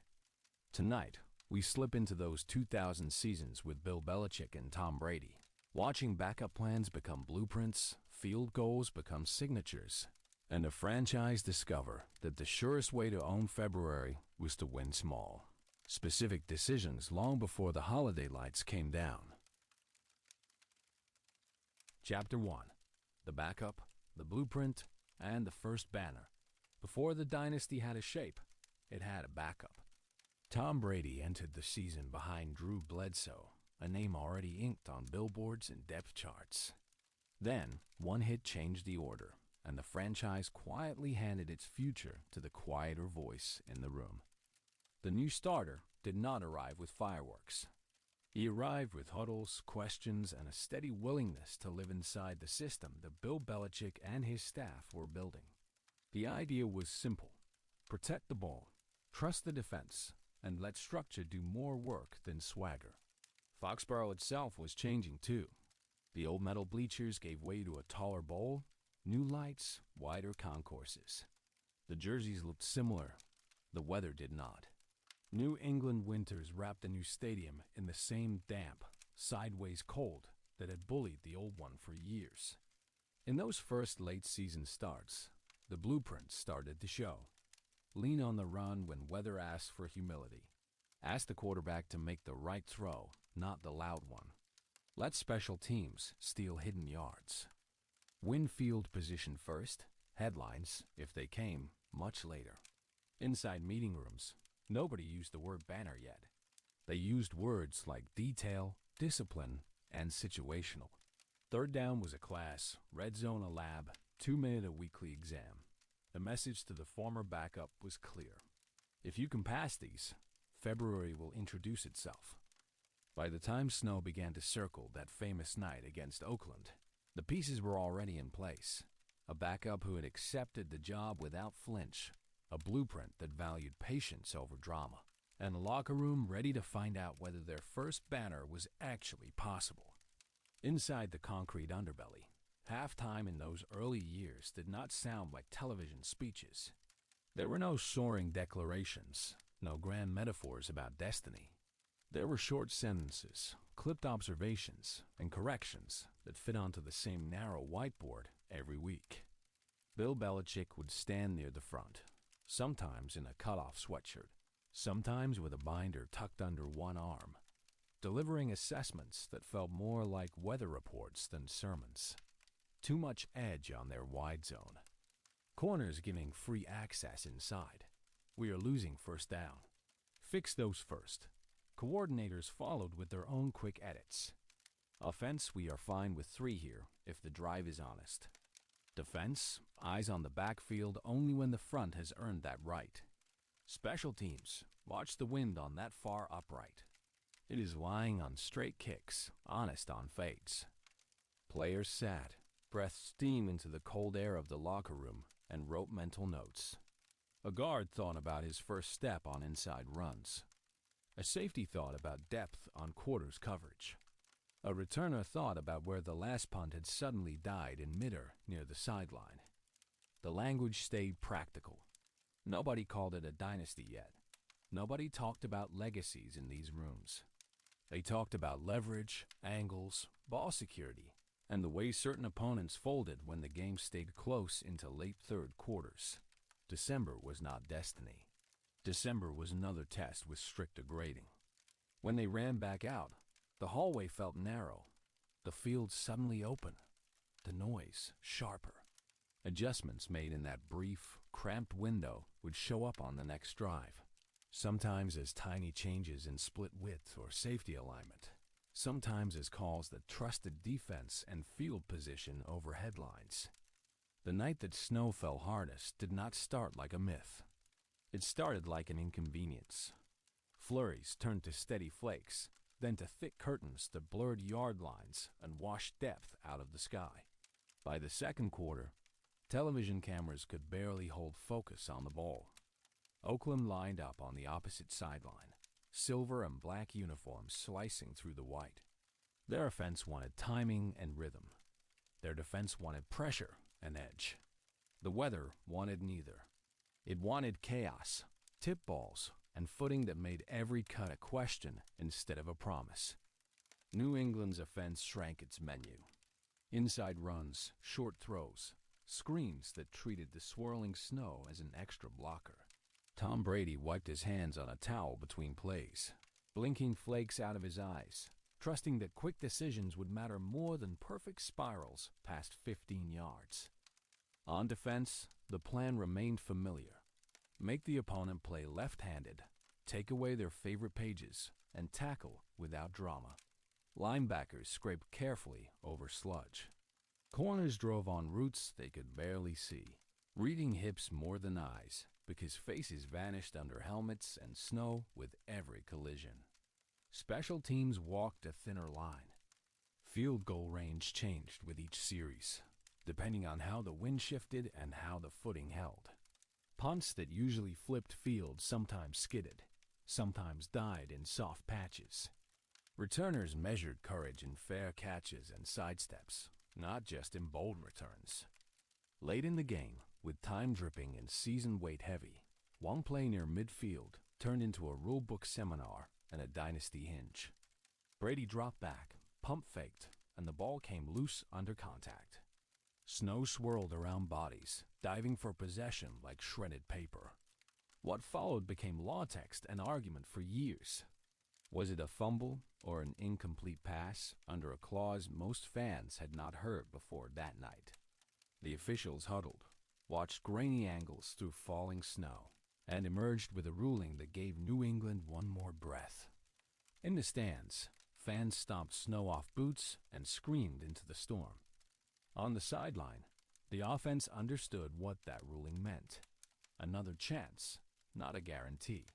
Tonight, we slip into those 2000 seasons with Bill Belichick and Tom Brady, watching backup plans become blueprints, field goals become signatures, and a franchise discover that the surest way to own February was to win small. Specific decisions long before the holiday lights came down. Chapter 1. The backup, the blueprint, and the first banner. Before the dynasty had a shape, it had a backup. Tom Brady entered the season behind Drew Bledsoe, a name already inked on billboards and depth charts. Then, one hit changed the order, and the franchise quietly handed its future to the quieter voice in the room. The new starter did not arrive with fireworks. He arrived with huddles, questions, and a steady willingness to live inside the system that Bill Belichick and his staff were building. The idea was simple: protect the ball, trust the defense, and let structure do more work than swagger. Foxborough itself was changing too. The old metal bleachers gave way to a taller bowl, new lights, wider concourses. The jerseys looked similar. The weather did not. New England winters wrapped the new stadium in the same damp, sideways cold that had bullied the old one for years. In those first late-season starts, the blueprints started to show. Lean on the run when weather asks for humility. Ask the quarterback to make the right throw, not the loud one. Let special teams steal hidden yards. Win field position first, headlines, if they came, much later. Inside meeting rooms, nobody used the word banner yet. They used words like detail, discipline, and situational. Third down was a class, red zone a lab, 2-minute a weekly exam. The message to the former backup was clear. If you can pass these, February will introduce itself. By the time snow began to circle that famous night against Oakland, the pieces were already in place. A backup who had accepted the job without flinch, a blueprint that valued patience over drama, and a locker room ready to find out whether their first banner was actually possible. Inside the concrete underbelly, halftime in those early years did not sound like television speeches. There were no soaring declarations, no grand metaphors about destiny. There were short sentences, clipped observations, and corrections that fit onto the same narrow whiteboard every week. Bill Belichick would stand near the front, sometimes in a cut-off sweatshirt, sometimes with a binder tucked under one arm, delivering assessments that felt more like weather reports than sermons. Too much edge on their wide zone. Corners giving free access inside. We are losing first down. Fix those first. Coordinators followed with their own quick edits. Offense, we are fine with 3 here if the drive is honest. Defense, eyes on the backfield only when the front has earned that right. Special teams, watch the wind on that far upright. It is lying on straight kicks, honest on fades. Players sat, breathed steam into the cold air of the locker room, and wrote mental notes. A guard thought about his first step on inside runs. A safety thought about depth on quarters coverage. A returner thought about where the last punt had suddenly died in midair near the sideline. The language stayed practical. Nobody called it a dynasty yet. Nobody talked about legacies in these rooms. They talked about leverage, angles, ball security, and the way certain opponents folded when the game stayed close into late third quarters. December was not destiny. December was another test with strict grading. When they ran back out, the hallway felt narrow, the field suddenly open, the noise sharper. Adjustments made in that brief, cramped window would show up on the next drive, sometimes as tiny changes in split width or safety alignment, sometimes as calls that trusted defense and field position over headlines. The night that snow fell hardest did not start like a myth. It started like an inconvenience. Flurries turned to steady flakes, then to thick curtains that blurred yard lines and washed depth out of the sky. By the second quarter, television cameras could barely hold focus on the ball. Oakland lined up on the opposite sideline, silver and black uniforms slicing through the white. Their offense wanted timing and rhythm. Their defense wanted pressure and edge. The weather wanted neither. It wanted chaos, tip balls, and footing that made every cut a question instead of a promise. New England's offense shrank its menu. Inside runs, short throws, screens that treated the swirling snow as an extra blocker. Tom Brady wiped his hands on a towel between plays, blinking flakes out of his eyes, trusting that quick decisions would matter more than perfect spirals past 15 yards. On defense, the plan remained familiar. Make the opponent play left-handed, take away their favorite pages, and tackle without drama. Linebackers scraped carefully over sludge. Corners drove on routes they could barely see, reading hips more than eyes, because faces vanished under helmets and snow with every collision. Special teams walked a thinner line. Field goal range changed with each series, depending on how the wind shifted and how the footing held. Punts that usually flipped field sometimes skidded, sometimes died in soft patches. Returners measured courage in fair catches and sidesteps, not just in bold returns. Late in the game, with time dripping and season weight heavy, one play near midfield turned into a rulebook seminar and a dynasty hinge. Brady dropped back, pump faked, and the ball came loose under contact. Snow swirled around bodies, diving for possession like shredded paper. What followed became law text and argument for years. Was it a fumble or an incomplete pass under a clause most fans had not heard before that night? The officials huddled, watched grainy angles through falling snow, and emerged with a ruling that gave New England one more breath. In the stands, fans stomped snow off boots and screamed into the storm. On the sideline, the offense understood what that ruling meant. Another chance, not a guarantee.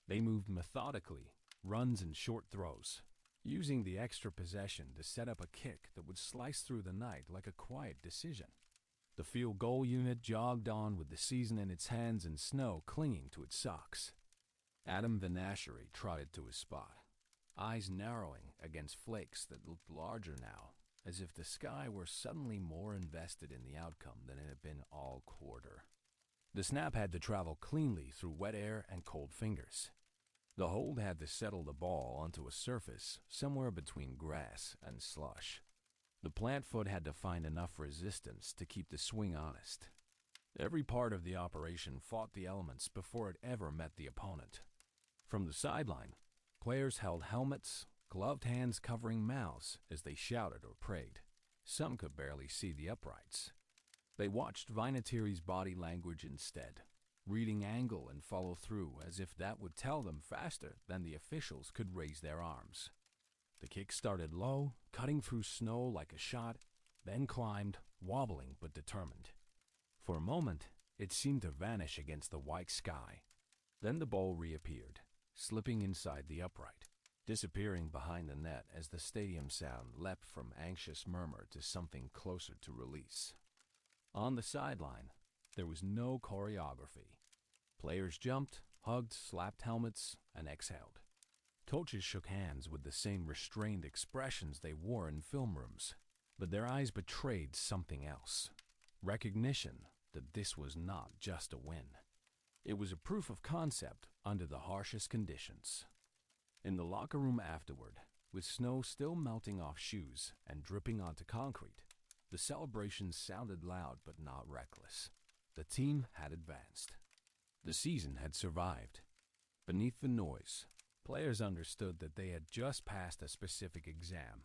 They moved methodically, runs and short throws, using the extra possession to set up a kick that would slice through the night like a quiet decision. The field goal unit jogged on with the season in its hands and snow clinging to its socks. Adam Vinatieri trotted to his spot, eyes narrowing against flakes that looked larger now, as if the sky were suddenly more invested in the outcome than it had been all quarter. The snap had to travel cleanly through wet air and cold fingers. The hold had to settle the ball onto a surface somewhere between grass and slush. The plant foot had to find enough resistance to keep the swing honest. Every part of the operation fought the elements before it ever met the opponent. From the sideline, players held helmets, gloved hands covering mouths as they shouted or prayed. Some could barely see the uprights. They watched Vinatieri's body language instead, reading angle and follow through as if that would tell them faster than the officials could raise their arms. The kick started low, cutting through snow like a shot, then climbed, wobbling but determined. For a moment, it seemed to vanish against the white sky. Then the ball reappeared, slipping inside the upright, disappearing behind the net as the stadium sound leapt from anxious murmur to something closer to release. On the sideline, there was no choreography. Players jumped, hugged, slapped helmets, and exhaled. Coaches shook hands with the same restrained expressions they wore in film rooms, but their eyes betrayed something else. Recognition that this was not just a win. It was a proof of concept under the harshest conditions. In the locker room afterward, with snow still melting off shoes and dripping onto concrete, the celebrations sounded loud but not reckless. The team had advanced. The season had survived. Beneath the noise, players understood that they had just passed a specific exam,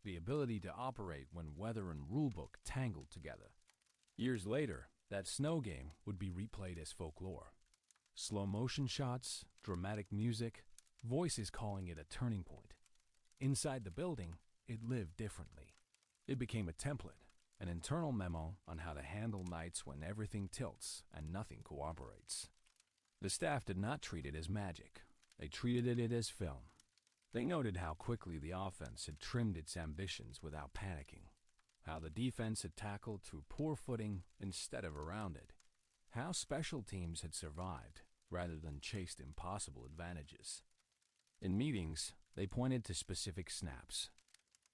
the ability to operate when weather and rulebook tangled together. Years later, That snow game would be replayed as folklore. Slow motion shots, dramatic music, voices calling it a turning point. Inside the building, it lived differently. It became a template, an internal memo on how to handle nights when everything tilts and nothing cooperates. The staff did not treat it as magic. They treated it as film. They noted how quickly the offense had trimmed its ambitions without panicking, how the defense had tackled through poor footing instead of around it, how special teams had survived rather than chased impossible advantages. In meetings, they pointed to specific snaps.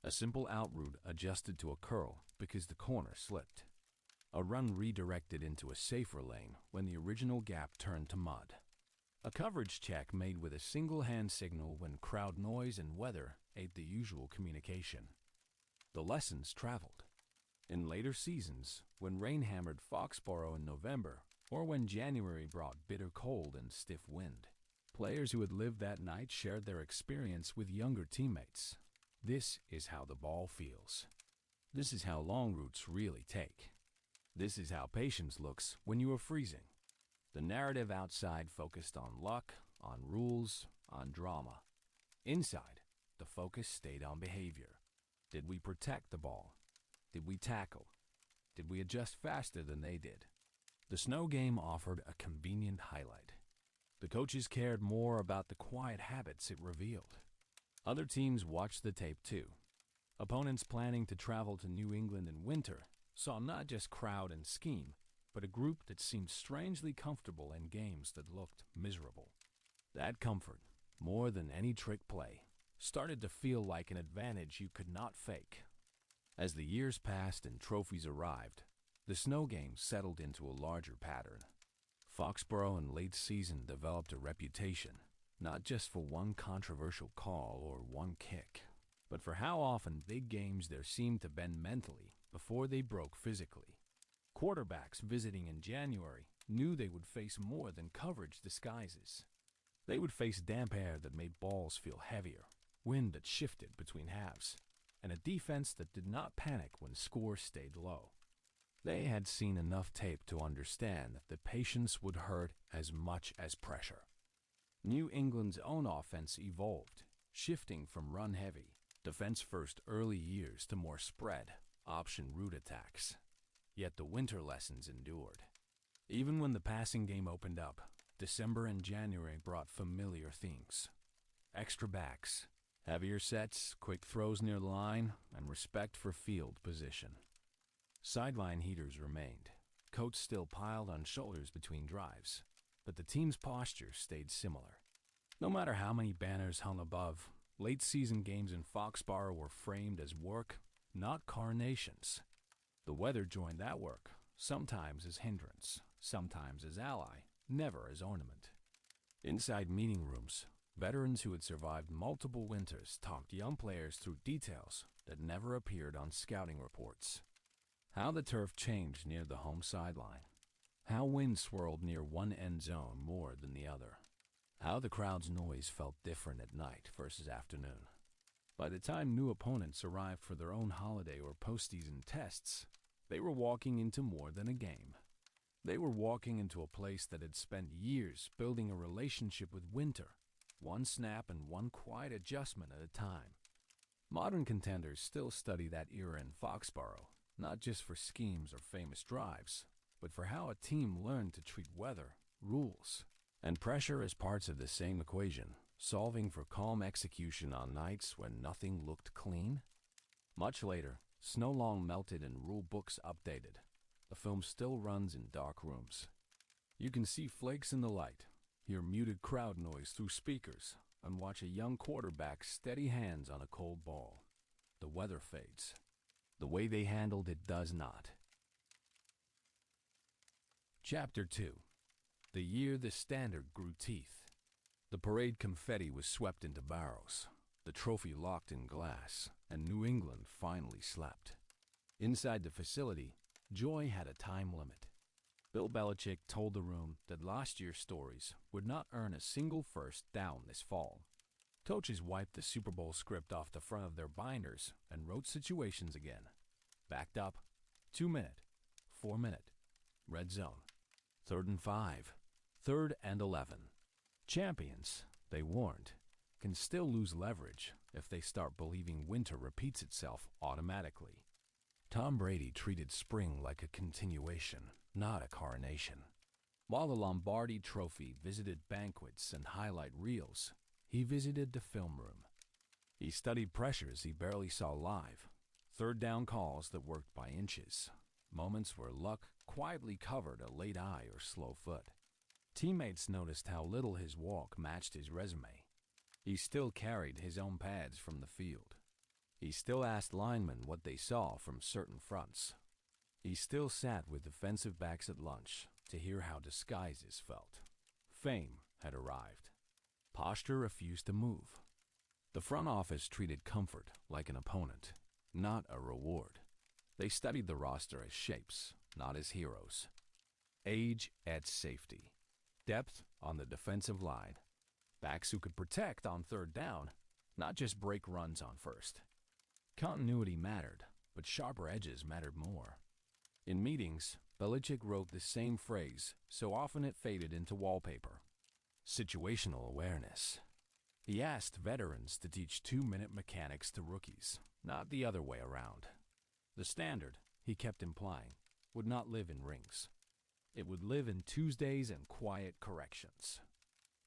A simple out route adjusted to a curl because the corner slipped. A run redirected into a safer lane when the original gap turned to mud. A coverage check made with a single hand signal when crowd noise and weather ate the usual communication. The lessons traveled. In later seasons, when rain hammered Foxborough in November, or when January brought bitter cold and stiff wind, players who had lived that night shared their experience with younger teammates. This is how the ball feels. This is how long routes really take. This is how patience looks when you are freezing. The narrative outside focused on luck, on rules, on drama. Inside, the focus stayed on behavior. Did we protect the ball? Did we tackle? Did we adjust faster than they did? The snow game offered a convenient highlight. The coaches cared more about the quiet habits it revealed. Other teams watched the tape too. Opponents planning to travel to New England in winter saw not just crowd and scheme, but a group that seemed strangely comfortable in games that looked miserable. That comfort, more than any trick play, started to feel like an advantage you could not fake. As the years passed and trophies arrived, the snow game settled into a larger pattern. Foxborough in late season developed a reputation, not just for one controversial call or one kick, but for how often big games there seemed to bend mentally before they broke physically. Quarterbacks visiting in January knew they would face more than coverage disguises. They would face damp air that made balls feel heavier, wind that shifted between halves, and a defense that did not panic when scores stayed low. They had seen enough tape to understand that patience would hurt as much as pressure. New England's own offense evolved, shifting from run-heavy, defense-first early years to more spread, option route attacks. Yet the winter lessons endured. Even when the passing game opened up, December and January brought familiar themes. Extra backs, heavier sets, quick throws near the line, and respect for field position. Sideline heaters remained. Coats still piled on shoulders between drives, but the team's posture stayed similar. No matter how many banners hung above, late-season games in Foxborough were framed as work, not coronations. The weather joined that work, sometimes as hindrance, sometimes as ally, never as ornament. Inside meeting rooms, veterans who had survived multiple winters talked young players through details that never appeared on scouting reports. How the turf changed near the home sideline. How wind swirled near one end zone more than the other. How the crowd's noise felt different at night versus afternoon. By the time new opponents arrived for their own holiday or postseason tests, they were walking into more than a game. They were walking into a place that had spent years building a relationship with winter, one snap and one quiet adjustment at a time. Modern contenders still study that era in Foxborough, not just for schemes or famous drives, but for how a team learned to treat weather, rules, and pressure as parts of the same equation, solving for calm execution on nights when nothing looked clean. Much later, snow long melted and rule books updated. The film still runs in dark rooms. You can see flakes in the light, hear muted crowd noise through speakers, and watch a young quarterback steady hands on a cold ball. The weather fades. The way they handled it does not. Chapter 2. The year the standard grew teeth. The parade confetti was swept into barrels, the trophy locked in glass, and New England finally slept. Inside the facility, joy had a time limit. Bill Belichick told the room that last year's stories would not earn a single first down this fall. Coaches wiped the Super Bowl script off the front of their binders and wrote situations again. Backed up, 2-minute, 4-minute, red zone. 3rd and 5, 3rd and 11. Champions, they warned, can still lose leverage if they start believing winter repeats itself automatically. Tom Brady treated spring like a continuation, not a coronation. While the Lombardi Trophy visited banquets and highlight reels, he visited the film room. He studied pressures he barely saw live, 3rd down calls that worked by inches, moments where luck quietly covered a late eye or slow foot. Teammates noticed how little his walk matched his resume. He still carried his own pads from the field. He still asked linemen what they saw from certain fronts. He still sat with defensive backs at lunch to hear how disguises felt. Fame had arrived. Posture refused to move. The front office treated comfort like an opponent, not a reward. They studied the roster as shapes, not as heroes. Age at safety. Depth on the defensive line. Backs who could protect on 3rd down, not just break runs on 1st. Continuity mattered, but sharper edges mattered more. In meetings, Belichick wrote the same phrase so often it faded into wallpaper. Situational awareness. He asked veterans to teach 2-minute mechanics to rookies, not the other way around. The standard, he kept implying, would not live in rings. It would live in Tuesdays and quiet corrections.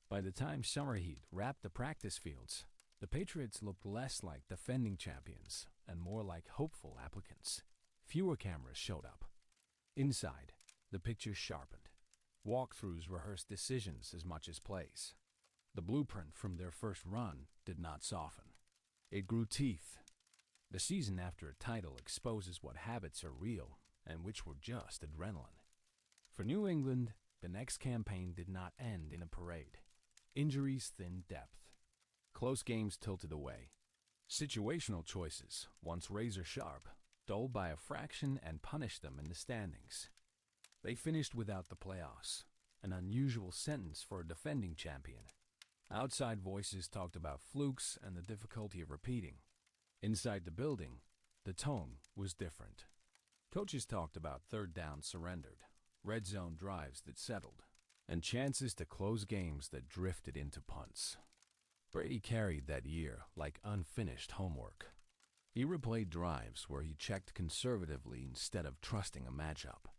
By the time summer heat wrapped the practice fields, the Patriots looked less like defending champions and more like hopeful applicants. Fewer cameras showed up. Inside, the picture sharpened. Walkthroughs rehearsed decisions as much as plays. The blueprint from their first run did not soften. It grew teeth. The season after a title exposes what habits are real and which were just adrenaline. For New England, the next campaign did not end in a parade. Injuries thinned depth. Close games tilted away. Situational choices, once razor sharp, dulled by a fraction and punished them in the standings. They finished without the playoffs, an unusual sentence for a defending champion. Outside voices talked about flukes and the difficulty of repeating. Inside the building, the tone was different. Coaches talked about 3rd down surrendered, red zone drives that settled, and chances to close games that drifted into punts. Brady carried that year like unfinished homework. He replayed drives where he checked conservatively instead of trusting a matchup.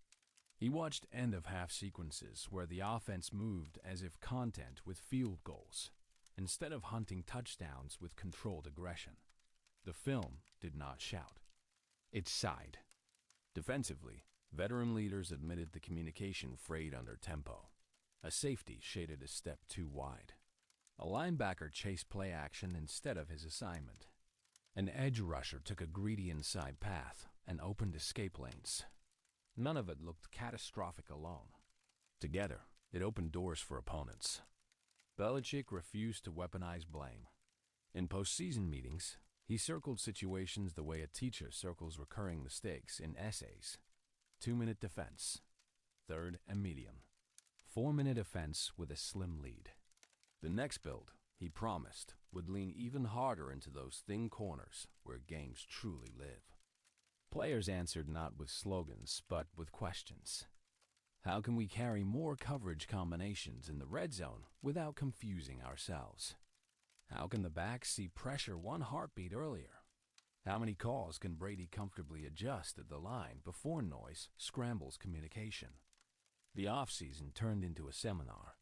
He watched end-of-half sequences where the offense moved as if content with field goals, instead of hunting touchdowns with controlled aggression. The film did not shout. It sighed. Defensively, veteran leaders admitted the communication frayed under tempo. A safety shaded a step too wide. A linebacker chased play action instead of his assignment. An edge rusher took a greedy inside path and opened escape lanes. None of it looked catastrophic alone. Together, it opened doors for opponents. Belichick refused to weaponize blame. In postseason meetings, he circled situations the way a teacher circles recurring mistakes in essays. 2-minute defense, 3rd and medium. 4-minute offense with a slim lead. The next build, he promised, would lean even harder into those thin corners where games truly live. Players answered not with slogans, but with questions. How can we carry more coverage combinations in the red zone without confusing ourselves? How can the backs see pressure one heartbeat earlier? How many calls can Brady comfortably adjust at the line before noise scrambles communication? The offseason turned into a seminar.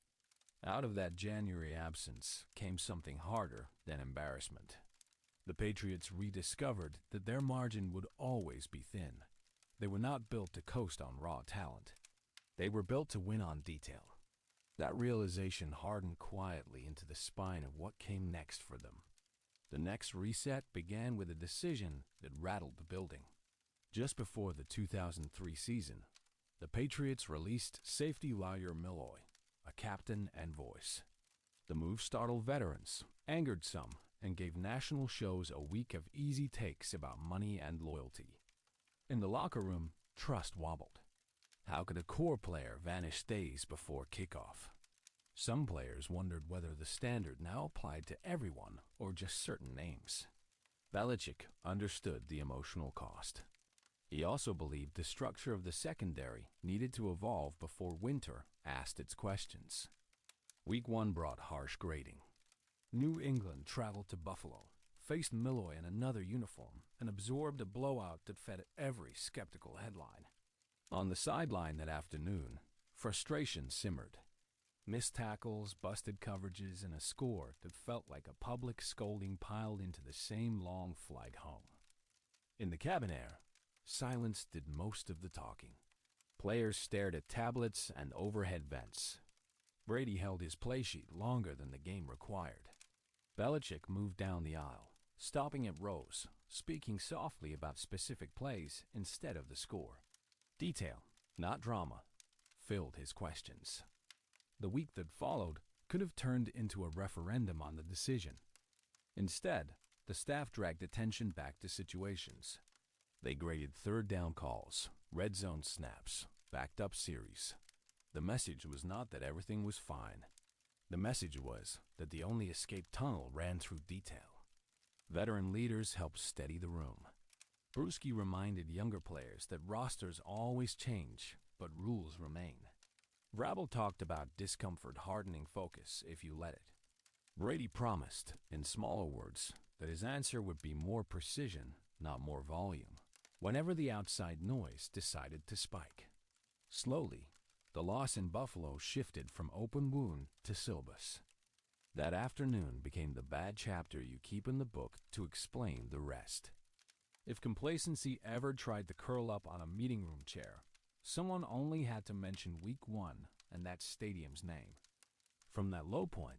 Out of that January absence came something harder than embarrassment. The Patriots rediscovered that their margin would always be thin. They were not built to coast on raw talent. They were built to win on detail. That realization hardened quietly into the spine of what came next for them. The next reset began with a decision that rattled the building. Just before the 2003 season, the Patriots released safety Lawyer Milloy, a captain and voice. The move startled veterans, angered some, and gave national shows a week of easy takes about money and loyalty. In the locker room, trust wobbled. How could a core player vanish days before kickoff? Some players wondered whether the standard now applied to everyone or just certain names. Belichick understood the emotional cost. He also believed the structure of the secondary needed to evolve before winter asked its questions. Week 1 brought harsh grading. New England traveled to Buffalo, faced Milloy in another uniform, and absorbed a blowout that fed every skeptical headline. On the sideline that afternoon, frustration simmered. Missed tackles, busted coverages, and a score that felt like a public scolding piled into the same long flight home. In the cabin air, silence did most of the talking. Players stared at tablets and overhead vents. Brady held his play sheet longer than the game required. Belichick moved down the aisle, stopping at rows, speaking softly about specific plays instead of the score. Detail, not drama, filled his questions. The week that followed could have turned into a referendum on the decision. Instead, the staff dragged attention back to situations. They graded third down calls, red zone snaps, backed up series. The message was not that everything was fine. The message was that the only escape tunnel ran through detail. Veteran leaders helped steady the room. Bruschi reminded younger players that rosters always change, but rules remain. Vrabel talked about discomfort hardening focus if you let it. Brady promised, in smaller words, that his answer would be more precision, not more volume, whenever the outside noise decided to spike. Slowly, the loss in Buffalo shifted from open wound to syllabus. That afternoon became the bad chapter you keep in the book to explain the rest. If complacency ever tried to curl up on a meeting room chair, someone only had to mention Week 1 and that stadium's name. From that low point,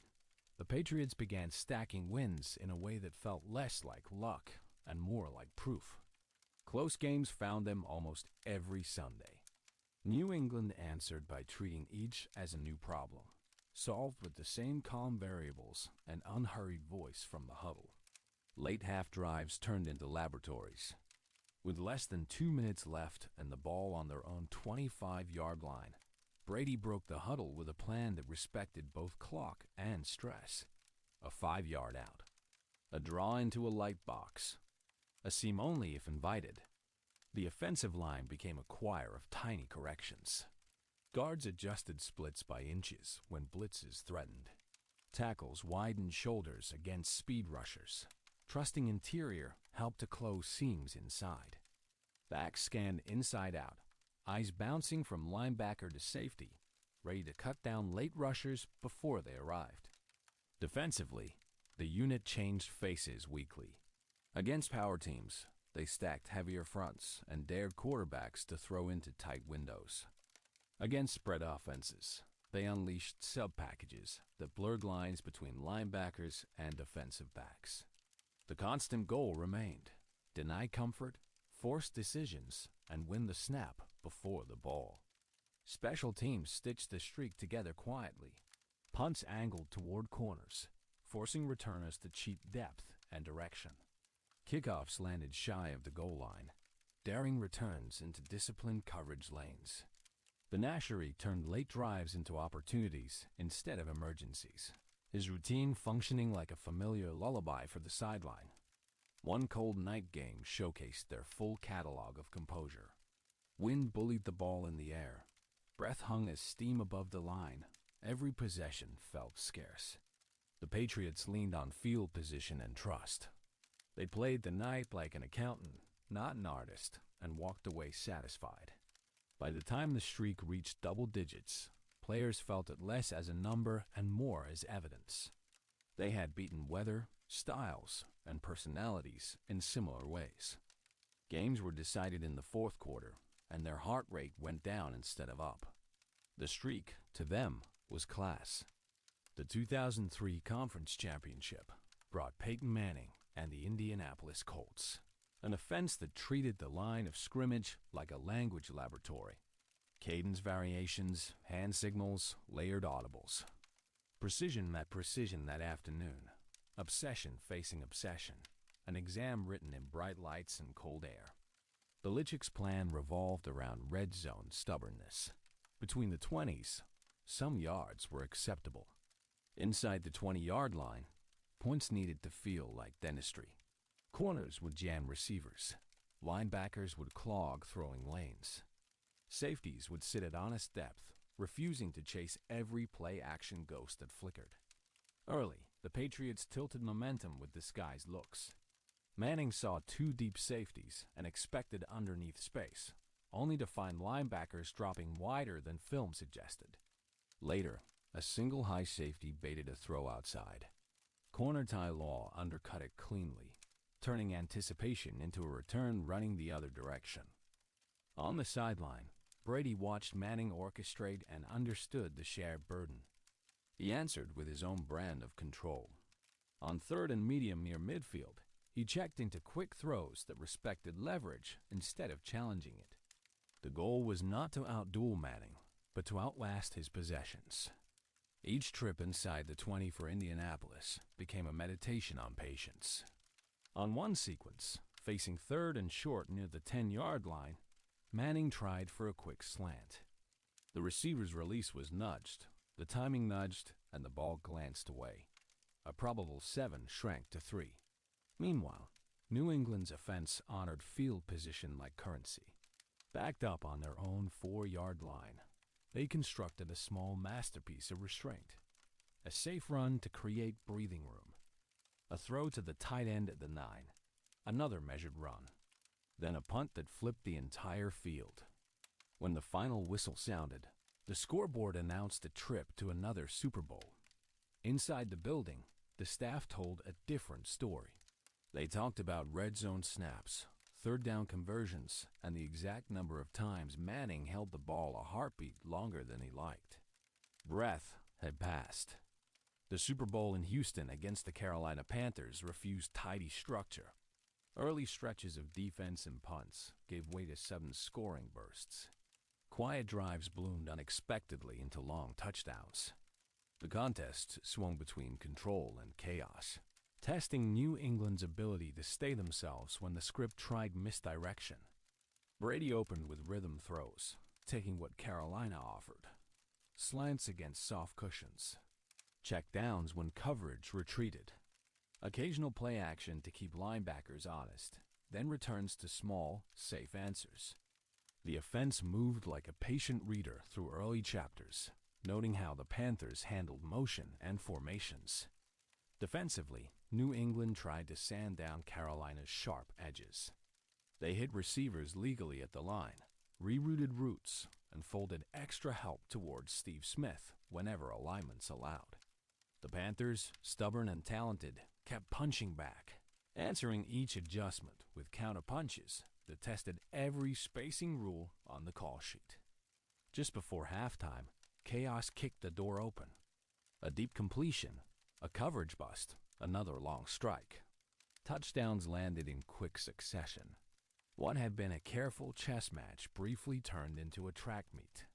the Patriots began stacking wins in a way that felt less like luck and more like proof. Close games found them almost every Sunday. New England answered by treating each as a new problem, solved with the same calm variables and unhurried voice from the huddle. Late half drives turned into laboratories. With less than 2 minutes left and the ball on their own 25-yard line, Brady broke the huddle with a plan that respected both clock and stress. A 5-yard out. A draw into a light box. A seam only if invited. The offensive line became a choir of tiny corrections. Guards adjusted splits by inches when blitzes threatened. Tackles widened shoulders against speed rushers. Trusting interior helped to close seams inside. Backs scanned inside out, eyes bouncing from linebacker to safety, ready to cut down late rushers before they arrived. Defensively, the unit changed faces weekly. Against power teams, they stacked heavier fronts and dared quarterbacks to throw into tight windows. Against spread offenses, they unleashed sub-packages that blurred lines between linebackers and defensive backs. The constant goal remained: deny comfort, force decisions, and win the snap before the ball. Special teams stitched the streak together quietly. Punts angled toward corners, forcing returners to cheat depth and direction. Kickoffs landed shy of the goal line, daring returns into disciplined coverage lanes. Benashiri turned late drives into opportunities instead of emergencies, his routine functioning like a familiar lullaby for the sideline. One cold night game showcased their full catalog of composure. Wind bullied the ball in the air. Breath hung as steam above the line. Every possession felt scarce. The Patriots leaned on field position and trust. They played the night like an accountant, not an artist, and walked away satisfied. By the time the streak reached double digits, players felt it less as a number and more as evidence. They had beaten weather, styles, and personalities in similar ways. Games were decided in the fourth quarter, and their heart rate went down instead of up. The streak, to them, was class. The 2003 Conference Championship brought Peyton Manning and the Indianapolis Colts, an offense that treated the line of scrimmage like a language laboratory. Cadence variations, hand signals, layered audibles. Precision met precision that afternoon. Obsession facing obsession. An exam written in bright lights and cold air. Belichick's plan revolved around red zone stubbornness. Between the 20s, some yards were acceptable. Inside the 20-yard line, points needed to feel like dentistry. Corners would jam receivers. Linebackers would clog throwing lanes. Safeties would sit at honest depth, refusing to chase every play-action ghost that flickered. Early, the Patriots tilted momentum with disguised looks. Manning saw two deep safeties and expected underneath space, only to find linebackers dropping wider than film suggested. Later, a single high safety baited a throw outside. Corner tie law undercut it cleanly, turning anticipation into a return running the other direction. On the sideline, Brady watched Manning orchestrate and understood the shared burden. He answered with his own brand of control. On third and medium near midfield, he checked into quick throws that respected leverage instead of challenging it. The goal was not to outduel Manning, but to outlast his possessions. Each trip inside the 20 for Indianapolis became a meditation on patience. On one sequence, facing third and short near the 10-yard line, Manning tried for a quick slant. The receiver's release was nudged, the timing nudged, and the ball glanced away. A probable 7 shrank to 3. Meanwhile, New England's offense honored field position like currency. Backed up on their own 4-yard line, they constructed a small masterpiece of restraint. A safe run to create breathing room. A throw to the tight end at the 9. Another measured run. Then a punt that flipped the entire field. When the final whistle sounded, the scoreboard announced a trip to another Super Bowl. Inside the building, the staff told a different story. They talked about red zone snaps, third down conversions, and the exact number of times Manning held the ball a heartbeat longer than he liked. Breath had passed. The Super Bowl in Houston against the Carolina Panthers refused tidy structure. Early stretches of defense and punts gave way to sudden scoring bursts. Quiet drives bloomed unexpectedly into long touchdowns. The contest swung between control and chaos, testing New England's ability to stay themselves when the script tried misdirection. Brady opened with rhythm throws, taking what Carolina offered. Slants against soft cushions. Check downs when coverage retreated. Occasional play action to keep linebackers honest, then returns to small, safe answers. The offense moved like a patient reader through early chapters, noting how the Panthers handled motion and formations. Defensively, New England tried to sand down Carolina's sharp edges. They hit receivers legally at the line, rerouted routes, and folded extra help towards Steve Smith whenever alignments allowed. The Panthers, stubborn and talented, kept punching back, answering each adjustment with counter-punches that tested every spacing rule on the call sheet. Just before halftime, chaos kicked the door open. A deep completion, a coverage bust, another long strike. Touchdowns landed in quick succession. What had been a careful chess match briefly turned into a track meet.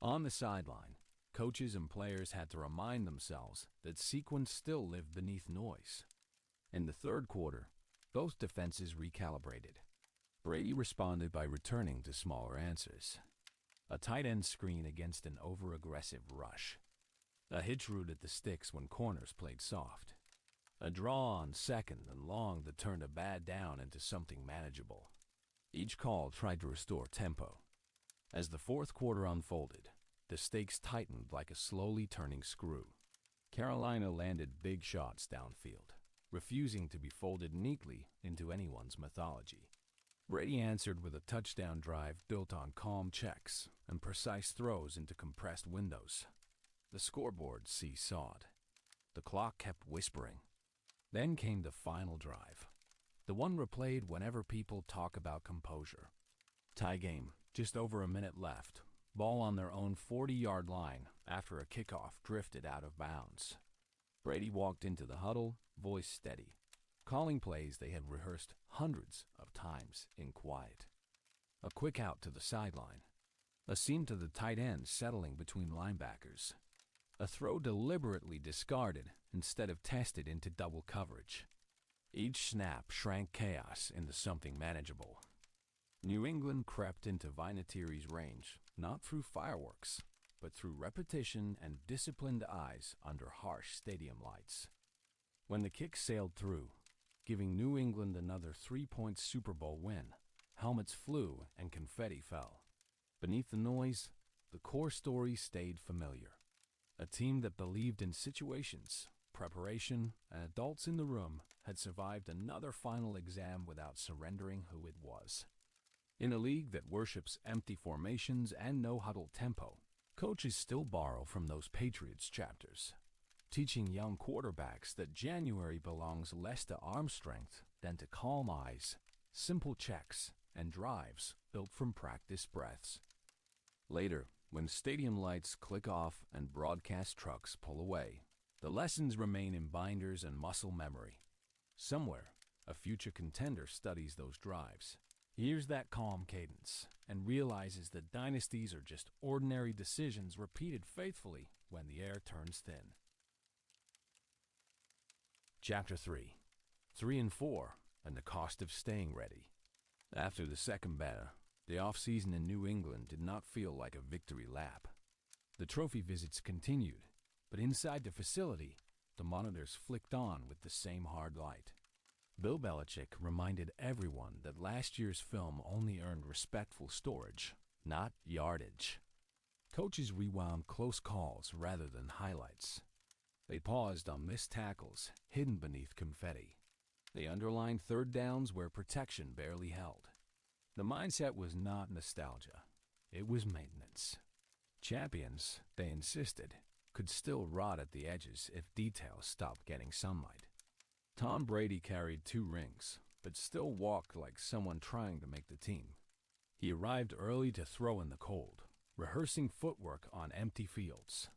On the sideline, coaches and players had to remind themselves that sequence still lived beneath noise. In the third quarter, both defenses recalibrated. Brady responded by returning to smaller answers. A tight end screen against an over-aggressive rush. A hitch route at the sticks when corners played soft. A draw on second and long that turned a bad down into something manageable. Each call tried to restore tempo. As the fourth quarter unfolded, the stakes tightened like a slowly turning screw. Carolina landed big shots downfield, refusing to be folded neatly into anyone's mythology. Brady answered with a touchdown drive built on calm checks and precise throws into compressed windows. The scoreboard seesawed. The clock kept whispering. Then came the final drive, the one replayed whenever people talk about composure. Tie game, just over a minute left. Ball on their own 40-yard line after a kickoff drifted out of bounds. Brady walked into the huddle, voice steady, calling plays they had rehearsed hundreds of times in quiet. A quick out to the sideline. A seam to the tight end settling between linebackers. A throw deliberately discarded instead of tested into double coverage. Each snap shrank chaos into something manageable. New England crept into Vinatieri's range, not through fireworks, but through repetition and disciplined eyes under harsh stadium lights. When the kick sailed through, giving New England another 3-point Super Bowl win, helmets flew and confetti fell. Beneath the noise, the core story stayed familiar. A team that believed in situations, preparation, and adults in the room had survived another final exam without surrendering who it was. In a league that worships empty formations and no-huddle tempo, coaches still borrow from those Patriots chapters, teaching young quarterbacks that January belongs less to arm strength than to calm eyes, simple checks, and drives built from practice breaths. Later, when stadium lights click off and broadcast trucks pull away, the lessons remain in binders and muscle memory. Somewhere, a future contender studies those drives, hears that calm cadence, and realizes that dynasties are just ordinary decisions repeated faithfully when the air turns thin. Chapter 3. 3 and 4, and the cost of staying ready. After the second beta, the off-season in New England did not feel like a victory lap. The trophy visits continued, but inside the facility, the monitors flicked on with the same hard light. Bill Belichick reminded everyone that last year's film only earned respectful storage, not yardage. Coaches rewound close calls rather than highlights. They paused on missed tackles hidden beneath confetti. They underlined third downs where protection barely held. The mindset was not nostalgia. It was maintenance. Champions, they insisted, could still rot at the edges if details stopped getting sunlight. Tom Brady carried 2 rings, but still walked like someone trying to make the team. He arrived early to throw in the cold, rehearsing footwork on empty fields.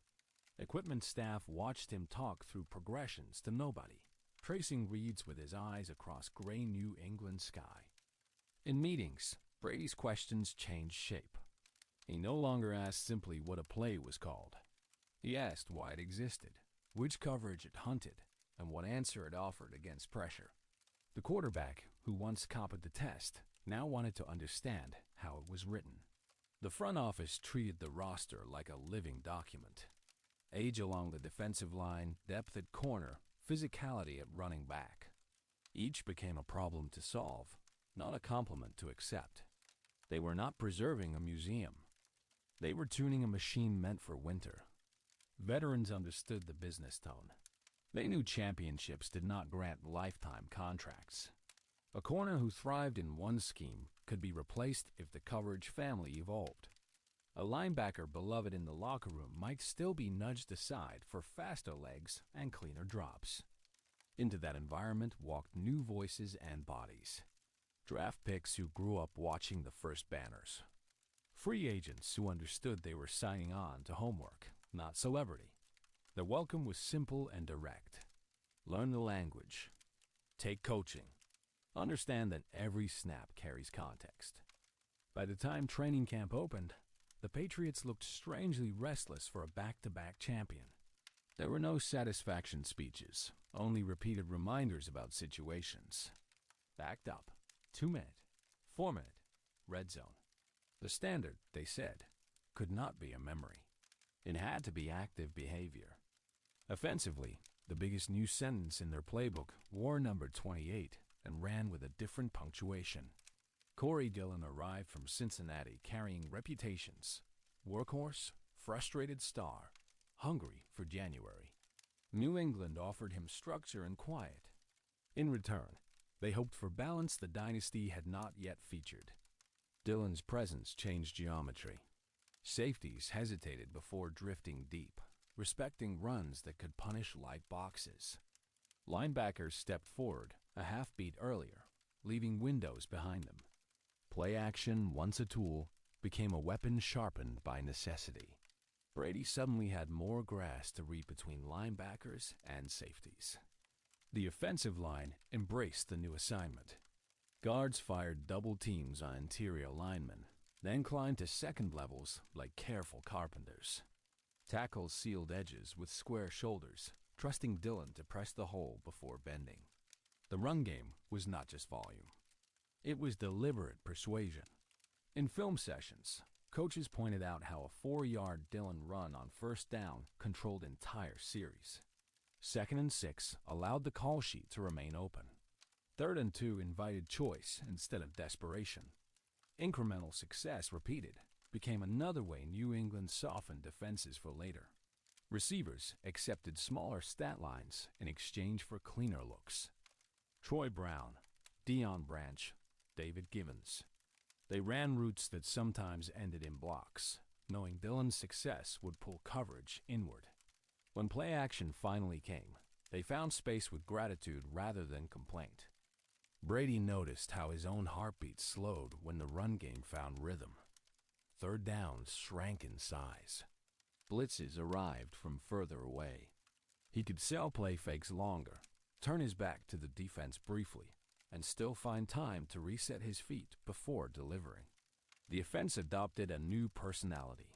Equipment staff watched him talk through progressions to nobody, tracing reads with his eyes across gray New England sky. In meetings, Brady's questions changed shape. He no longer asked simply what a play was called. He asked why it existed, which coverage it hunted, and what answer it offered against pressure. The quarterback, who once copied the test, now wanted to understand how it was written. The front office treated the roster like a living document. Age along the defensive line, depth at corner, physicality at running back. Each became a problem to solve, not a compliment to accept. They were not preserving a museum. They were tuning a machine meant for winter. Veterans understood the business tone. They knew championships did not grant lifetime contracts. A corner who thrived in one scheme could be replaced if the coverage family evolved. A linebacker beloved in the locker room might still be nudged aside for faster legs and cleaner drops. Into that environment walked new voices and bodies. Draft picks who grew up watching the first banners. Free agents who understood they were signing on to homework, not celebrity. Their welcome was simple and direct. Learn the language. Take coaching. Understand that every snap carries context. By the time training camp opened, the Patriots looked strangely restless for a back-to-back champion. There were no satisfaction speeches, only repeated reminders about situations. Backed up. 2-minute, 4-minute, red zone. The standard, they said, could not be a memory. It had to be active behavior. Offensively, the biggest new sentence in their playbook wore number 28 and ran with a different punctuation. Corey Dillon arrived from Cincinnati carrying reputations: workhorse, frustrated star, hungry for January. New England offered him structure and quiet. In return, they hoped for balance the dynasty had not yet featured. Dillon's presence changed geometry. Safeties hesitated before drifting deep, respecting runs that could punish light boxes. Linebackers stepped forward a half-beat earlier, leaving windows behind them. Play action, once a tool, became a weapon sharpened by necessity. Brady suddenly had more grass to read between linebackers and safeties. The offensive line embraced the new assignment. Guards fired double teams on interior linemen, then climbed to second levels like careful carpenters. Tackles sealed edges with square shoulders, trusting Dillon to press the hole before bending. The run game was not just volume. It was deliberate persuasion. In film sessions, coaches pointed out how a 4-yard Dillon run on first down controlled entire series. 2nd and 6 allowed the call sheet to remain open. 3rd and 2 invited choice instead of desperation. Incremental success repeated became another way New England softened defenses for later. Receivers accepted smaller stat lines in exchange for cleaner looks. Troy Brown, Deion Branch, David Givens. They ran routes that sometimes ended in blocks, knowing Dillon's success would pull coverage inward. When play action finally came, they found space with gratitude rather than complaint. Brady noticed how his own heartbeat slowed when the run game found rhythm. Third downs shrank in size. Blitzes arrived from further away. He could sell play fakes longer, turn his back to the defense briefly, and still find time to reset his feet before delivering. The offense adopted a new personality,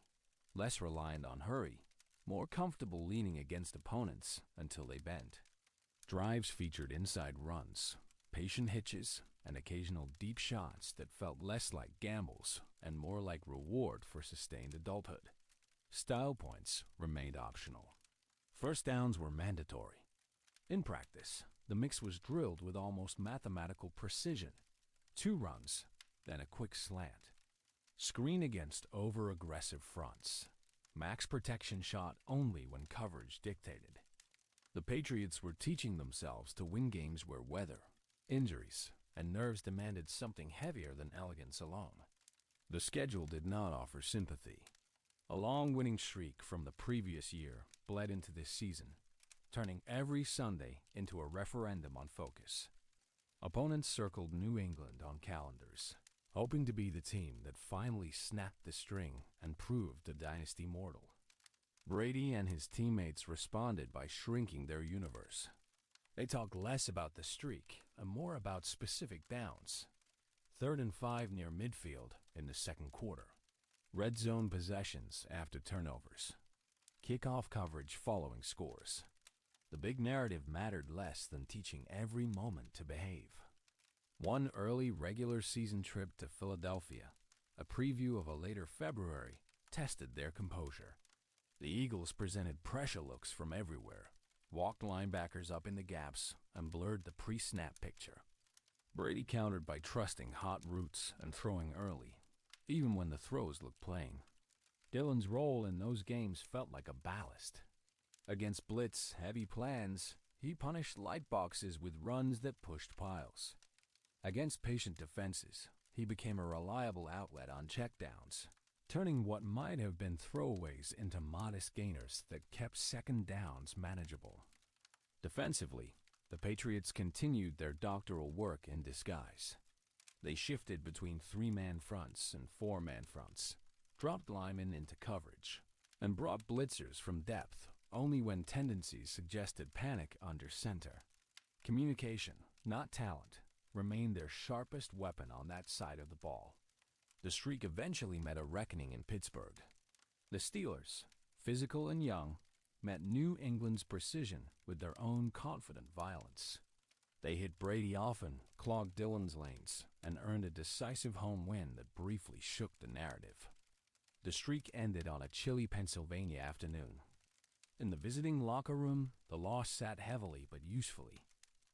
less reliant on hurry, more comfortable leaning against opponents until they bent. Drives featured inside runs, patient hitches, and occasional deep shots that felt less like gambles and more like reward for sustained adulthood. Style points remained optional. First downs were mandatory. In practice, the mix was drilled with almost mathematical precision. 2 runs, then a quick slant. Screen against over-aggressive fronts. Max protection shot only when coverage dictated. The Patriots were teaching themselves to win games where weather, injuries, and nerves demanded something heavier than elegance alone. The schedule did not offer sympathy. A long winning streak from the previous year bled into this season, turning every Sunday into a referendum on focus. Opponents circled New England on calendars, hoping to be the team that finally snapped the string and proved the dynasty mortal. Brady and his teammates responded by shrinking their universe. They talked less about the streak and more about specific downs. 3rd and 5 near midfield in the second quarter. Red zone possessions after turnovers. Kickoff coverage following scores. The big narrative mattered less than teaching every moment to behave. One early regular season trip to Philadelphia, a preview of a later February, tested their composure. The Eagles presented pressure looks from everywhere, walked linebackers up in the gaps, and blurred the pre-snap picture. Brady countered by trusting hot routes and throwing early, even when the throws looked plain. Dillon's role in those games felt like a ballast. Against blitz-heavy plans, he punished light boxes with runs that pushed piles. Against patient defenses, he became a reliable outlet on checkdowns, turning what might have been throwaways into modest gainers that kept second downs manageable. Defensively, the Patriots continued their doctoral work in disguise. They shifted between 3-man fronts and 4-man fronts, dropped linemen into coverage, and brought blitzers from depth only when tendencies suggested panic under center. Communication, not talent, remained their sharpest weapon on that side of the ball. The streak eventually met a reckoning in Pittsburgh. The Steelers, physical and young, met New England's precision with their own confident violence. They hit Brady often, clogged Dillon's lanes, and earned a decisive home win that briefly shook the narrative. The streak ended on a chilly Pennsylvania afternoon. In the visiting locker room, the loss sat heavily but usefully.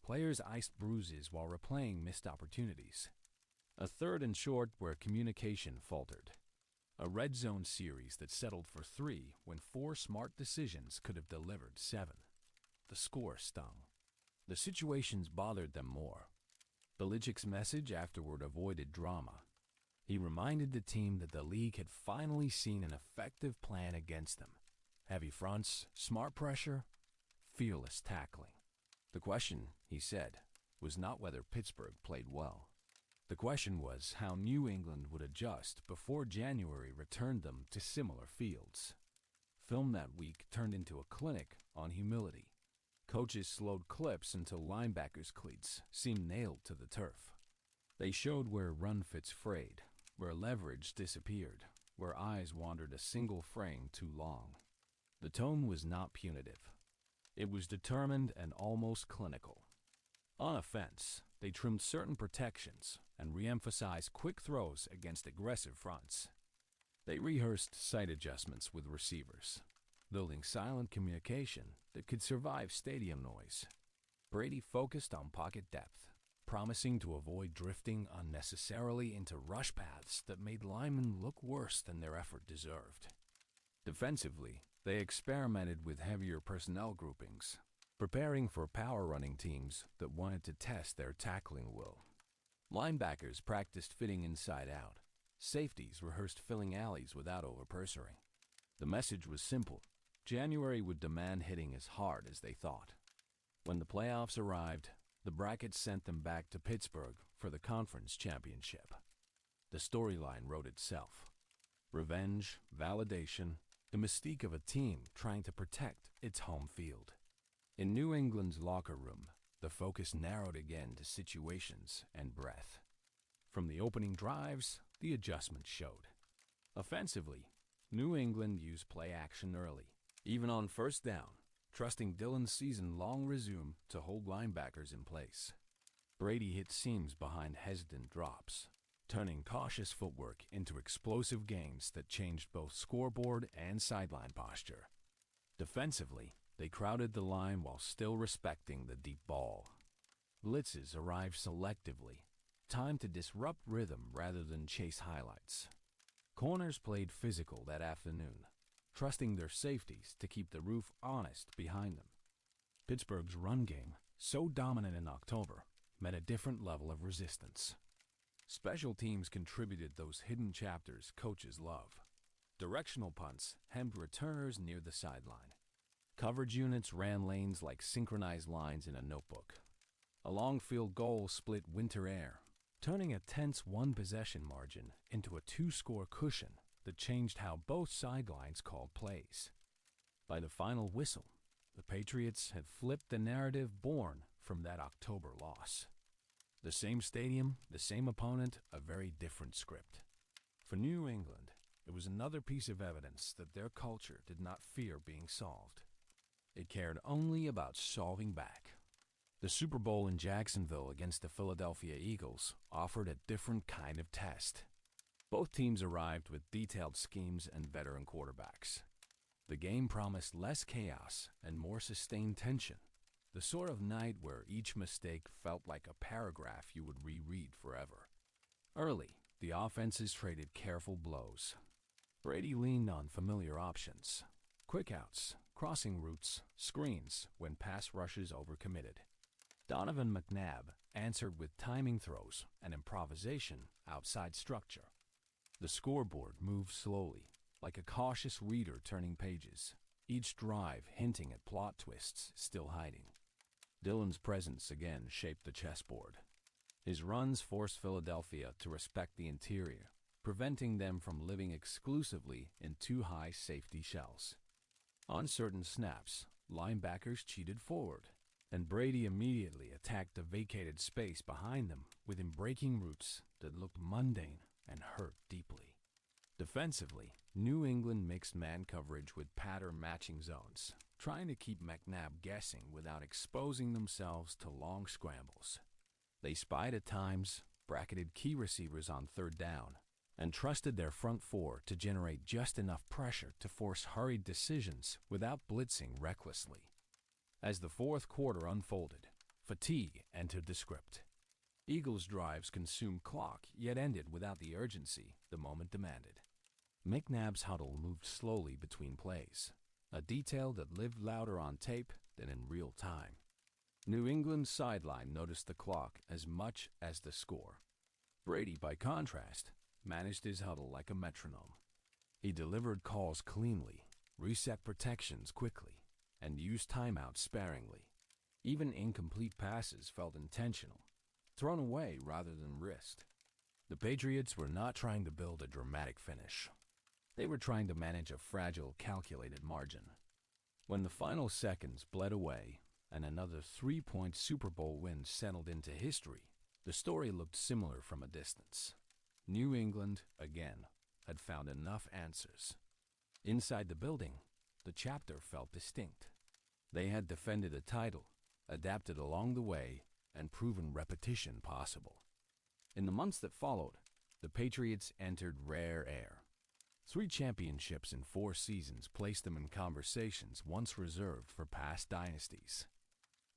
Players iced bruises while replaying missed opportunities. A 3rd and short where communication faltered. A red zone series that settled for 3 when 4 smart decisions could have delivered 7. The score stung. The situations bothered them more. Belichick's message afterward avoided drama. He reminded the team that the league had finally seen an effective plan against them. Heavy fronts, smart pressure, fearless tackling. The question, he said, was not whether Pittsburgh played well. The question was how New England would adjust before January returned them to similar fields. Film that week turned into a clinic on humility. Coaches slowed clips until linebackers' cleats seemed nailed to the turf. They showed where run fits frayed, where leverage disappeared, where eyes wandered a single frame too long. The tone was not punitive. It was determined and almost clinical. On offense, they trimmed certain protections and re-emphasized quick throws against aggressive fronts. They rehearsed sight adjustments with receivers, building silent communication that could survive stadium noise. Brady focused on pocket depth, promising to avoid drifting unnecessarily into rush paths that made linemen look worse than their effort deserved. Defensively, they experimented with heavier personnel groupings, preparing for power-running teams that wanted to test their tackling will. Linebackers practiced fitting inside out. Safeties rehearsed filling alleys without over-pressuring. The message was simple. January would demand hitting as hard as they thought. When the playoffs arrived, the bracket sent them back to Pittsburgh for the conference championship. The storyline wrote itself. Revenge, validation, the mystique of a team trying to protect its home field. In New England's locker room, the focus narrowed again to situations and breath. From the opening drives, the adjustments showed. Offensively, New England used play action early, even on first down, trusting Dillon's season-long resume to hold linebackers in place. Brady hit seams behind hesitant drops, turning cautious footwork into explosive gains that changed both scoreboard and sideline posture. Defensively, they crowded the line while still respecting the deep ball. Blitzes arrived selectively, timed to disrupt rhythm rather than chase highlights. Corners played physical that afternoon, trusting their safeties to keep the roof honest behind them. Pittsburgh's run game, so dominant in October, met a different level of resistance. Special teams contributed those hidden chapters coaches love. Directional punts hemmed returners near the sideline. Coverage units ran lanes like synchronized lines in a notebook. A long field goal split winter air, turning a tense one-possession margin into a two-score cushion that changed how both sidelines called plays. By the final whistle, the Patriots had flipped the narrative born from that October loss. The same stadium, the same opponent, a very different script. For New England, it was another piece of evidence that their culture did not fear being solved. It cared only about solving back. The Super Bowl in Jacksonville against the Philadelphia Eagles offered a different kind of test. Both teams arrived with detailed schemes and veteran quarterbacks. The game promised less chaos and more sustained tension, the sort of night where each mistake felt like a paragraph you would reread forever. Early, the offenses traded careful blows. Brady leaned on familiar options: quick outs, crossing routes, screens when pass rushes overcommitted. Donovan McNabb answered with timing throws and improvisation outside structure. The scoreboard moved slowly, like a cautious reader turning pages, each drive hinting at plot twists still hiding. Dillon's presence again shaped the chessboard. His runs forced Philadelphia to respect the interior, preventing them from living exclusively in two high safety shells. On certain snaps, linebackers cheated forward, and Brady immediately attacked the vacated space behind them with breaking routes that looked mundane and hurt deeply. Defensively, New England mixed man coverage with pattern-matching zones, trying to keep McNabb guessing without exposing themselves to long scrambles. They spied at times, bracketed key receivers on third down, and trusted their front four to generate just enough pressure to force hurried decisions without blitzing recklessly. As the fourth quarter unfolded, fatigue entered the script. Eagles' drives consumed clock, yet ended without the urgency the moment demanded. McNabb's huddle moved slowly between plays, a detail that lived louder on tape than in real time. New England's sideline noticed the clock as much as the score. Brady, by contrast, managed his huddle like a metronome. He delivered calls cleanly, reset protections quickly, and used timeouts sparingly. Even incomplete passes felt intentional, thrown away rather than risked. The Patriots were not trying to build a dramatic finish. They were trying to manage a fragile, calculated margin. When the final seconds bled away and another 3-point Super Bowl win settled into history, the story looked similar from a distance. New England, again, had found enough answers. Inside the building, the chapter felt distinct. They had defended the title, adapted along the way, and proven repetition possible. In the months that followed, the Patriots entered rare air. 3 championships in 4 seasons placed them in conversations once reserved for past dynasties.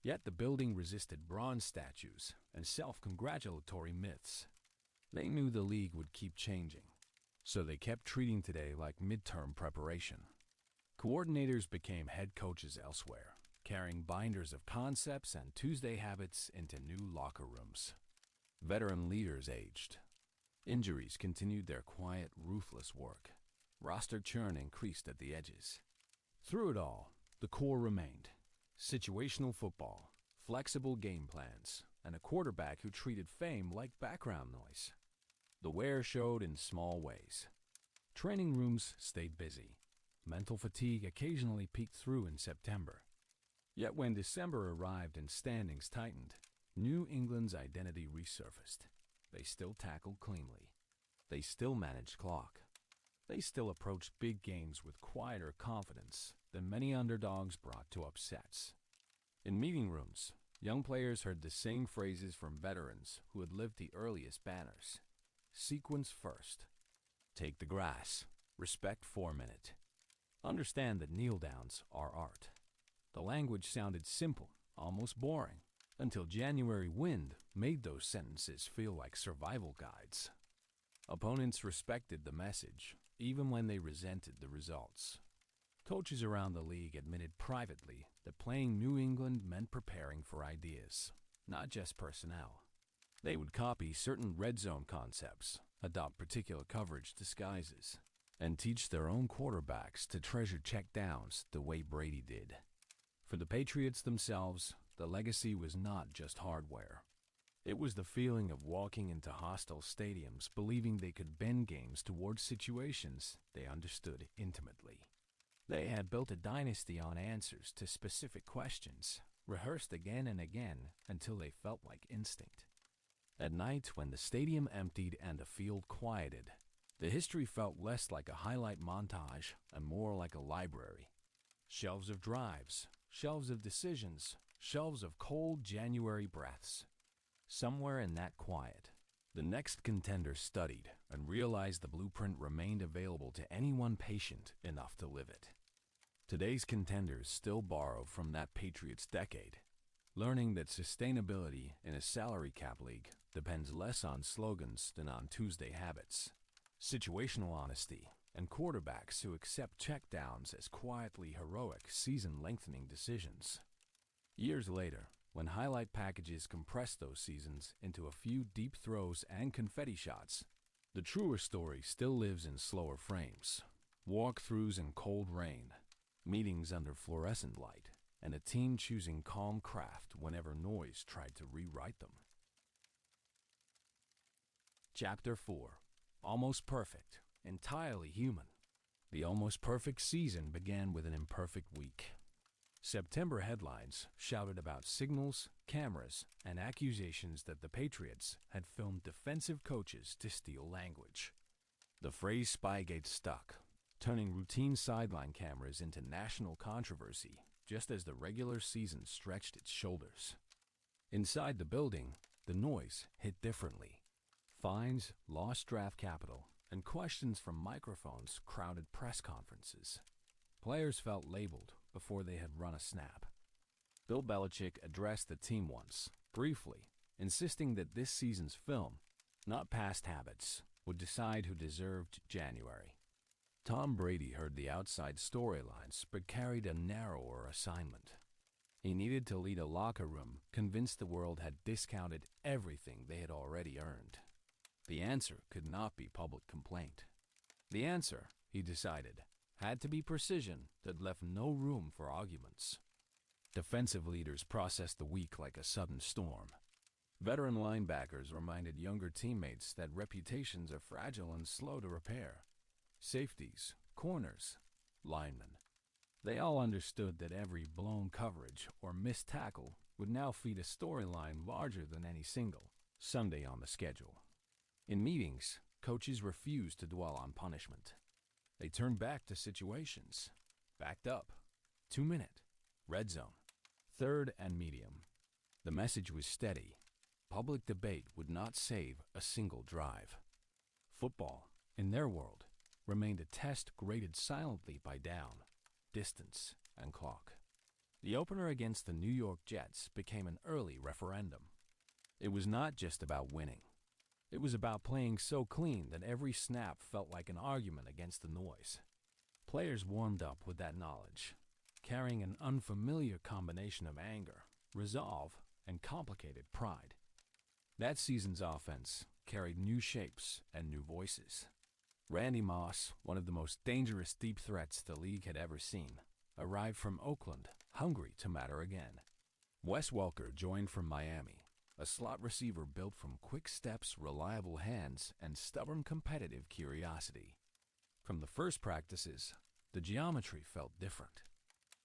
Yet the building resisted bronze statues and self-congratulatory myths. They knew the league would keep changing, so they kept treating today like midterm preparation. Coordinators became head coaches elsewhere, carrying binders of concepts and Tuesday habits into new locker rooms. Veteran leaders aged. Injuries continued their quiet, ruthless work. Roster churn increased at the edges. Through it all, the core remained. Situational football, flexible game plans, and a quarterback who treated fame like background noise. The wear showed in small ways. Training rooms stayed busy. Mental fatigue occasionally peeked through in September. Yet when December arrived and standings tightened, New England's identity resurfaced. They still tackled cleanly. They still managed clock. They still approached big games with quieter confidence than many underdogs brought to upsets. In meeting rooms, young players heard the same phrases from veterans who had lived the earliest banners. Sequence first. Take the grass. Respect 4 minute. Understand that kneel-downs are art. The language sounded simple, almost boring, until January wind made those sentences feel like survival guides. Opponents respected the message, even when they resented the results. Coaches around the league admitted privately that playing New England meant preparing for ideas, not just personnel. They would copy certain red zone concepts, adopt particular coverage disguises, and teach their own quarterbacks to treasure checkdowns the way Brady did. For the Patriots themselves, the legacy was not just hardware. It was the feeling of walking into hostile stadiums believing they could bend games towards situations they understood intimately. They had built a dynasty on answers to specific questions, rehearsed again and again until they felt like instinct. At night, when the stadium emptied and the field quieted, the history felt less like a highlight montage and more like a library. Shelves of drives, shelves of decisions, shelves of cold January breaths. Somewhere in that quiet, the next contender studied and realized the blueprint remained available to anyone patient enough to live it. Today's contenders still borrow from that Patriots decade, learning that sustainability in a salary cap league depends less on slogans than on Tuesday habits, situational honesty, and quarterbacks who accept checkdowns as quietly heroic season-lengthening decisions. Years later, when highlight packages compress those seasons into a few deep throws and confetti shots, the truer story still lives in slower frames, walkthroughs in cold rain, meetings under fluorescent light, and a team choosing calm craft whenever noise tried to rewrite them. Chapter 4. Almost Perfect, Entirely Human. The almost perfect season began with an imperfect week. September headlines shouted about signals, cameras, and accusations that the Patriots had filmed defensive coaches to steal language. The phrase Spygate stuck, turning routine sideline cameras into national controversy just as the regular season stretched its shoulders. Inside the building, the noise hit differently. Fines, lost draft capital, and questions from microphones crowded press conferences. Players felt labeled before they had run a snap. Bill Belichick addressed the team once, briefly, insisting that this season's film, not past habits, would decide who deserved January. Tom Brady heard the outside storylines but carried a narrower assignment. He needed to lead a locker room convinced the world had discounted everything they had already earned. The answer could not be public complaint. The answer, he decided, had to be precision that left no room for arguments. Defensive leaders processed the week like a sudden storm. Veteran linebackers reminded younger teammates that reputations are fragile and slow to repair. Safeties, corners, linemen. They all understood that every blown coverage or missed tackle would now feed a storyline larger than any single Sunday on the schedule. In meetings, coaches refused to dwell on punishment. They turned back to situations. Backed up. 2 minute. Red zone. Third and medium. The message was steady. Public debate would not save a single drive. Football, in their world, remained a test graded silently by down, distance, and clock. The opener against the New York Jets became an early referendum. It was not just about winning. It was about playing so clean that every snap felt like an argument against the noise. Players warmed up with that knowledge, carrying an unfamiliar combination of anger, resolve, and complicated pride. That season's offense carried new shapes and new voices. Randy Moss, one of the most dangerous deep threats the league had ever seen, arrived from Oakland, hungry to matter again. Wes Welker joined from Miami, a slot receiver built from quick steps, reliable hands, and stubborn competitive curiosity. From the first practices, the geometry felt different.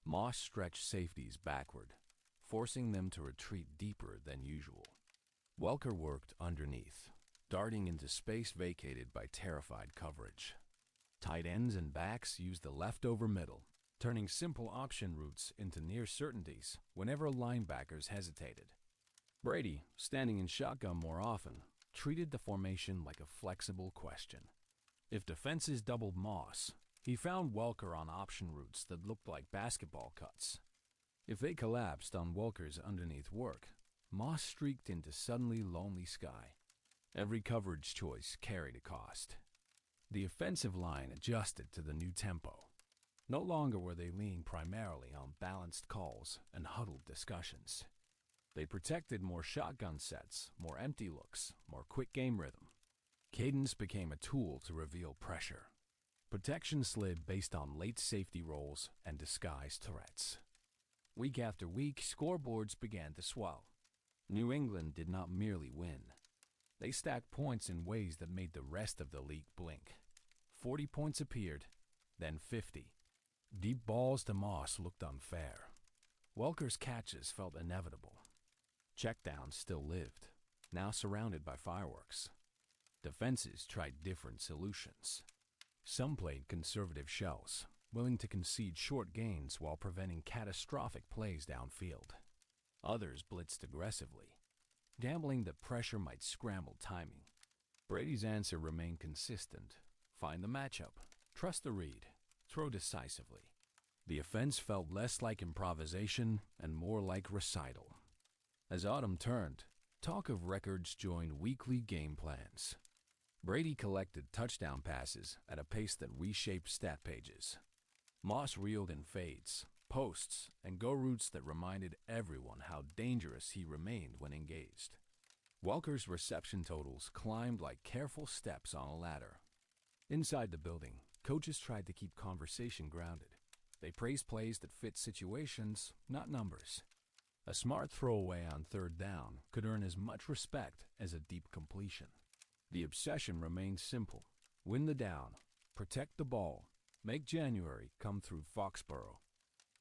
Moss stretched safeties backward, forcing them to retreat deeper than usual. Welker worked underneath, darting into space vacated by terrified coverage. Tight ends and backs used the leftover middle, turning simple option routes into near certainties whenever linebackers hesitated. Brady, standing in shotgun more often, treated the formation like a flexible question. If defenses doubled Moss, he found Welker on option routes that looked like basketball cuts. If they collapsed on Welker's underneath work, Moss streaked into suddenly lonely sky. Every coverage choice carried a cost. The offensive line adjusted to the new tempo. No longer were they leaning primarily on balanced calls and huddled discussions. They protected more shotgun sets, more empty looks, more quick game rhythm. Cadence became a tool to reveal pressure. Protection slid based on late safety rolls and disguised threats. Week after week, scoreboards began to swell. New England did not merely win. They stacked points in ways that made the rest of the league blink. 40 points appeared, then 50. Deep balls to Moss looked unfair. Welker's catches felt inevitable. Checkdowns still lived, now surrounded by fireworks. Defenses tried different solutions. Some played conservative shells, willing to concede short gains while preventing catastrophic plays downfield. Others blitzed aggressively, gambling that pressure might scramble timing. Brady's answer remained consistent. Find the matchup, trust the read, throw decisively. The offense felt less like improvisation and more like recital. As autumn turned, talk of records joined weekly game plans. Brady collected touchdown passes at a pace that reshaped stat pages. Moss reeled in fades, posts, and go routes that reminded everyone how dangerous he remained when engaged. Welker's reception totals climbed like careful steps on a ladder. Inside the building, coaches tried to keep conversation grounded. They praised plays that fit situations, not numbers. A smart throwaway on third down could earn as much respect as a deep completion. The obsession remained simple. Win the down, protect the ball, make January come through Foxborough.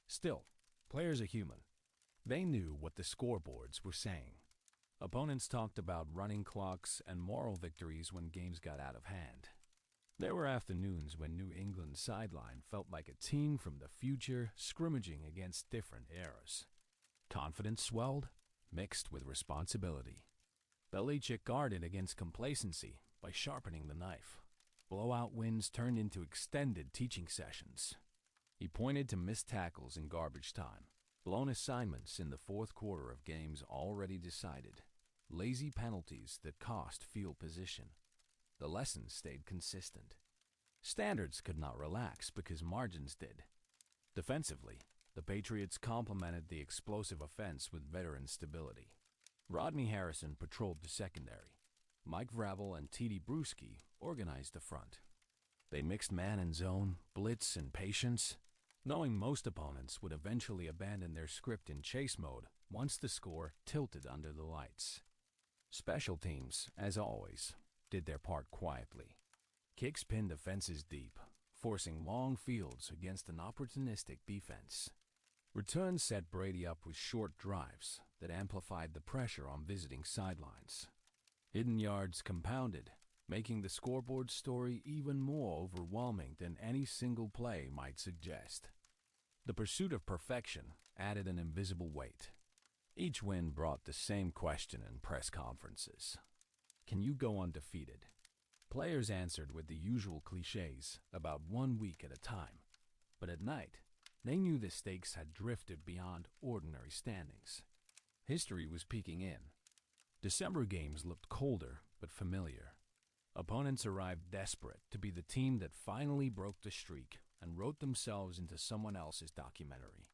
Still, players are human. They knew what the scoreboards were saying. Opponents talked about running clocks and moral victories when games got out of hand. There were afternoons when New England's sideline felt like a team from the future scrimmaging against different eras. Confidence swelled, mixed with responsibility. Belichick guarded against complacency by sharpening the knife. Blowout wins turned into extended teaching sessions. He pointed to missed tackles in garbage time, blown assignments in the fourth quarter of games already decided, lazy penalties that cost field position. The lessons stayed consistent. Standards could not relax because margins did. Defensively, the Patriots complemented the explosive offense with veteran stability. Rodney Harrison patrolled the secondary. Mike Vrabel and T.D. Bruschi organized the front. They mixed man and zone, blitz and patience, knowing most opponents would eventually abandon their script in chase mode once the score tilted under the lights. Special teams, as always, did their part quietly. Kicks pinned defenses deep, forcing long fields against an opportunistic defense. Returns set Brady up with short drives that amplified the pressure on visiting sidelines. Hidden yards compounded, making the scoreboard story even more overwhelming than any single play might suggest. The pursuit of perfection added an invisible weight. Each win brought the same question in press conferences. Can you go undefeated? Players answered with the usual cliches about 1 week at a time. But at night, They knew the stakes had drifted beyond ordinary standings. History was peeking in. December games looked colder but familiar. Opponents arrived desperate to be the team that finally broke the streak and wrote themselves into someone else's documentary.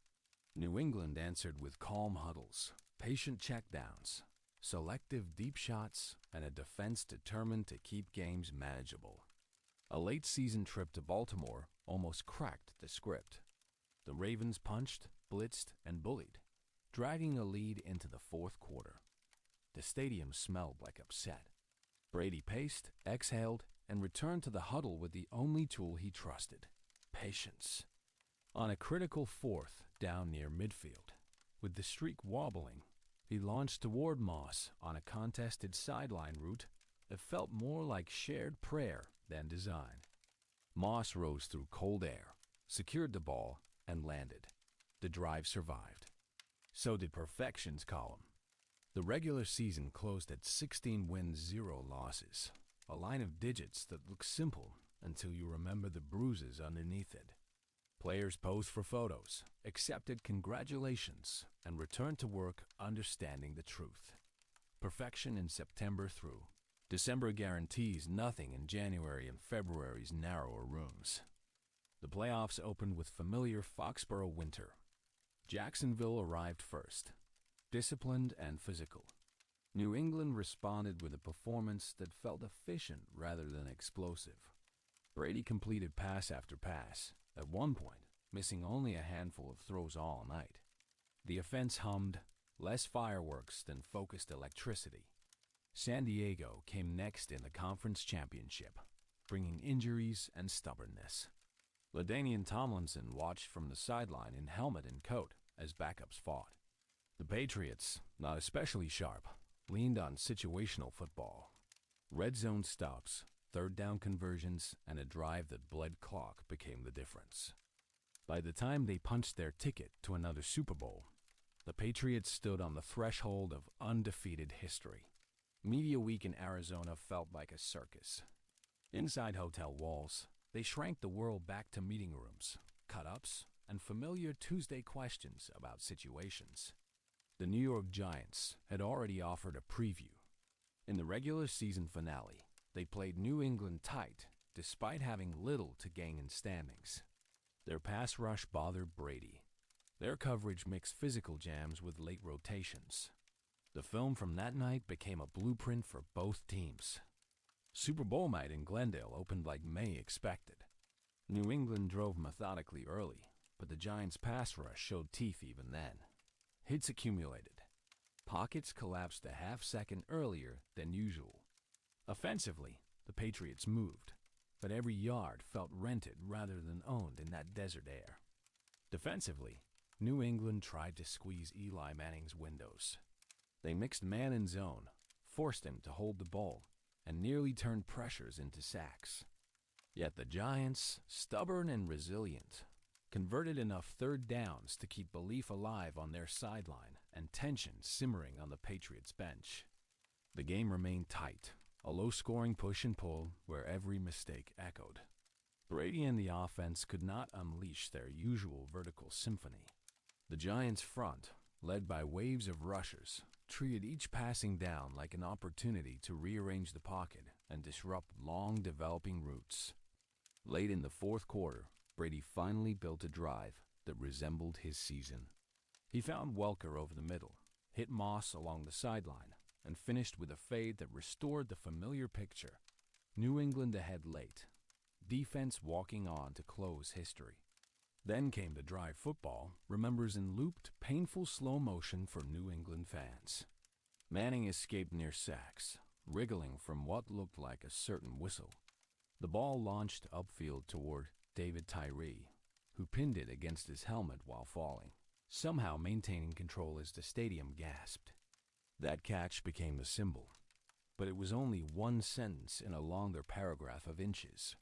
New England answered with calm huddles, patient checkdowns, selective deep shots, and a defense determined to keep games manageable. A late-season trip to Baltimore almost cracked the script. The Ravens punched, blitzed, and bullied, dragging a lead into the fourth quarter. The stadium smelled like upset. Brady paced, exhaled, and returned to the huddle with the only tool he trusted: patience. On a critical fourth down near midfield, with the streak wobbling, he launched toward Moss on a contested sideline route that felt more like shared prayer than design. Moss rose through cold air, secured the ball, and landed. The drive survived. So did Perfection's column. The regular season closed at 16 wins, 0 losses, a line of digits that looks simple until you remember the bruises underneath it. Players posed for photos, accepted congratulations, and returned to work understanding the truth. Perfection in September through. December guarantees nothing in January and February's narrower rooms. The playoffs opened with familiar Foxborough winter. Jacksonville arrived first, disciplined and physical. New England responded with a performance that felt efficient rather than explosive. Brady completed pass after pass, at one point missing only a handful of throws all night. The offense hummed, less fireworks than focused electricity. San Diego came next in the conference championship, bringing injuries and stubbornness. LaDainian Tomlinson watched from the sideline in helmet and coat as backups fought. The Patriots, not especially sharp, leaned on situational football. Red zone stops, third down conversions, and a drive that bled clock became the difference. By the time they punched their ticket to another Super Bowl, the Patriots stood on the threshold of undefeated history. Media week in Arizona felt like a circus. Inside hotel walls, they shrank the world back to meeting rooms, cut-ups, and familiar Tuesday questions about situations. The New York Giants had already offered a preview. In the regular season finale, they played New England tight, despite having little to gain in standings. Their pass rush bothered Brady. Their coverage mixed physical jams with late rotations. The film from that night became a blueprint for both teams. Super Bowl night in Glendale opened like May expected. New England drove methodically early, but the Giants' pass rush showed teeth even then. Hits accumulated. Pockets collapsed a half-second earlier than usual. Offensively, the Patriots moved, but every yard felt rented rather than owned in that desert air. Defensively, New England tried to squeeze Eli Manning's windows. They mixed man and zone, forced him to hold the ball, and nearly turned pressures into sacks. Yet the Giants, stubborn and resilient, converted enough third downs to keep belief alive on their sideline and tension simmering on the Patriots' bench. The game remained tight, a low-scoring push and pull where every mistake echoed. Brady and the offense could not unleash their usual vertical symphony. The Giants' front, led by waves of rushers, treated each passing down like an opportunity to rearrange the pocket and disrupt long developing routes. Late in the fourth quarter, Brady finally built a drive that resembled his season. He found Welker over the middle, hit Moss along the sideline, and finished with a fade that restored the familiar picture. New England ahead late, defense walking on to close history. Then came the drive football, remembers in looped, painful slow motion for New England fans. Manning escaped near sacks, wriggling from what looked like a certain whistle. The ball launched upfield toward David Tyree, who pinned it against his helmet while falling, somehow maintaining control as the stadium gasped. That catch became the symbol, but it was only one sentence in a longer paragraph of inches.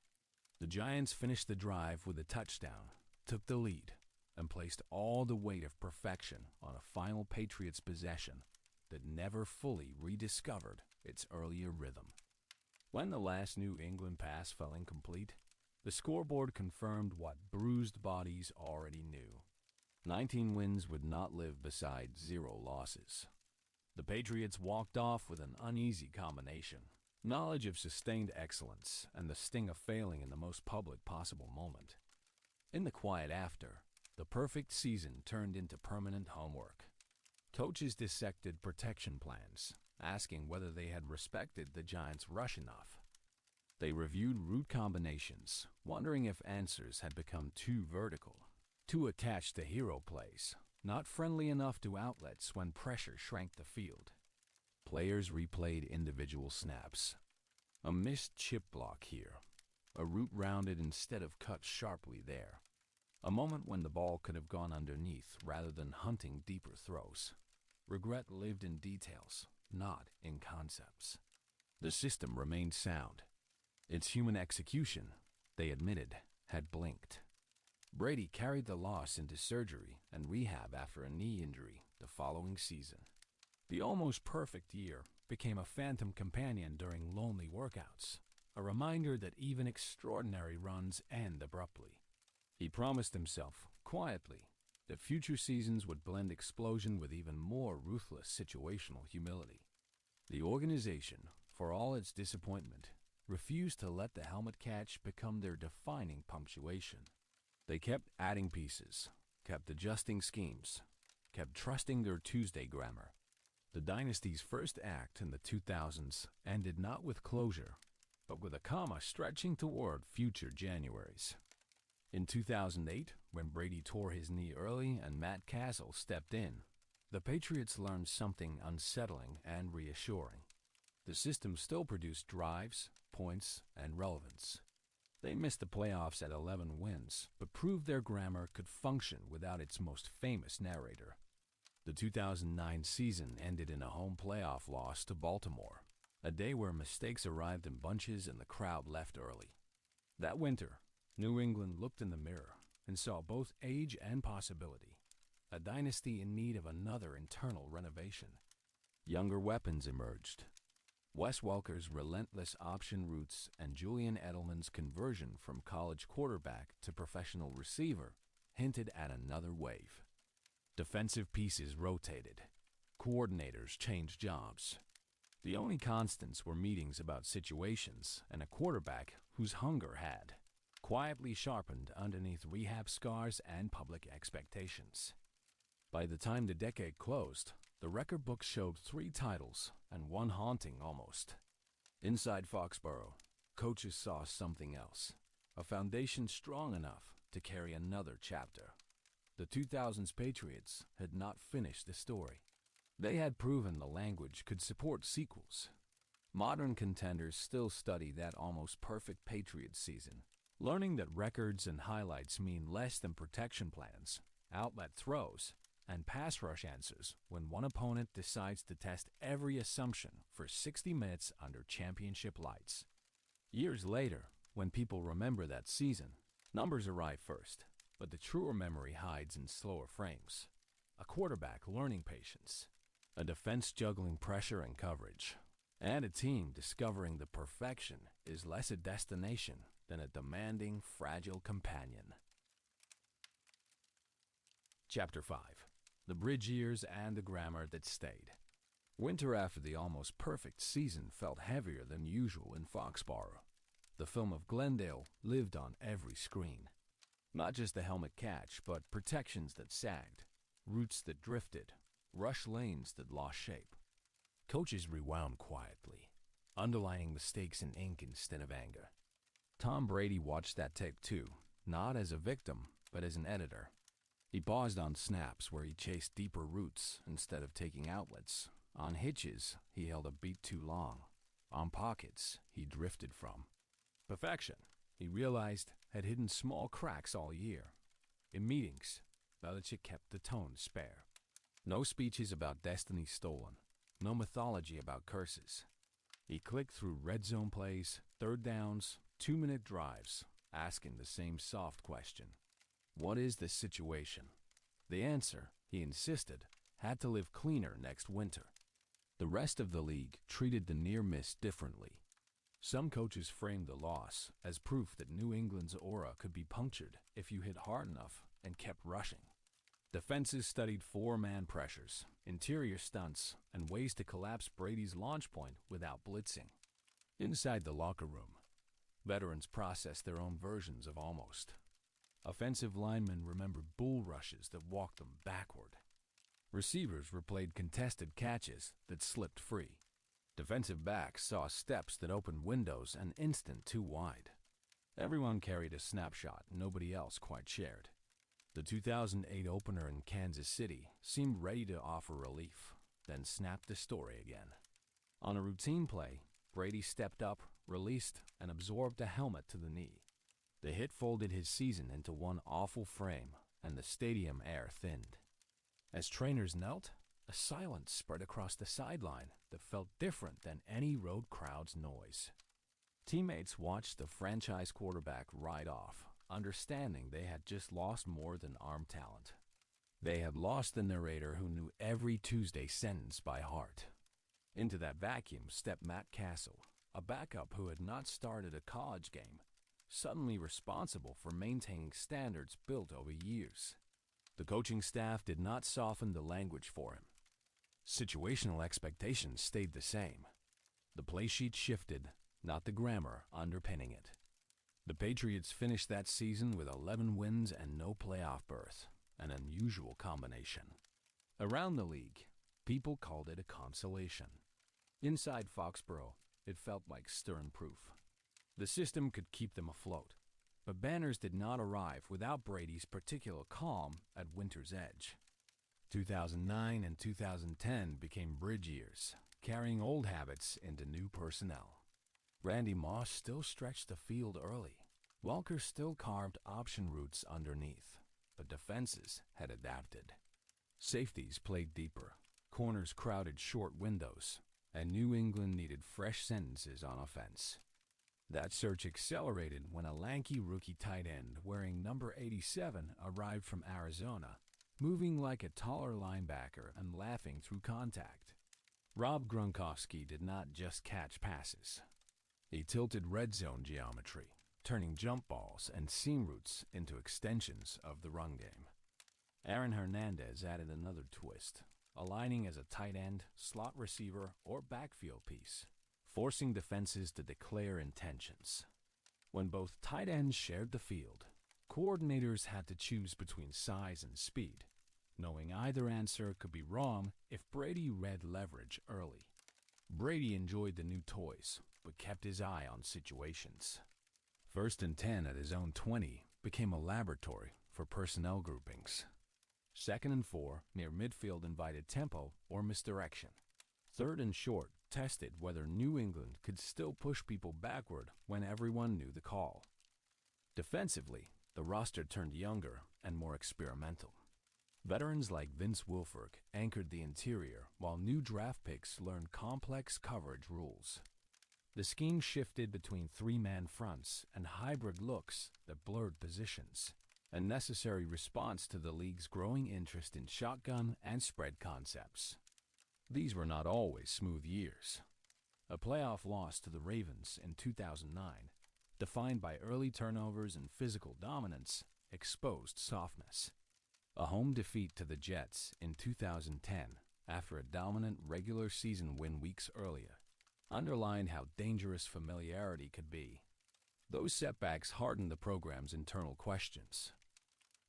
The Giants finished the drive with a touchdown, took the lead, and placed all the weight of perfection on a final Patriots possession that never fully rediscovered its earlier rhythm. When the last New England pass fell incomplete, The scoreboard confirmed what bruised bodies already knew. 19 wins would not live beside 0 losses. The Patriots walked off with an uneasy combination: knowledge of sustained excellence and the sting of failing in the most public possible moment. In the quiet after, the perfect season turned into permanent homework. Coaches dissected protection plans, asking whether they had respected the Giants' rush enough. They reviewed route combinations, wondering if answers had become too vertical, too attached to hero plays, not friendly enough to outlets when pressure shrank the field. Players replayed individual snaps. A missed chip block here, a route rounded instead of cut sharply there, a moment when the ball could have gone underneath rather than hunting deeper throws. Regret lived in details, not in concepts. The system remained sound. Its human execution, they admitted, had blinked. Brady carried the loss into surgery and rehab after a knee injury the following season. The almost perfect year became a phantom companion during lonely workouts, a reminder that even extraordinary runs end abruptly. He promised himself, quietly, that future seasons would blend explosion with even more ruthless situational humility. The organization, for all its disappointment, refused to let the helmet catch become their defining punctuation. They kept adding pieces, kept adjusting schemes, kept trusting their Tuesday grammar. The dynasty's first act in the 2000s ended not with closure, but with a comma stretching toward future Januaries. In 2008, when Brady tore his knee early and Matt Castle stepped in, the Patriots learned something unsettling and reassuring. The system still produced drives, points, and relevance. They missed the playoffs at 11 wins, but proved their grammar could function without its most famous narrator. The 2009 season ended in a home playoff loss to Baltimore, a day where mistakes arrived in bunches and the crowd left early. That winter, New England looked in the mirror and saw both age and possibility, a dynasty in need of another internal renovation. Younger weapons emerged. Wes Welker's relentless option routes and Julian Edelman's conversion from college quarterback to professional receiver hinted at another wave. Defensive pieces rotated. Coordinators changed jobs. The only constants were meetings about situations and a quarterback whose hunger had quietly sharpened underneath rehab scars and public expectations. By the time the decade closed, the record books showed 3 titles and 1 haunting almost. Inside Foxborough, coaches saw something else, a foundation strong enough to carry another chapter. The 2000s Patriots had not finished the story. They had proven the language could support sequels. Modern contenders still study that almost perfect Patriots season, learning that records and highlights mean less than protection plans, outlet throws, and pass rush answers when one opponent decides to test every assumption for 60 minutes under championship lights. Years later, when people remember that season, numbers arrive first, but the truer memory hides in slower frames. A quarterback learning patience, a defense juggling pressure and coverage, and a team discovering the perfection is less a destination than a demanding, fragile companion. Chapter 5. The Bridge Years and the Grammar That Stayed. Winter after the almost perfect season felt heavier than usual in Foxborough. The film of Glendale lived on every screen. Not just the helmet catch, but protections that sagged, routes that drifted, rush lanes that lost shape. Coaches rewound quietly, underlining mistakes in ink instead of anger. Tom Brady watched that tape too, not as a victim, but as an editor. He paused on snaps where he chased deeper routes instead of taking outlets. On hitches, he held a beat too long. On pockets, he drifted from. Perfection, he realized, had hidden small cracks all year. In meetings, Belichick kept the tone spare. No speeches about destiny stolen. No mythology about curses. He clicked through red zone plays, third downs, 2-minute drives, asking the same soft question. What is the situation? The answer, he insisted, had to live cleaner next winter. The rest of the league treated the near miss differently. Some coaches framed the loss as proof that New England's aura could be punctured if you hit hard enough and kept rushing. Defenses studied four-man pressures, interior stunts, and ways to collapse Brady's launch point without blitzing. Inside the locker room, veterans processed their own versions of almost. Offensive linemen remembered bull rushes that walked them backward. Receivers replayed contested catches that slipped free. Defensive backs saw steps that opened windows an instant too wide. Everyone carried a snapshot nobody else quite shared. The 2008 opener in Kansas City seemed ready to offer relief, then snapped the story again. On a routine play, Brady stepped up, released, and absorbed a helmet to the knee. The hit folded his season into one awful frame, and the stadium air thinned. As trainers knelt, a silence spread across the sideline that felt different than any road crowd's noise. Teammates watched the franchise quarterback ride off, understanding they had just lost more than arm talent. They had lost the narrator who knew every Tuesday sentence by heart. Into that vacuum stepped Matt Castle, a backup who had not started a college game, suddenly responsible for maintaining standards built over years. The coaching staff did not soften the language for him. Situational expectations stayed the same. The play sheet shifted, not the grammar underpinning it. The Patriots finished that season with 11 wins and no playoff berth, an unusual combination. Around the league, people called it a consolation. Inside Foxborough, it felt like stern proof. The system could keep them afloat, but banners did not arrive without Brady's particular calm at winter's edge. 2009 and 2010 became bridge years, carrying old habits into new personnel. Randy Moss still stretched the field early. Walker still carved option routes underneath, but defenses had adapted. Safeties played deeper, corners crowded short windows, and New England needed fresh sentences on offense. That search accelerated when a lanky rookie tight end wearing number 87 arrived from Arizona, moving like a taller linebacker and laughing through contact. Rob Gronkowski did not just catch passes. He tilted red zone geometry, turning jump balls and seam routes into extensions of the run game. Aaron Hernandez added another twist, aligning as a tight end, slot receiver, or backfield piece, forcing defenses to declare intentions. When both tight ends shared the field, coordinators had to choose between size and speed, knowing either answer could be wrong if Brady read leverage early. Brady enjoyed the new toys, but kept his eye on situations. 1st and 10 at his own 20 became a laboratory for personnel groupings. 2nd and 4 near midfield invited tempo or misdirection. 3rd and short tested whether New England could still push people backward when everyone knew the call. Defensively, the roster turned younger and more experimental. Veterans like Vince Wilfork anchored the interior while new draft picks learned complex coverage rules. The scheme shifted between three-man fronts and hybrid looks that blurred positions, a necessary response to the league's growing interest in shotgun and spread concepts. These were not always smooth years. A playoff loss to the Ravens in 2009, defined by early turnovers and physical dominance, exposed softness. A home defeat to the Jets in 2010, after a dominant regular season win weeks earlier, underlined how dangerous familiarity could be. Those setbacks hardened the program's internal questions.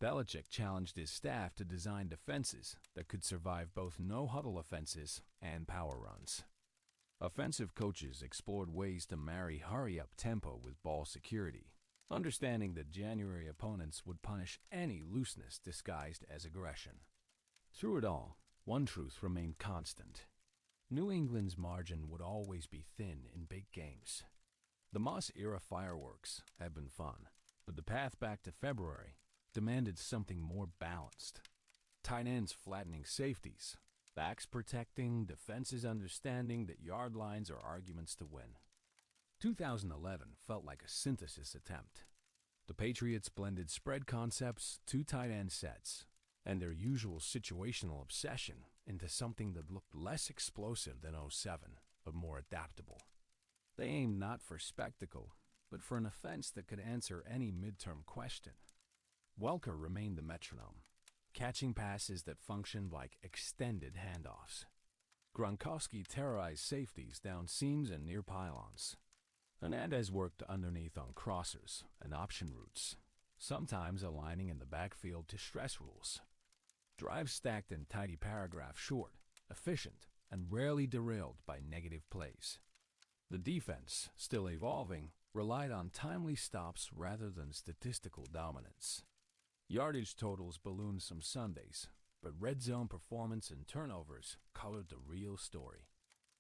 Belichick challenged his staff to design defenses that could survive both no-huddle offenses and power runs. Offensive coaches explored ways to marry hurry-up tempo with ball security, understanding that January opponents would punish any looseness disguised as aggression. Through it all, one truth remained constant. New England's margin would always be thin in big games. The Moss-era fireworks had been fun, but the path back to February demanded something more balanced. Tight ends flattening safeties, backs protecting, defenses understanding that yard lines are arguments to win. 2011 felt like a synthesis attempt. The Patriots blended spread concepts, two tight end sets, and their usual situational obsession into something that looked less explosive than '07, but more adaptable. They aimed not for spectacle, but for an offense that could answer any midterm question. Welker remained the metronome, catching passes that functioned like extended handoffs. Gronkowski terrorized safeties down seams and near pylons. Hernandez worked underneath on crossers and option routes, sometimes aligning in the backfield to stress rules. Drives stacked in tidy paragraphs short, efficient, and rarely derailed by negative plays. The defense, still evolving, relied on timely stops rather than statistical dominance. Yardage totals ballooned some Sundays, but red zone performance and turnovers colored the real story.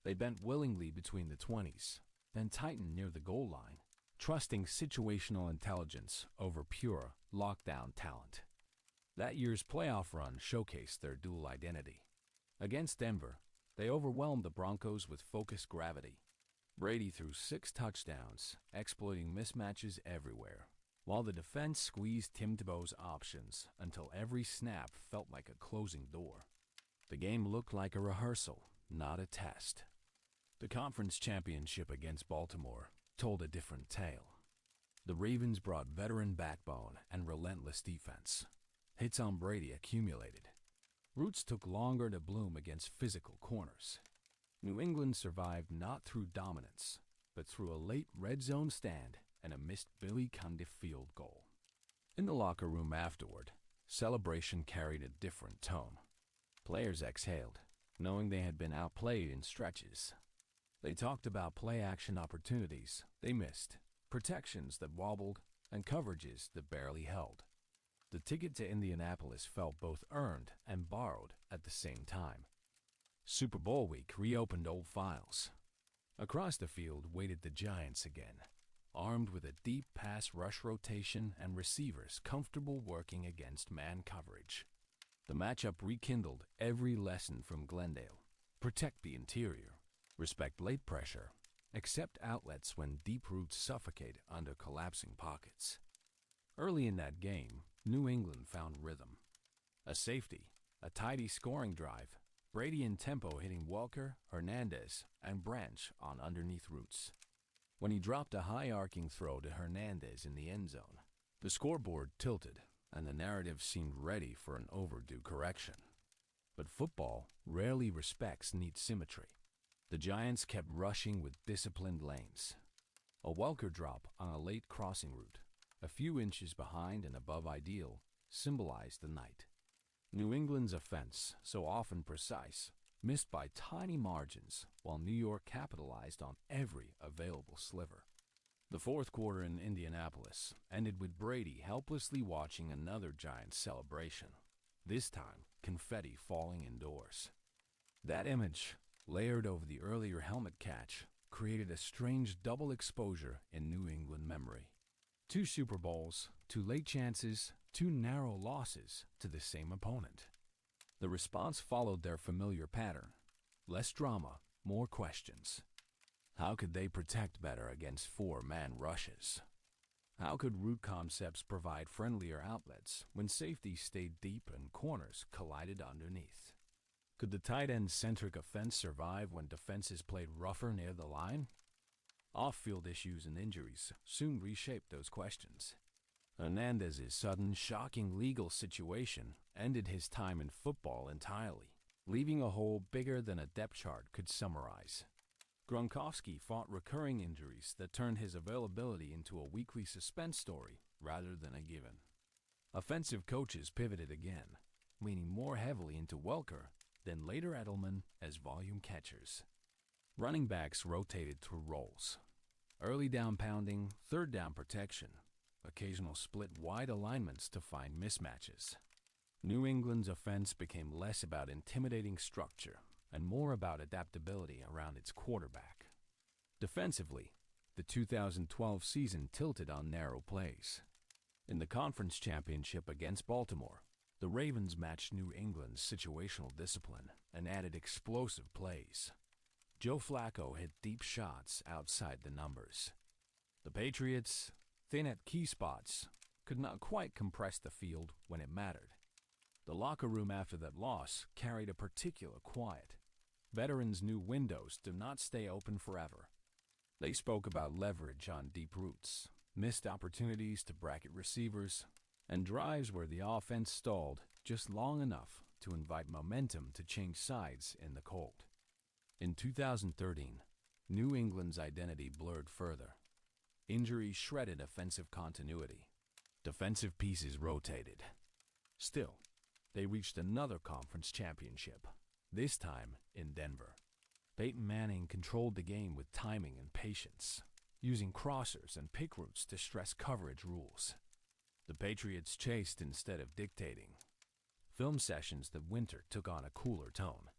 They bent willingly between the 20s, then tightened near the goal line, trusting situational intelligence over pure lockdown talent. That year's playoff run showcased their dual identity. Against Denver, they overwhelmed the Broncos with focused gravity. Brady threw 6 touchdowns, exploiting mismatches everywhere, while the defense squeezed Tim Tebow's options until every snap felt like a closing door. The game looked like a rehearsal, not a test. The conference championship against Baltimore told a different tale. The Ravens brought veteran backbone and relentless defense. Hits on Brady accumulated. Roots took longer to bloom against physical corners. New England survived not through dominance, but through a late red zone stand and a missed Billy Cundiff field goal. In the locker room afterward, celebration carried a different tone. Players exhaled, knowing they had been outplayed in stretches. They talked about play-action opportunities they missed, protections that wobbled, and coverages that barely held. The ticket to Indianapolis felt both earned and borrowed at the same time. Super Bowl week reopened old files. Across the field waited the Giants again, armed with a deep pass rush rotation and receivers comfortable working against man coverage. The matchup rekindled every lesson from Glendale. Protect the interior. Respect late pressure. Accept outlets when deep routes suffocate under collapsing pockets. Early in that game, New England found rhythm. A safety, a tidy scoring drive, Brady in tempo hitting Welker, Hernandez, and Branch on underneath routes. When he dropped a high-arcing throw to Hernandez in the end zone, the scoreboard tilted and the narrative seemed ready for an overdue correction. But football rarely respects neat symmetry. The Giants kept rushing with disciplined lanes. A Welker drop on a late crossing route, a few inches behind and above ideal, symbolized the night. New England's offense, so often precise, missed by tiny margins, while New York capitalized on every available sliver. The fourth quarter in Indianapolis ended with Brady helplessly watching another Giants celebration, this time confetti falling indoors. That image, layered over the earlier helmet catch, created a strange double exposure in New England memory. 2 Super Bowls, 2 late chances, 2 narrow losses to the same opponent. The response followed their familiar pattern. Less drama, more questions. How could they protect better against 4-man rushes? How could route concepts provide friendlier outlets when safeties stayed deep and corners collided underneath? Could the tight end-centric offense survive when defenses played rougher near the line? Off-field issues and injuries soon reshaped those questions. Hernandez's sudden, shocking legal situation ended his time in football entirely, leaving a hole bigger than a depth chart could summarize. Gronkowski fought recurring injuries that turned his availability into a weekly suspense story rather than a given. Offensive coaches pivoted again, leaning more heavily into Welker than later Edelman as volume catchers. Running backs rotated through roles. Early down pounding, third down protection, occasional split wide alignments to find mismatches. New England's offense became less about intimidating structure and more about adaptability around its quarterback. Defensively, the 2012 season tilted on narrow plays. In the conference championship against Baltimore, the Ravens matched New England's situational discipline and added explosive plays. Joe Flacco hit deep shots outside the numbers. The Patriots, thin at key spots, could not quite compress the field when it mattered. The locker room after that loss carried a particular quiet. Veterans knew windows do not stay open forever. They spoke about leverage on deep routes, missed opportunities to bracket receivers, and drives where the offense stalled just long enough to invite momentum to change sides in the cold. In 2013, New England's identity blurred further. Injuries shredded offensive continuity. Defensive pieces rotated. Still, they reached another conference championship, this time in Denver. Peyton Manning controlled the game with timing and patience, using crossers and pick routes to stress coverage rules. The Patriots chased instead of dictating. Film sessions that winter took on a cooler tone.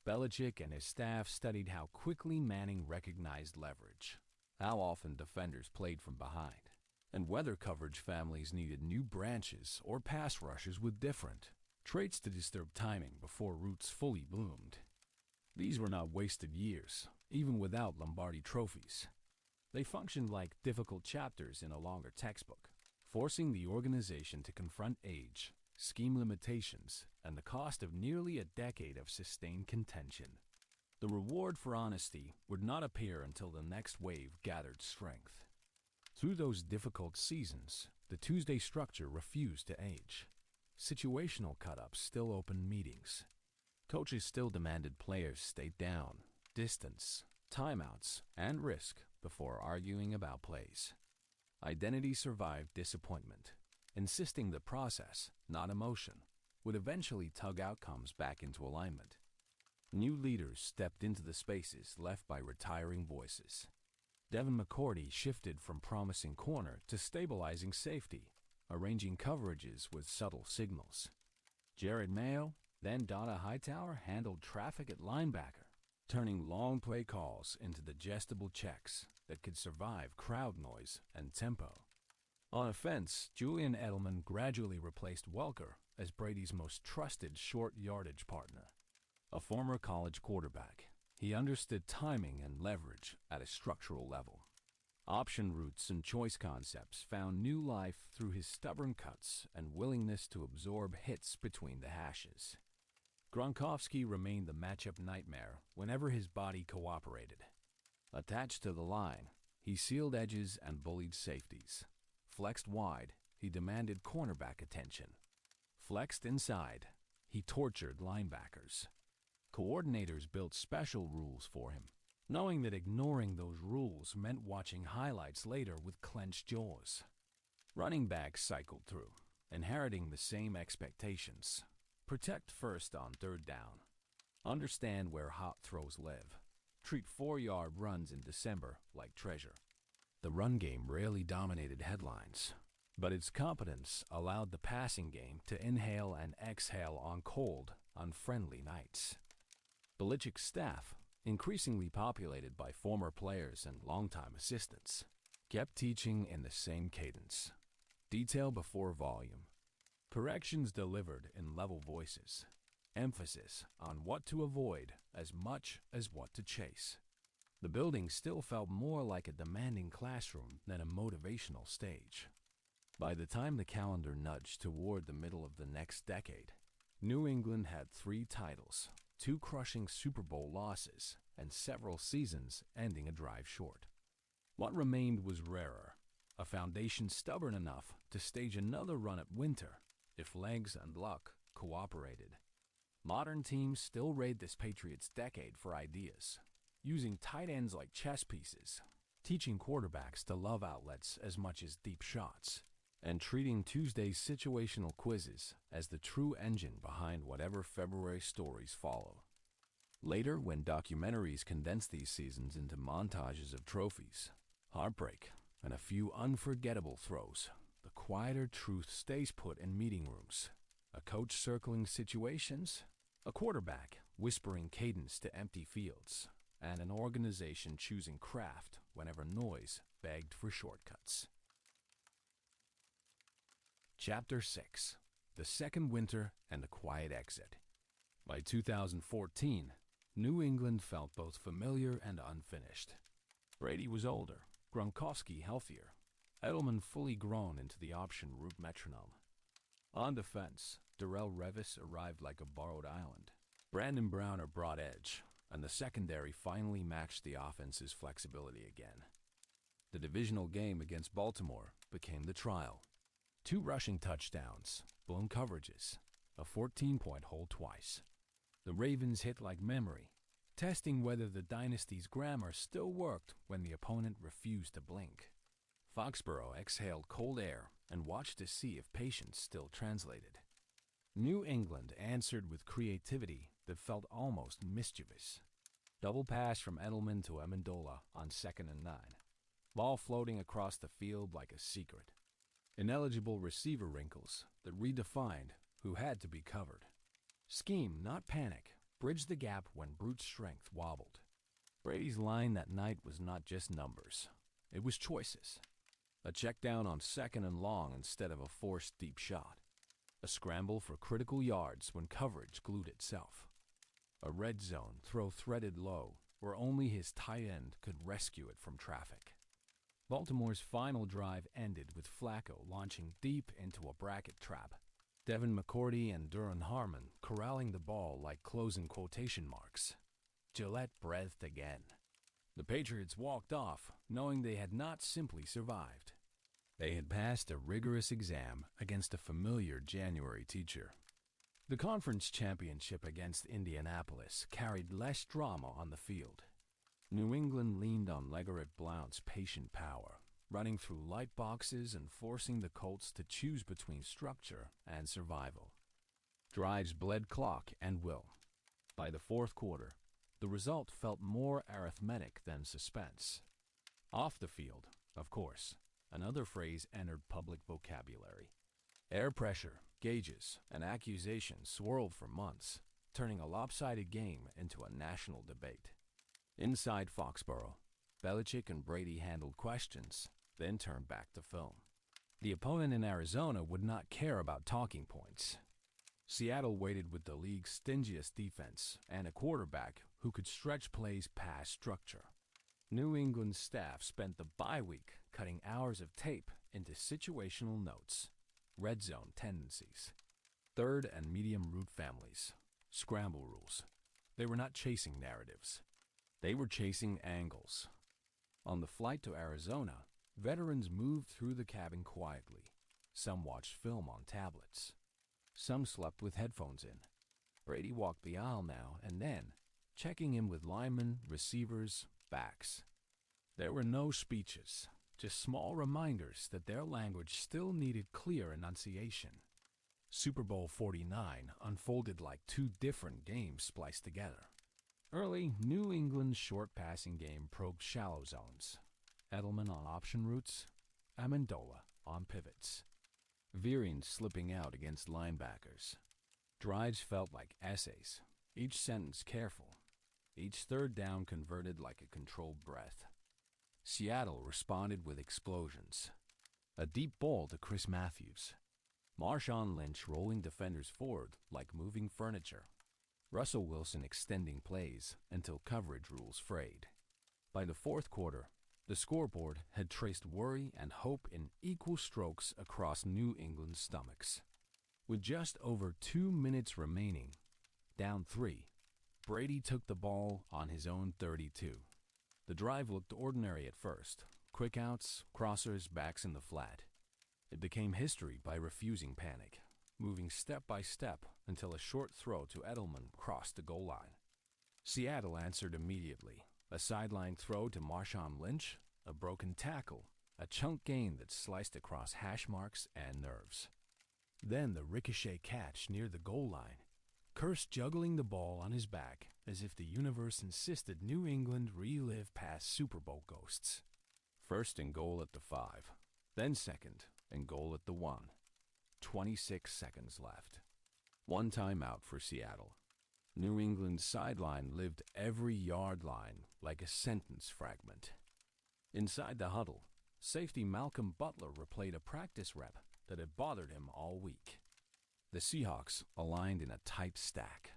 Belichick and his staff studied how quickly Manning recognized leverage, how often defenders played from behind, and whether coverage families needed new branches or pass rushers with different traits to disturb timing before routes fully bloomed. These were not wasted years, even without Lombardi trophies. They functioned like difficult chapters in a longer textbook, forcing the organization to confront age, scheme limitations, and the cost of nearly a decade of sustained contention. The reward for honesty would not appear until the next wave gathered strength. Through those difficult seasons, the Tuesday structure refused to age. Situational cut-ups still opened meetings. Coaches still demanded players stay down, distance, timeouts, and risk before arguing about plays. Identity survived disappointment, insisting the process, not emotion, would eventually tug outcomes back into alignment. New leaders stepped into the spaces left by retiring voices. Devin McCourty shifted from promising corner to stabilizing safety, arranging coverages with subtle signals. Jared Mayo, then Donna Hightower, handled traffic at linebacker, turning long play calls into digestible checks that could survive crowd noise and tempo. On offense, Julian Edelman gradually replaced Welker as Brady's most trusted short yardage partner. A former college quarterback, he understood timing and leverage at a structural level. Option routes and choice concepts found new life through his stubborn cuts and willingness to absorb hits between the hashes. Gronkowski remained the matchup nightmare whenever his body cooperated. Attached to the line, he sealed edges and bullied safeties. Flexed wide, he demanded cornerback attention. Flexed inside, he tortured linebackers. Coordinators built special rules for him, knowing that ignoring those rules meant watching highlights later with clenched jaws. Running backs cycled through, inheriting the same expectations. Protect first on third down. Understand where hot throws live. Treat 4-yard runs in December like treasure. The run game rarely dominated headlines, but its competence allowed the passing game to inhale and exhale on cold, unfriendly nights. Belichick's staff, increasingly populated by former players and longtime assistants, kept teaching in the same cadence. Detail before volume. Corrections delivered in level voices. Emphasis on what to avoid as much as what to chase. The building still felt more like a demanding classroom than a motivational stage. By the time the calendar nudged toward the middle of the next decade, New England had 3 titles, 2 crushing Super Bowl losses, and several seasons ending a drive short. What remained was rarer, a foundation stubborn enough to stage another run at winter if legs and luck cooperated. Modern teams still raid this Patriots decade for ideas, using tight ends like chess pieces, teaching quarterbacks to love outlets as much as deep shots, and treating Tuesday's situational quizzes as the true engine behind whatever February stories follow. Later, when documentaries condense these seasons into montages of trophies, heartbreak, and a few unforgettable throws, the quieter truth stays put in meeting rooms. A coach circling situations, a quarterback whispering cadence to empty fields, and an organization choosing craft whenever noise begged for shortcuts. Chapter 6. The Second Winter and the Quiet Exit. By 2014, New England felt both familiar and unfinished. Brady was older, Gronkowski healthier, Edelman fully grown into the option route metronome. On defense, Darrelle Revis arrived like a borrowed island. Brandon Browner brought edge, and the secondary finally matched the offense's flexibility again. The divisional game against Baltimore became the trial. 2 rushing touchdowns, blown coverages, a 14-point hold twice. The Ravens hit like memory, testing whether the dynasty's grammar still worked when the opponent refused to blink. Foxborough exhaled cold air and watched to see if patience still translated. New England answered with creativity that felt almost mischievous. Double pass from Edelman to Amendola on 2nd and 9. Ball floating across the field like a secret. Ineligible receiver wrinkles that redefined who had to be covered. Scheme, not panic, bridged the gap when brute strength wobbled. Brady's line that night was not just numbers. It was choices. A check down on 2nd and long instead of a forced deep shot. A scramble for critical yards when coverage glued itself. A red zone throw threaded low where only his tight end could rescue it from traffic. Baltimore's final drive ended with Flacco launching deep into a bracket trap. Devin McCourty and Duran Harmon corralling the ball like closing quotation marks. Gillette breathed again. The Patriots walked off, knowing they had not simply survived. They had passed a rigorous exam against a familiar January teacher. The conference championship against Indianapolis carried less drama on the field. New England leaned on LeGarrette Blount's patient power, running through light boxes and forcing the Colts to choose between structure and survival. Drives bled clock and will. By the 4th quarter, the result felt more arithmetic than suspense. Off the field, of course, another phrase entered public vocabulary. Air pressure, gauges, and accusations swirled for months, turning a lopsided game into a national debate. Inside Foxborough, Belichick and Brady handled questions, then turned back to film. The opponent in Arizona would not care about talking points. Seattle waited with the league's stingiest defense and a quarterback who could stretch plays past structure. New England's staff spent the bye week cutting hours of tape into situational notes, red zone tendencies, third and medium route families, scramble rules. They were not chasing narratives. They were chasing angles. On the flight to Arizona, veterans moved through the cabin quietly. Some watched film on tablets. Some slept with headphones in. Brady walked the aisle now and then, checking in with linemen, receivers, backs. There were no speeches, just small reminders that their language still needed clear enunciation. Super Bowl 49 unfolded like 2 different games spliced together. Early, New England's short passing game probed shallow zones. Edelman on option routes, Amendola on pivots. Veering slipping out against linebackers. Drives felt like essays, each sentence careful, each third down converted like a controlled breath. Seattle responded with explosions. A deep ball to Chris Matthews. Marshawn Lynch rolling defenders forward like moving furniture. Russell Wilson extending plays until coverage rules frayed. By the 4th quarter, the scoreboard had traced worry and hope in equal strokes across New England's stomachs. With just over 2 minutes remaining, down 3, Brady took the ball on his own 32. The drive looked ordinary at first. Quick outs, crossers, backs in the flat. It became history by refusing panic, moving step by step until a short throw to Edelman crossed the goal line. Seattle answered immediately. A sideline throw to Marshawn Lynch, a broken tackle, a chunk gain that sliced across hash marks and nerves. Then the ricochet catch near the goal line. Kearse juggling the ball on his back as if the universe insisted New England relive past Super Bowl ghosts. First and goal at the 5, then second and goal at the 1. 26 seconds left. 1 timeout for Seattle. New England's sideline lived every yard line like a sentence fragment. Inside the huddle, safety Malcolm Butler replayed a practice rep that had bothered him all week. The Seahawks aligned in a tight stack.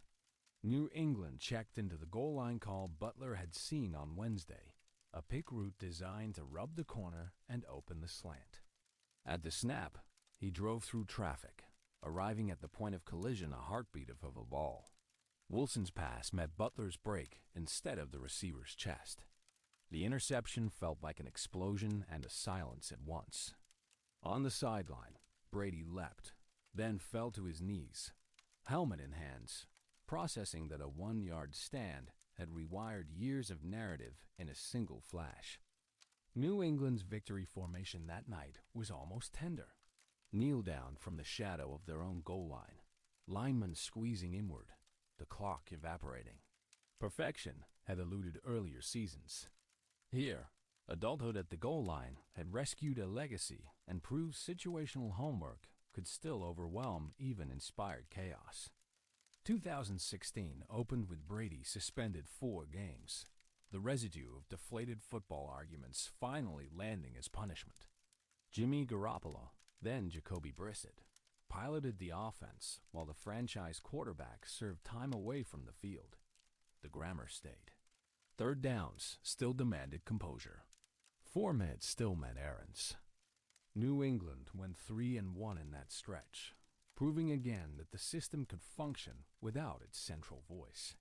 New England checked into the goal line call Butler had seen on Wednesday, a pick route designed to rub the corner and open the slant. At the snap, he drove through traffic, arriving at the point of collision a heartbeat of a ball. Wilson's pass met Butler's break instead of the receiver's chest. The interception felt like an explosion and a silence at once. On the sideline, Brady leapt, then fell to his knees, helmet in hands, processing that a 1-yard stand had rewired years of narrative in a single flash. New England's victory formation that night was almost tender. Kneel down from the shadow of their own goal line, linemen squeezing inward, the clock evaporating. Perfection had eluded earlier seasons. Here, adulthood at the goal line had rescued a legacy and proved situational homework could still overwhelm even inspired chaos. 2016 opened with Brady suspended 4 games, the residue of deflated football arguments finally landing as punishment. Jimmy Garoppolo, then Jacoby Brissett, piloted the offense while the franchise quarterback served time away from the field. The grammar stayed. Third downs still demanded composure. Format still meant errands. New England went 3-1 in that stretch, proving again that the system could function without its central voice.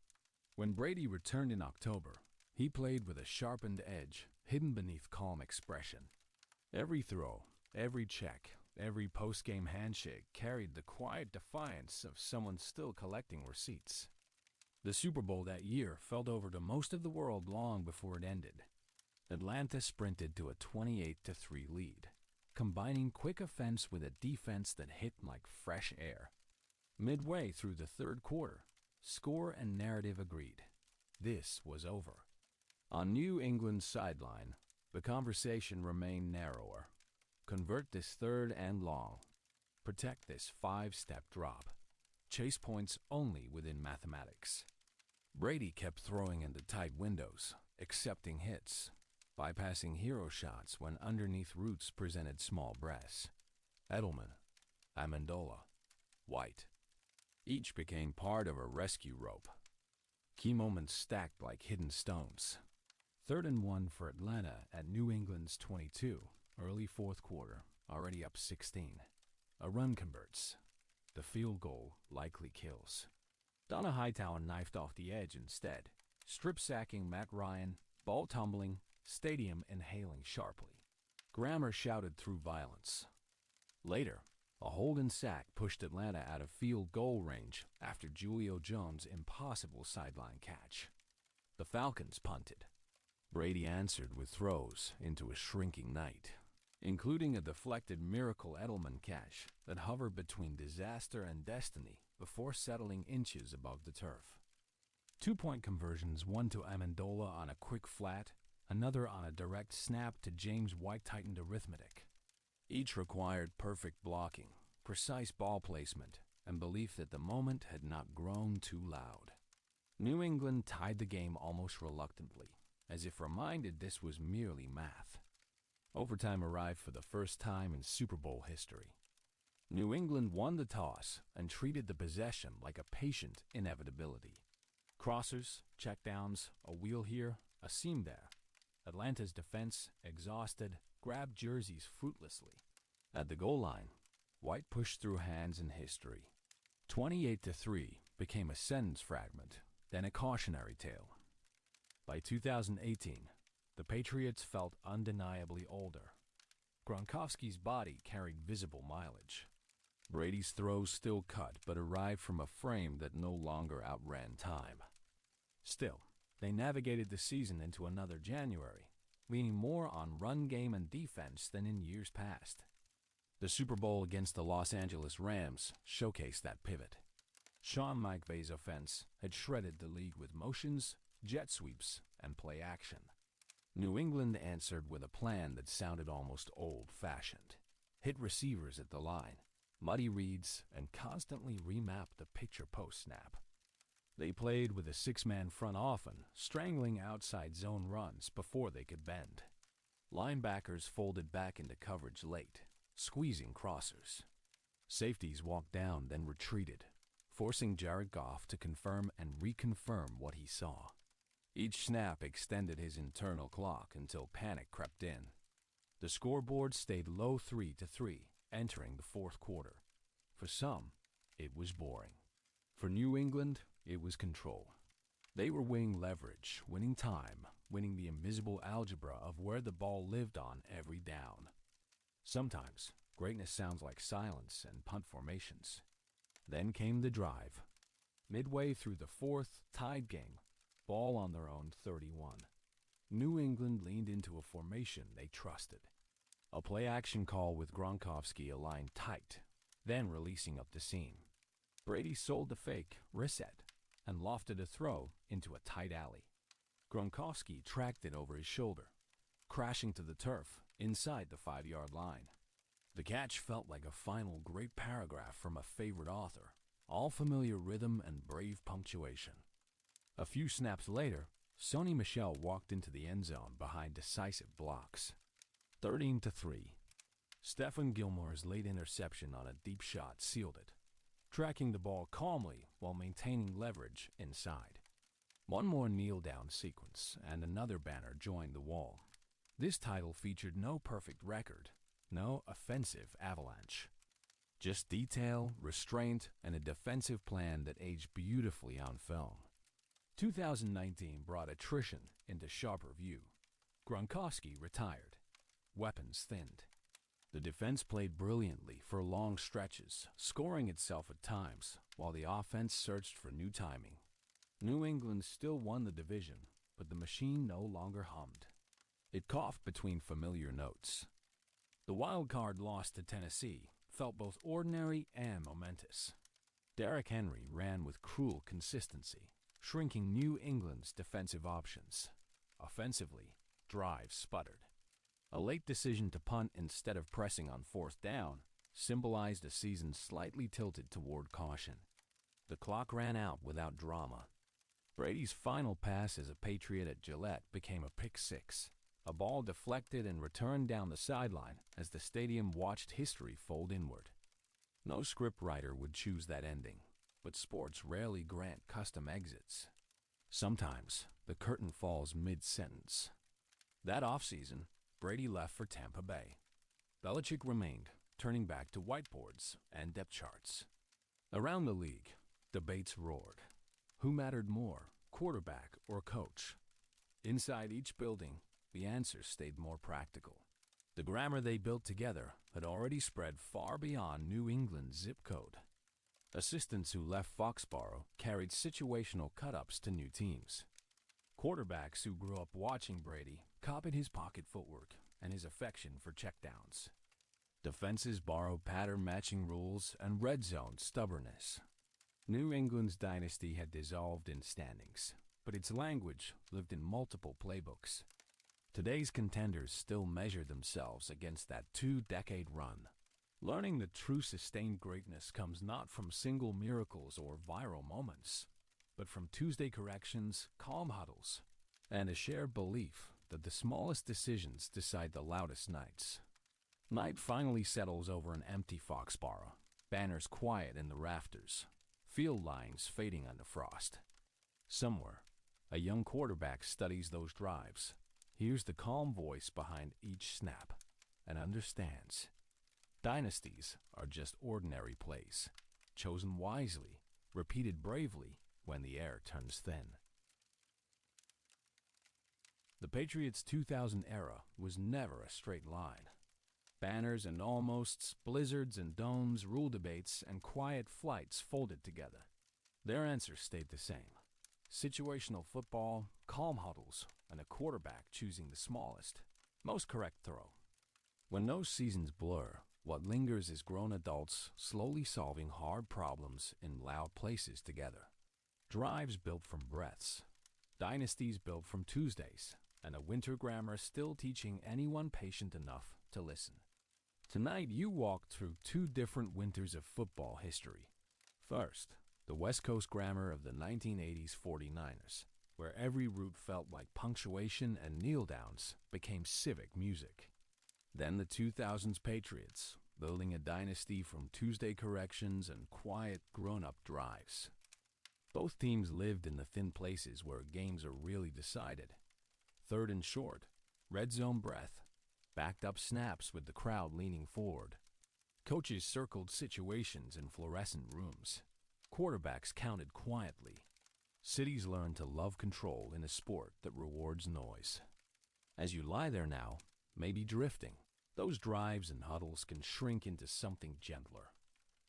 When Brady returned in October, he played with a sharpened edge hidden beneath calm expression. Every throw, every check, every post-game handshake carried the quiet defiance of someone still collecting receipts. The Super Bowl that year felt over to most of the world long before it ended. Atlanta sprinted to a 28-3 lead, combining quick offense with a defense that hit like fresh air. Midway through the third quarter, score and narrative agreed. This was over. On New England's sideline, the conversation remained narrower. Convert this 3rd and long. Protect this 5-step drop. Chase points only within mathematics. Brady kept throwing into tight windows, accepting hits, bypassing hero shots when underneath routes presented small breaths. Edelman, Amendola, White. Each became part of a rescue rope. Key moments stacked like hidden stones. 3rd and 1 for Atlanta at New England's 22, early 4th quarter, already up 16. A run converts. The field goal likely kills. Donna Hightower knifed off the edge instead, strip-sacking Matt Ryan, ball tumbling, stadium inhaling sharply. Grammer shouted through violence. Later, a Holden sack pushed Atlanta out of field goal range after Julio Jones' impossible sideline catch. The Falcons punted. Brady answered with throws into a shrinking night, including a deflected miracle Edelman catch that hovered between disaster and destiny before settling inches above the turf. 2-point conversions, one to Amendola on a quick flat, another on a direct snap to James White tightened arithmetic. Each required perfect blocking, precise ball placement, and belief that the moment had not grown too loud. New England tied the game almost reluctantly, as if reminded this was merely math. Overtime arrived for the first time in Super Bowl history. New England won the toss and treated the possession like a patient inevitability. Crossers, checkdowns, a wheel here, a seam there. Atlanta's defense, exhausted, grabbed jerseys fruitlessly. At the goal line, White pushed through hands in history. 28-3 became a sentence fragment, then a cautionary tale. By 2018, the Patriots felt undeniably older. Gronkowski's body carried visible mileage. Brady's throws still cut but arrived from a frame that no longer outran time. Still, they navigated the season into another January, leaning more on run game and defense than in years past. The Super Bowl against the Los Angeles Rams showcased that pivot. Sean McVay's offense had shredded the league with motions, jet sweeps, and play action. New England answered with a plan that sounded almost old-fashioned. Hit receivers at the line, muddy reads, and constantly remapped the picture post-snap. They played with a 6-man front often, strangling outside zone runs before they could bend. Linebackers folded back into coverage late, squeezing crossers. Safeties walked down, then retreated, forcing Jared Goff to confirm and reconfirm what he saw. Each snap extended his internal clock until panic crept in. The scoreboard stayed low 3-3, entering the fourth quarter. For some, it was boring. For New England, it was control. They were winning leverage, winning time, winning the invisible algebra of where the ball lived on every down. Sometimes, greatness sounds like silence and punt formations. Then came the drive. Midway through the fourth, tied game, ball on their own 31. New England leaned into a formation they trusted. A play-action call with Gronkowski aligned tight, then releasing up the seam. Brady sold the fake, reset, and lofted a throw into a tight alley. Gronkowski tracked it over his shoulder, crashing to the turf inside the 5-yard line. The catch felt like a final great paragraph from a favorite author, all familiar rhythm and brave punctuation. A few snaps later, Sony Michel walked into the end zone behind decisive blocks. 13-3. Stephon Gilmore's late interception on a deep shot sealed it, tracking the ball calmly while maintaining leverage inside. One more kneel-down sequence and another banner joined the wall. This title featured no perfect record, no offensive avalanche. Just detail, restraint, and a defensive plan that aged beautifully on film. 2019 brought attrition into sharper view. Gronkowski retired. Weapons thinned. The defense played brilliantly for long stretches, scoring itself at times, while the offense searched for new timing. New England still won the division, but the machine no longer hummed. It coughed between familiar notes. The wild card loss to Tennessee felt both ordinary and momentous. Derrick Henry ran with cruel consistency, shrinking New England's defensive options. Offensively, drives sputtered. A late decision to punt instead of pressing on fourth down symbolized a season slightly tilted toward caution. The clock ran out without drama. Brady's final pass as a Patriot at Gillette became a pick six. A ball deflected and returned down the sideline as the stadium watched history fold inward. No scriptwriter would choose that ending, but sports rarely grant custom exits. Sometimes the curtain falls mid-sentence. That offseason, Brady left for Tampa Bay. Belichick remained, turning back to whiteboards and depth charts. Around the league, debates roared. Who mattered more, quarterback or coach? Inside each building, the answers stayed more practical. The grammar they built together had already spread far beyond New England's zip code. Assistants who left Foxborough carried situational cut-ups to new teams. Quarterbacks who grew up watching Brady copied his pocket footwork and his affection for checkdowns. Defenses borrowed pattern-matching rules and red zone stubbornness. New England's dynasty had dissolved in standings, but its language lived in multiple playbooks. Today's contenders still measure themselves against that 2-decade run. Learning that true sustained greatness comes not from single miracles or viral moments, but from Tuesday corrections, calm huddles, and a shared belief that the smallest decisions decide the loudest nights. Night finally settles over an empty Foxborough, banners quiet in the rafters, field lines fading under frost. Somewhere, a young quarterback studies those drives, hears the calm voice behind each snap, and understands. Dynasties are just ordinary plays, chosen wisely, repeated bravely when the air turns thin. The Patriots' 2000 era was never a straight line. Banners and almosts, blizzards and domes, rule debates, and quiet flights folded together. Their answers stayed the same. Situational football, calm huddles, and a quarterback choosing the smallest, most correct throw. When those seasons blur, what lingers is grown adults slowly solving hard problems in loud places together. Drives built from breaths, dynasties built from Tuesdays, and a winter grammar still teaching anyone patient enough to listen. Tonight you walked through 2 different winters of football history. First, the West Coast grammar of the 1980s 49ers, where every root felt like punctuation and kneel-downs became civic music. Then the 2000s Patriots, building a dynasty from Tuesday corrections and quiet, grown-up drives. Both teams lived in the thin places where games are really decided. Third and short, red zone breath, backed up snaps with the crowd leaning forward. Coaches circled situations in fluorescent rooms. Quarterbacks counted quietly, Cities learn to love control in a sport that rewards noise. As you lie there now, maybe drifting, those drives and huddles can shrink into something gentler.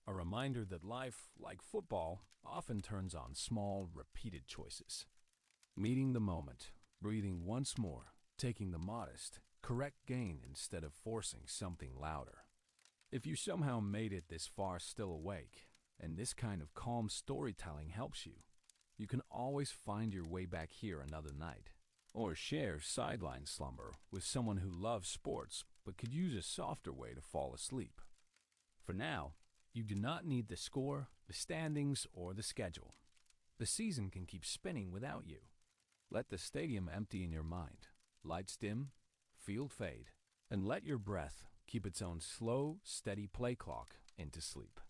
A reminder that life, like football, often turns on small, repeated choices. Meeting the moment, breathing once more, taking the modest, correct gain instead of forcing something louder. If you somehow made it this far still awake, and this kind of calm storytelling helps you, you can always find your way back here another night, or share Sideline Slumber with someone who loves sports but could use a softer way to fall asleep. For now, you do not need the score, the standings, or the schedule. The season can keep spinning without you. Let the stadium empty in your mind, lights dim, field fade, and let your breath keep its own slow, steady play clock into sleep.